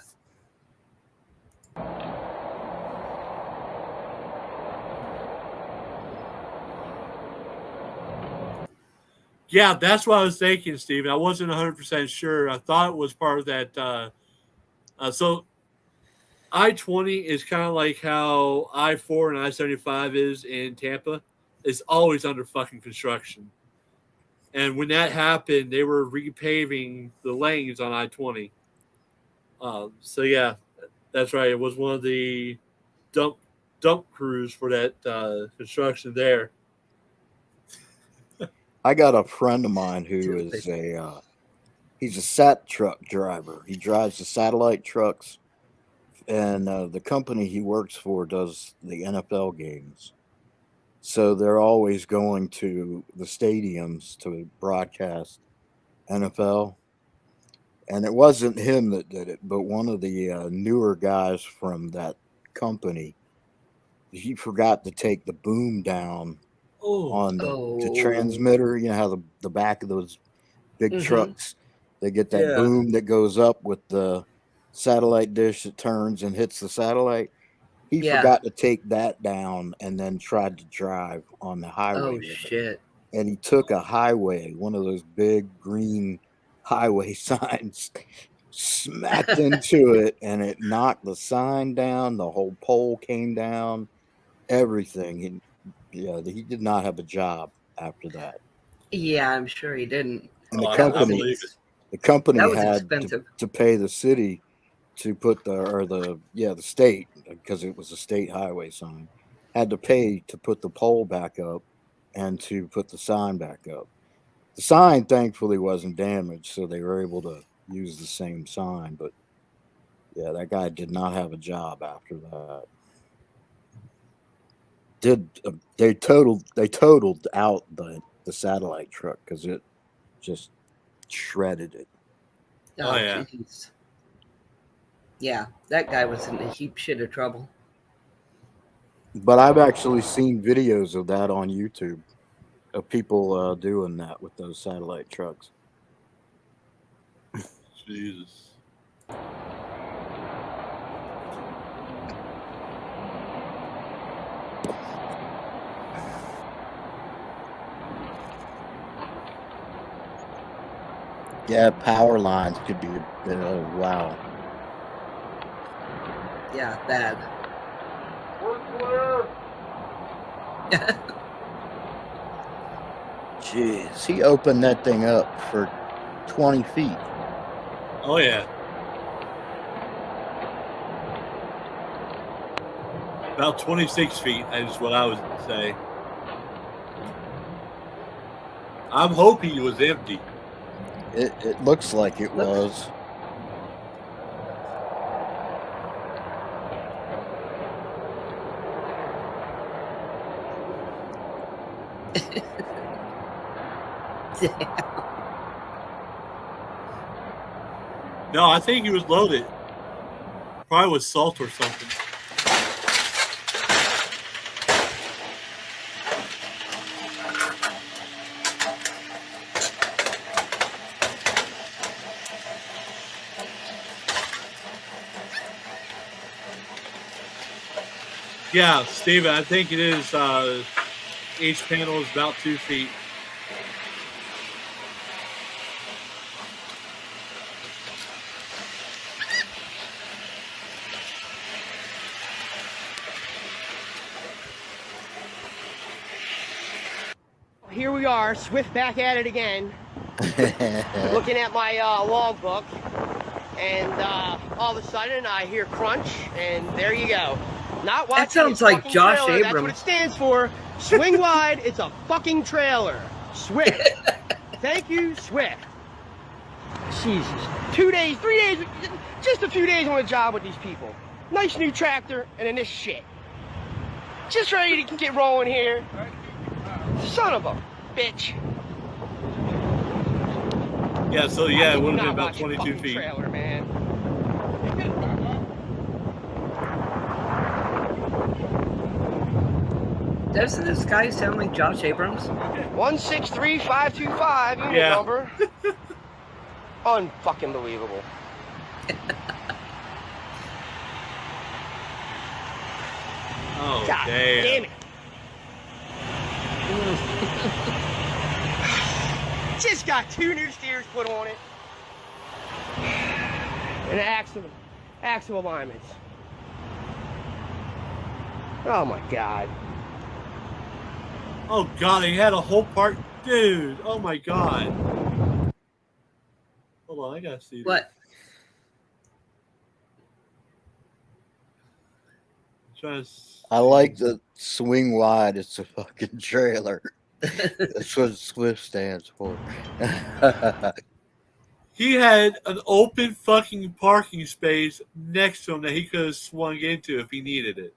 Yeah, that's what I was thinking, Steven. I wasn't 100% sure. I thought it was part of that. So I-20 is kind of like how I-4 and I-75 is in Tampa. It's always under fucking construction. And when that happened, they were repaving the lanes on I-20. So, yeah, that's right. It was one of the dump crews for that construction there. I got a friend of mine who is he's a sat truck driver. He drives the satellite trucks, and the company he works for does the NFL games. So they're always going to the stadiums to broadcast NFL. And it wasn't him that did it, but one of the newer guys from that company, he forgot to take the boom down on the transmitter. You know how the back of those big trucks, they get that boom that goes up with the satellite dish that turns and hits the satellite. He forgot to take that down and then tried to drive on the highway. Oh, with it. shit. And he took a highway, one of those big green highway signs, smacked into it, and it knocked the sign down. The whole pole came down, everything. He did not have a job after that. Yeah, I'm sure he didn't. And the company That was had expensive. to pay the city to put the state, because it was a state highway sign, had to pay to put the pole back up and to put the sign back up. The sign thankfully wasn't damaged, so they were able to use the same sign. But yeah, that guy did not have a job after that. They totaled out the satellite truck because it just shredded it. Oh, yeah. Geez. Yeah, that guy was in a heap shit of trouble. But I've actually seen videos of that on YouTube, of people doing that with those satellite trucks. Jesus. Yeah, power lines could be wow. Yeah, bad. Jeez, he opened that thing up for 20 feet. Oh, yeah. About 26 feet is what I would say. I'm hoping it was empty. It looks like it was. No, I think he was loaded. Probably with salt or something. Yeah, Steven, I think it is. Each panel is about 2 feet. Here we are, Swift back at it again. Looking at my logbook, and all of a sudden I hear crunch, and there you go. Not watching. That sounds a like fucking Josh trailer. That's what Abrams. it stands for. Swing wide. It's a fucking trailer. Swift. Thank you, Swift. Jesus. 2 days, 3 days, just a few days on the job with these people. Nice new tractor, and then this shit. Just ready to get rolling here. Son of a bitch. Yeah, so yeah, it would have been Not about watching 22 fucking feet. Trailer, man. Doesn't this guy sound like Josh Abrams? 163525, unit Yeah. number. Unfucking believable. Oh, God damn. damn it. Just got 2 new steers put on it. And axle alignments. Oh my God. Oh God, he had a whole part, dude. Oh my God. Hold on, I gotta see what. I like the swing wide. It's a fucking trailer. That's what Swift stands for. He had an open fucking parking space next to him that he could have swung into if he needed it.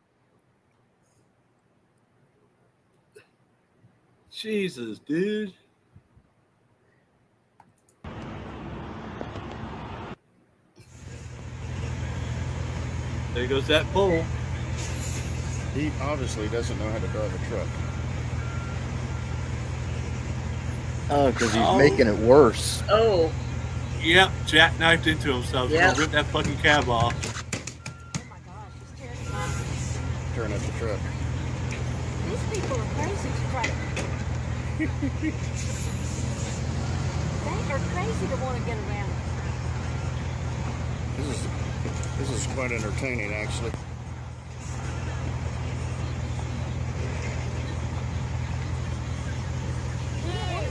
Jesus, dude. There goes that pole. He obviously doesn't know how to drive a truck. Oh, because he's making it worse. Oh. Yep, jackknifed into himself. Yep. Gonna rip that fucking cab off. Turn up the truck. These people are crazy to try to. They are crazy to want to get around. This is quite entertaining, actually.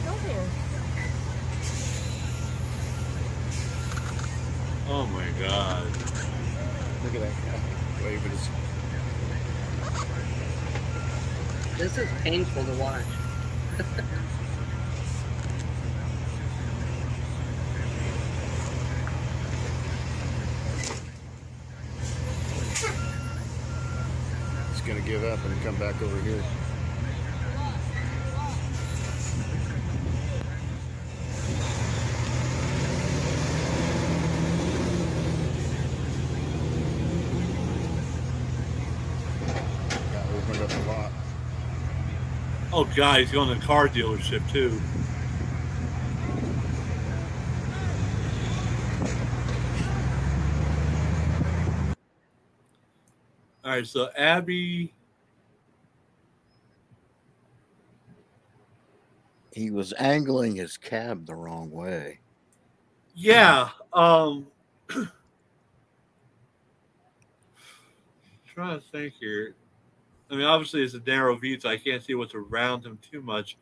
Go there. Oh my God. Look at that guy waving his. This is painful to watch. He's gonna give up and come back over here. Opened up a lot. Oh God, he's going to a car dealership too. All right, so Abby. He was angling his cab the wrong way. Yeah. Trying to think here. I mean, obviously it's a narrow view, so I can't see what's around him too much.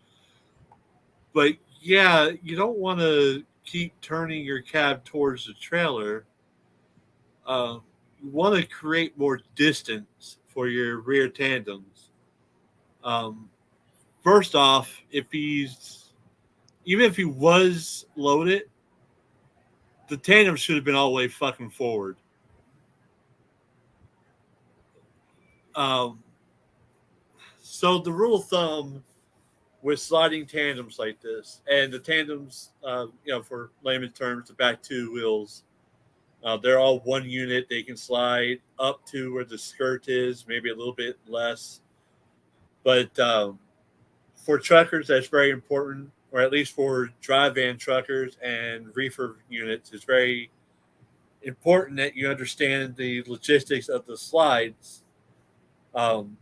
But yeah, you don't want to keep turning your cab towards the trailer. You want to create more distance for your rear tandems. First off, even if he was loaded, the tandem should have been all the way fucking forward. So the rule of thumb with sliding tandems like this, and the tandems, for layman's terms, the back 2 wheels They're all one unit. They can slide up to where the skirt is, maybe a little bit less. But for truckers, that's very important, or at least for dry van truckers and reefer units, it's very important that you understand the logistics of the slides.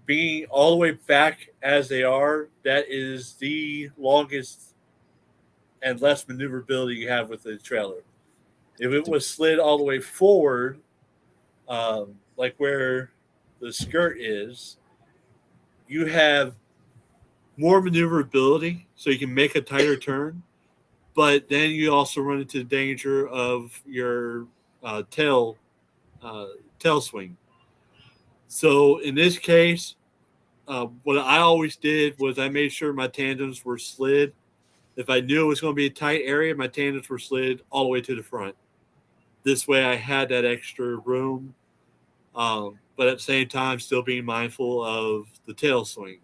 Being all the way back as they are, that is the longest and less maneuverability you have with the trailer. If it was slid all the way forward, like where the skirt is, you have more maneuverability, so you can make a tighter turn, but then you also run into the danger of your tail swing. So in this case, what I always did was I made sure my tandems were slid. If I knew it was going to be a tight area, my tandems were slid all the way to the front. This way I had that extra room, but at the same time still being mindful of the tail swing.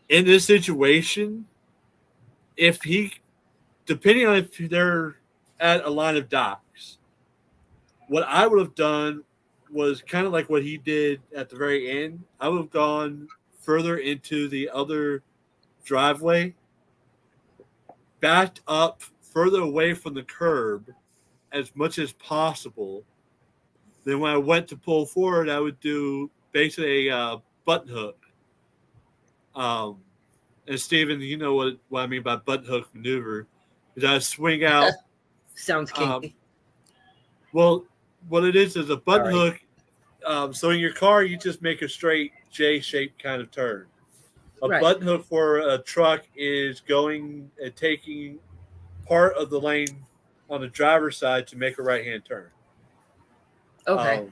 In this situation, depending on if they're at a line of docks, what I would have done was kind of like what he did at the very end. I would have gone further into the other driveway, backed up further away from the curb as much as possible. Then when I went to pull forward, I would do basically a button hook. And Steven, you know what I mean by button hook maneuver. Is I swing out. Sounds kinky. Well, what it is a button hook. So in your car, you just make a straight J-shaped kind of turn. A button hook for a truck is going and taking part of the lane on the driver's side to make a right-hand turn. Okay.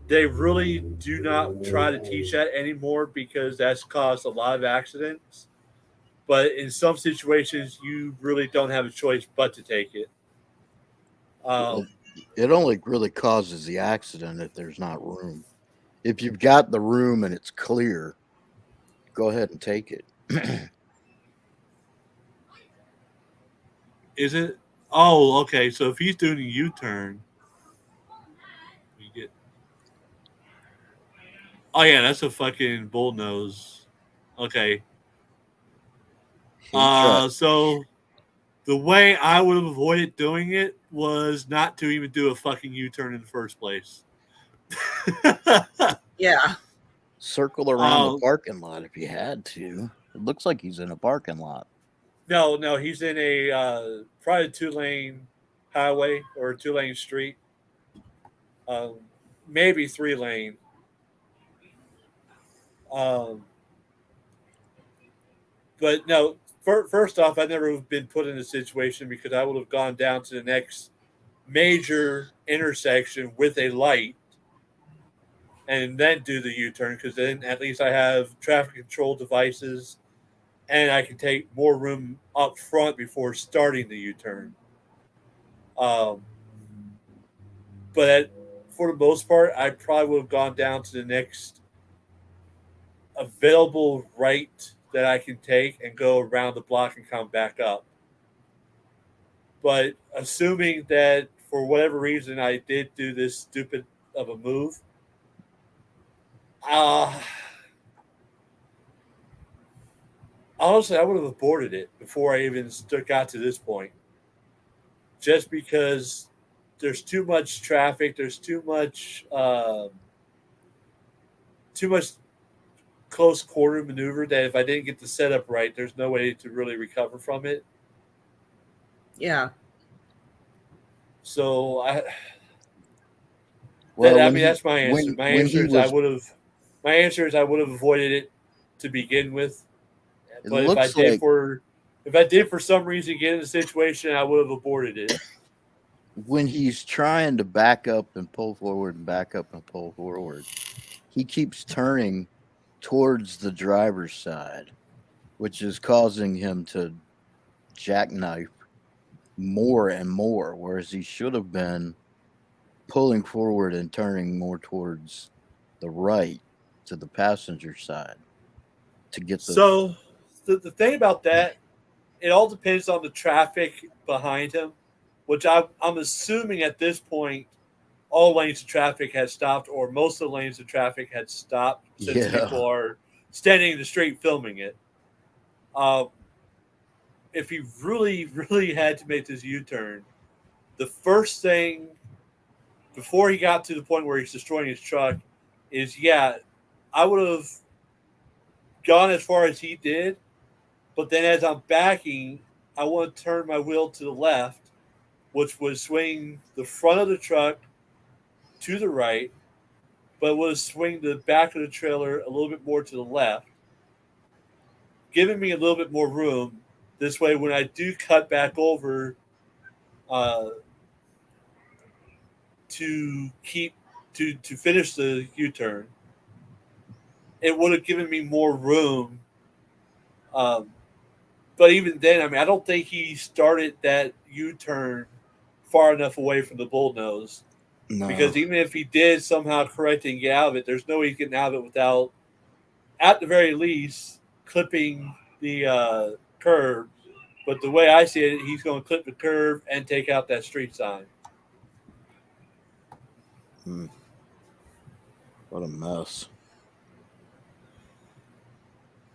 They really do not try to teach that anymore because that's caused a lot of accidents. But in some situations, you really don't have a choice but to take it. It only really causes the accident if there's not room. If you've got the room and it's clear, go ahead and take it. Is it? Oh, okay. So if he's doing a U-turn, you get. Oh yeah, that's a fucking bullnose. Okay. So the way I would have avoided doing it was not to even do a fucking U-turn in the first place. Yeah. Circle around the parking lot if you had to. It looks like he's in a parking lot. No, he's in a probably a 2-lane highway or a 2-lane street. Maybe 3-lane. But no, first off, I never have been put in a situation because I would have gone down to the next major intersection with a light and then do the U-turn because then at least I have traffic control devices and I can take more room up front before starting the U-turn. But for the most part, I probably would have gone down to the next available right that I can take and go around the block and come back up. But assuming that for whatever reason I did do this stupid of a move, honestly, I would have aborted it before I even got to this point. Just because there's too much traffic, there's too much close quarter maneuver that if I didn't get the setup right, there's no way to really recover from it. Yeah. So Well, that's my answer. My answer is I would have avoided it to begin with. But if I did for some reason get in a situation, I would have aborted it. When he's trying to back up and pull forward and back up and pull forward, he keeps turning towards the driver's side, which is causing him to jackknife more and more, whereas he should have been pulling forward and turning more towards the right to the passenger side to get the. So the thing about that, it all depends on the traffic behind him. which I'm assuming at this point all lanes of traffic had stopped, or most of the lanes of traffic had stopped, since Yeah. people are standing in the street filming it. If he really, really had to make this U-turn, the first thing before he got to the point where he's destroying his truck is, I would have gone as far as he did, but then as I'm backing, I want to turn my wheel to the left, which would swing the front of the truck to the right, but would swing the back of the trailer a little bit more to the left, giving me a little bit more room. This way, when I do cut back over to finish the U-turn, it would have given me more room. But even then, I mean, I don't think he started that U-turn far enough away from the bullnose. No. Because even if he did somehow correct it and get out of it, there's no way he's getting out of it without, at the very least, clipping the curve. But the way I see it, he's going to clip the curve and take out that street sign. What a mess.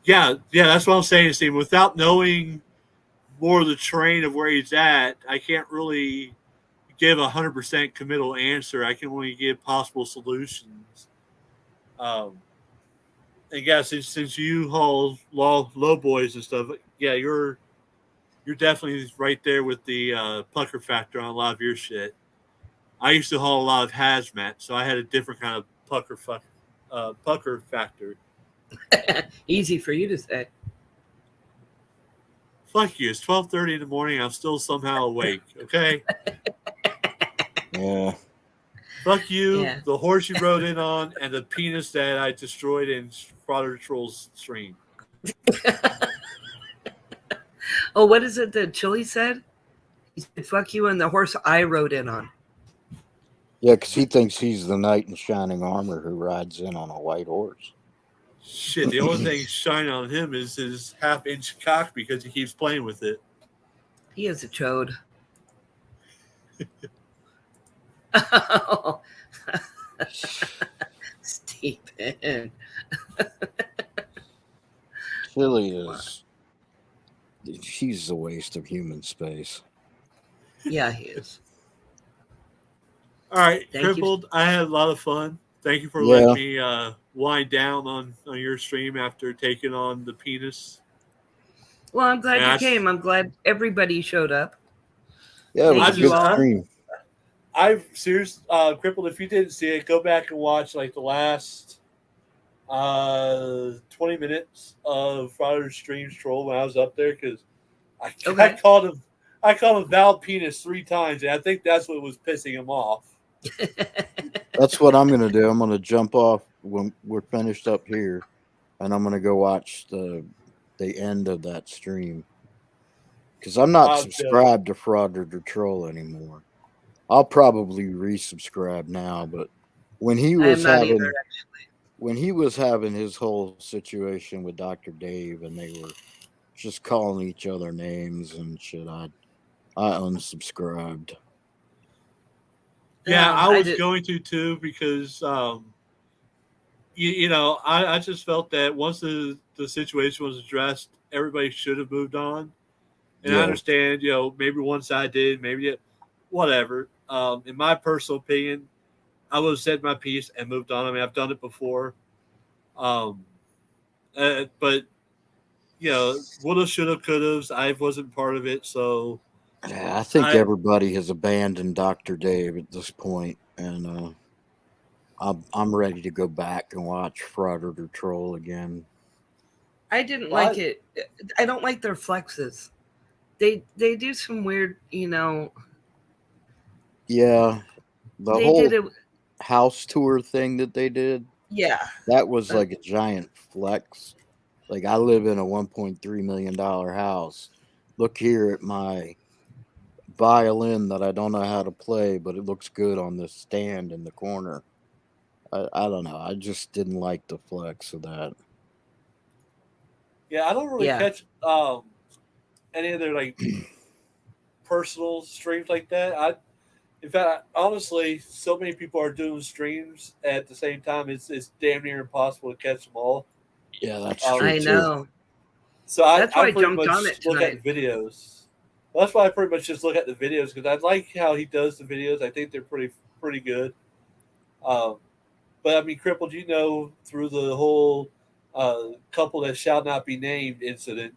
Yeah, that's what I'm saying, Steve. Without knowing more of the terrain of where he's at, I can't really give a 100% committal answer. I can only give possible solutions. And since you haul low boys and stuff, you're definitely right there with the pucker factor on a lot of your shit. I used to haul a lot of hazmat, so I had a different kind of pucker factor. Easy for you to say. Fuck you. It's 12:30 in the morning. I'm still somehow awake. Okay. Yeah. Fuck you. Yeah. The horse you rode in on, and the penis that I destroyed in Frauder Troll's stream. Oh, what is it that Chili said? He said, "Fuck you," and the horse I rode in on. Yeah, because he thinks he's the knight in shining armor who rides in on a white horse. Shit, the only thing shining on him is his half-inch cock because he keeps playing with it. He is a chode. Stephen. Chili is. He's a waste of human space. Yeah, he is. All right, Thank you. Crippled, I had a lot of fun. Thank you for Yeah. letting me wind down on your stream after taking on the penis. Well, I'm glad Yeah, you came. I'm glad everybody showed up. Yeah, it was Thank a you good all. stream. I've seriously, Crippled, if you didn't see it, go back and watch like the last 20 minutes of Frauder's Streams Troll when I was up there, because I called him Val Penis 3 times, and I think that's what was pissing him off. That's what I'm gonna do. I'm gonna jump off when we're finished up here, and I'm gonna go watch the end of that stream because I'm not subscribed to Frauder the Troll anymore. I'll probably resubscribe now, but when he I am was not having either, when he was having his whole situation with Dr. Dave and they were just calling each other names and shit, I unsubscribed. Yeah, I I was did- going to too, because I just felt that once the situation was addressed, everybody should have moved on. And I Yeah. understand, maybe one side did, maybe whatever. In my personal opinion, I would have said my piece and moved on. I mean, I've done it before. But woulda, shoulda, coulda. I wasn't part of it, so. Yeah, I think everybody has abandoned Dr. Dave at this point, and I'm ready to go back and watch Frauder the Troll again. I didn't like it. I don't like their flexes. They do some weird, Yeah, the They whole did it- house tour thing that they did. Yeah. That was like a giant flex. Like, I live in a $1.3 million house. Look here at my violin that I don't know how to play, but it looks good on this stand in the corner. I don't know. I just didn't like the flex of that. Yeah, I don't really Yeah. catch any of their personal streams like that. In fact, honestly, so many people are doing streams at the same time. It's damn near impossible to catch them all. Yeah, that's Um, true I too. know. So I That's why I pretty jumped much on it look tonight. at the videos. That's why I pretty much just look at the videos because I like how he does the videos. I think they're pretty good. But I mean, Crippled, you know, through the whole couple that shall not be named incident,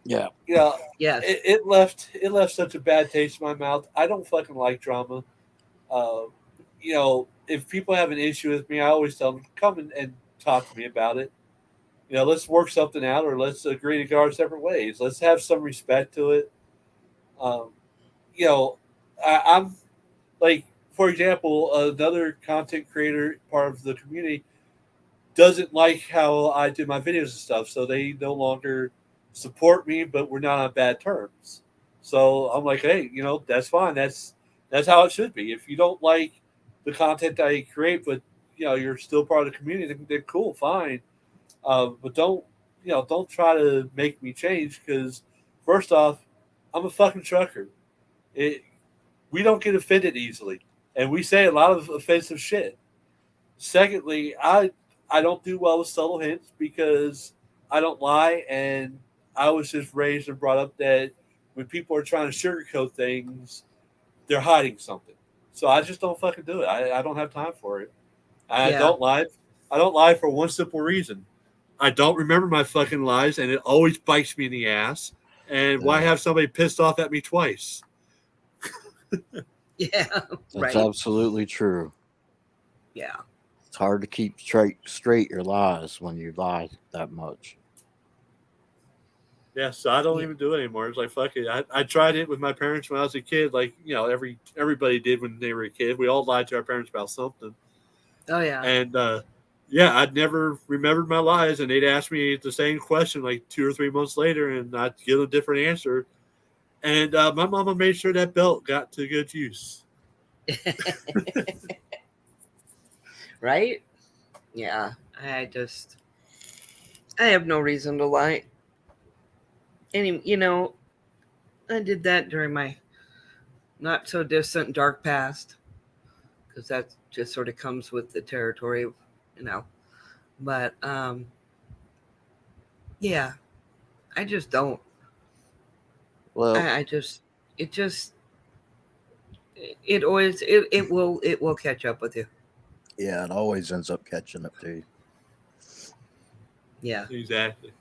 Yeah. you know, Yes. it left such a bad taste in my mouth. I don't fucking like drama. You know, if people have an issue with me, I always tell them come and talk to me about it. You know, let's work something out, or let's agree to go our separate ways. Let's have some respect to it. You know, I'm like, for example, another content creator, part of the community, doesn't like how I do my videos and stuff, so they no longer support me, but we're not on bad terms. So I'm like, hey, you know, that's fine. That's how it should be. If you don't like the content that I create, but you know, you're still part of the community, then cool, fine. But don't try to make me change because first off, I'm a fucking trucker. We don't get offended easily, and we say a lot of offensive shit. Secondly, I don't do well with subtle hints because I don't lie, and I was just raised and brought up that when people are trying to sugarcoat things, they're hiding something. So I just don't fucking do it. I don't have time for it. I Yeah. don't lie. I don't lie for one simple reason. I don't remember my fucking lies, and it always bites me in the ass. And why have somebody pissed off at me twice? Yeah. That's Right. absolutely true. Yeah. It's hard to keep straight your lies when you lie that much. Yeah, so I don't even do it anymore. It's like, fuck it. I tried it with my parents when I was a kid, like, you know, everybody did when they were a kid. We all lied to our parents about something. Oh yeah. And yeah, I'd never remembered my lies, and they'd ask me the same question like 2 or 3 months later, and I'd give a different answer. And my mama made sure that belt got to good use. Right? Yeah. I have no reason to lie. You know, I did that during my not so distant dark past because that just sort of comes with the territory, you know. But yeah, I just don't. Well, it will catch up with you. yeah, it always ends up catching up to you. Yeah. Exactly.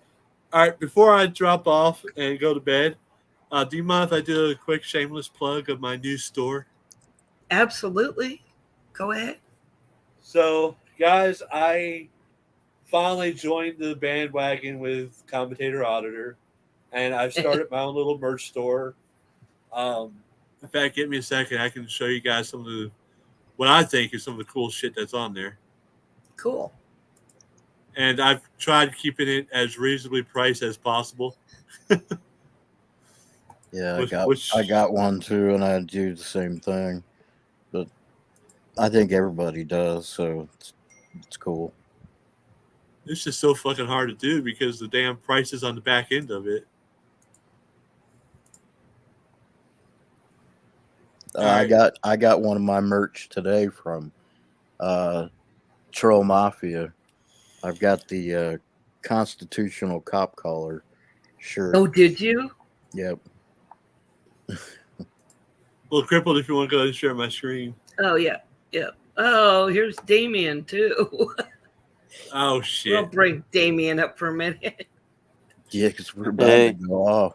All right, before I drop off and go to bed, do you mind if I do a quick shameless plug of my new store? Absolutely. Go ahead. So, guys, I finally joined the bandwagon with Commentator Auditor, and I've started my own little merch store. In fact, give me a second. I can show you guys some of what I think is some of the cool shit that's on there. Cool. And I've tried keeping it as reasonably priced as possible. Yeah, I got one too, and I do the same thing. But I think everybody does, so it's cool. It's just so fucking hard to do because the damn prices on the back end of it. I got one of my merch today from Troll Mafia. I've got the Constitutional Cop Collar shirt. Oh, did you? Yep. Well, Crippled, if you want to go ahead and share my screen. Oh yeah. Yeah. Oh, here's Damien too. Oh shit. We'll bring Damien up for a minute. Yeah, because we're about to go off.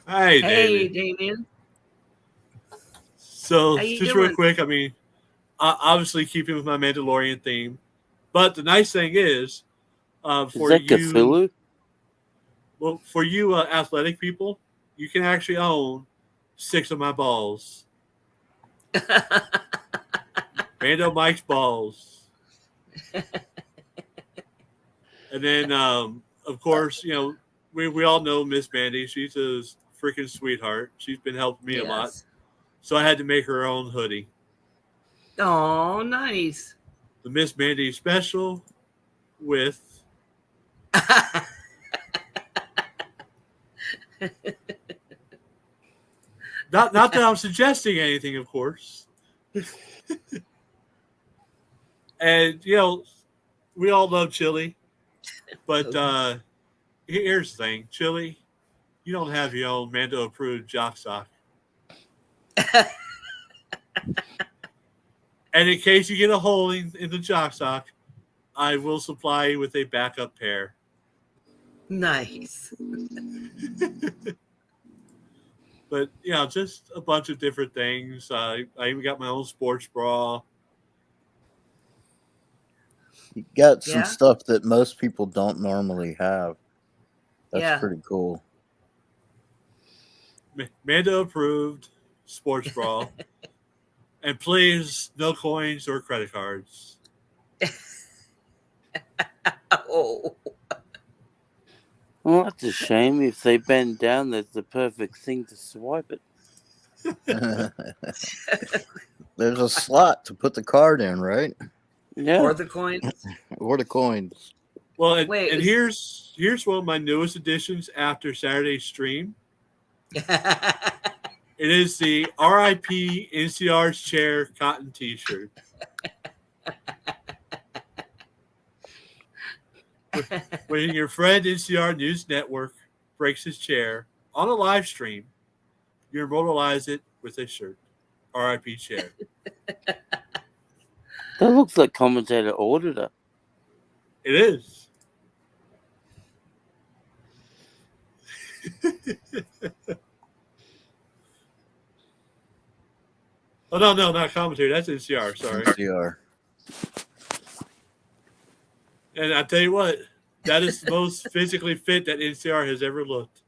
Hey, Hey, Damien. Damien. So, How you just doing? real quick, I mean, obviously keeping with my Mandalorian theme, but the nice thing is, for that you, Cthulhu? well, for you athletic people, you can actually own 6 of my balls. Mando Mike's balls. And then, of course, you know, we all know Miss Mandy. She's a freaking sweetheart. She's been helping me a lot. Yes. So I had to make her own hoodie. Oh, nice. The Miss Mandy special with Not that I'm suggesting anything, of course. And we all love chili, but here's the thing, chili, you don't have your own Mando approved jock sock. And in case you get a hole in the jock sock, I will supply you with a backup pair. Nice. But just a bunch of different things. I even got my own sports bra. You got some Yeah? stuff that most people don't normally have. That's Yeah. pretty cool. Mando approved sports bra. And please, no coins or credit cards. Oh. Well, that's a shame. If they bend down, that's the perfect thing to swipe it. There's a slot to put the card in, right? Yeah. Or the coins. Or the coins. Well, and Wait, here's one of my newest additions after Saturday's stream. It is the RIP NCR's chair cotton T-shirt. When your friend NCR News Network breaks his chair on a live stream, you immortalize it with a shirt. RIP chair. That looks like commentator ordered it. It is. Oh, no, not commentary. That's NCR. Sorry. NCR. And I tell you what, that is the most physically fit that NCR has ever looked.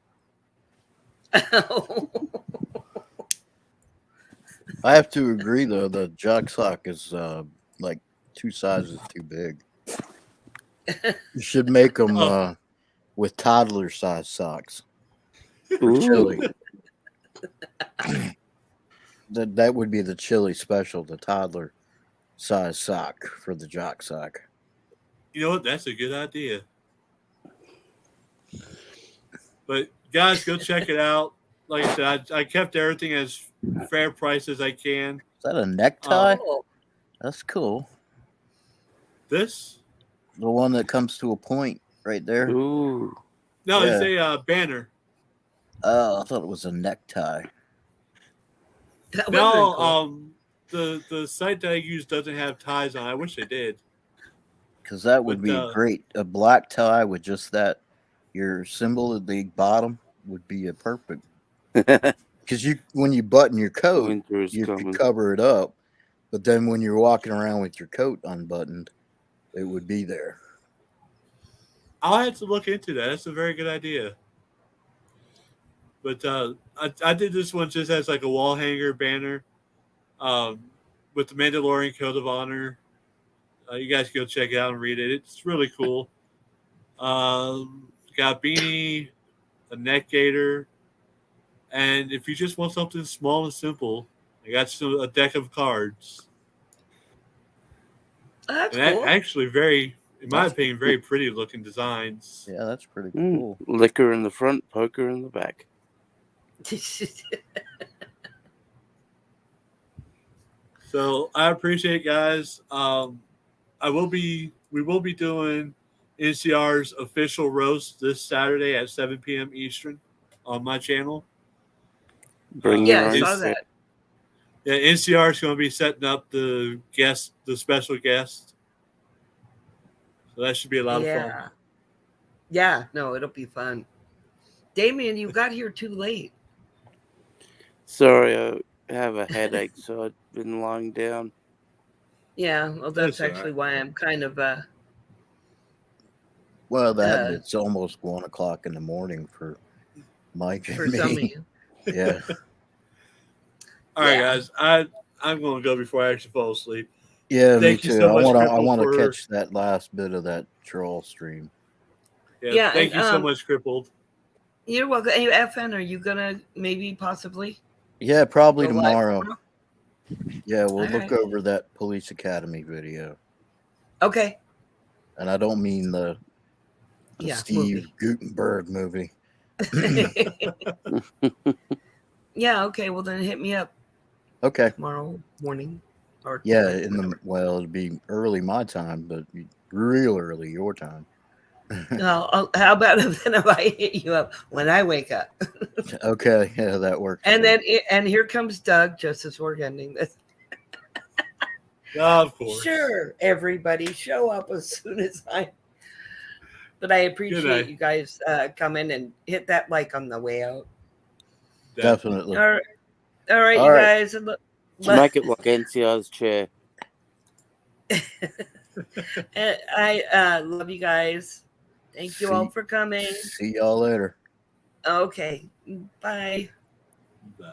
I have to agree, though. The jock sock is like 2 sizes too big. You should make them with toddler size socks. For chili. That would be the chili special, the toddler size sock for the jock sock. You know what? That's a good idea. But guys, go check it out. Like I said, I kept everything as fair price as I can. Is that a necktie? Oh. That's cool. This? The one that comes to a point right there. Ooh. No, Yeah. it's a banner. Oh, I thought it was a necktie. That would've been cool. The site that I use doesn't have ties on. I wish they did. Because that would be great. A black tie with just that, your symbol at the bottom would be a perfect. Because when you button your coat, Winter is you coming. could cover it up. But then when you're walking around with your coat unbuttoned, it would be there. I'll have to look into that. That's a very good idea. But I did this one just as like a wall hanger banner with the Mandalorian Code of Honor. You guys go check it out and read it. It's really cool. Got a beanie, a neck gaiter, and if you just want something small and simple, I got a deck of cards. That's and cool. actually very, in my opinion, very pretty looking designs. Yeah, that's pretty cool. Liquor in the front, poker in the back. So I appreciate it, guys. We will be doing NCR's official roast this Saturday at 7 p.m. Eastern on my channel. Bring Yeah, I saw that. Yeah, NCR is going to be setting up the special guest. So that should be a lot of fun. Yeah, no, it'll be fun. Damien, you got here too late. Sorry, I have a headache, so I've been lying down. Yeah, well, that's That's all actually right. why I'm kind of Well, it's almost 1 o'clock in the morning for Mike and for me. some of you. Yeah. All right, guys. I'm going to go before I actually fall asleep. Yeah, Thank me you too. so much, I Cripple, want to for- catch that last bit of that troll stream. Yeah, Thank and, you so much, Crippled. You're welcome. Hey, FN, are you gonna maybe possibly? Yeah, probably Go live tomorrow. tomorrow? Yeah, we'll All look right. over that Police Academy video. Okay. And I don't mean the Yeah, Steve Gutenberg movie. Yeah. Okay. Well, then hit me up Okay. tomorrow morning. Or Yeah, tonight, it'd be early my time, but real early your time. No, how about then if I hit you up when I wake up? Okay, yeah, that works. And too. then and here comes Doug just as we're ending this. Of course. Sure, everybody show up as soon as I. But I appreciate night. you guys coming and hit that like on the way out. Definitely. All right, All you right. guys. Smack it like NCR's chair. And I love you guys. Thank you all for coming. See y'all later. Okay, bye. Bye.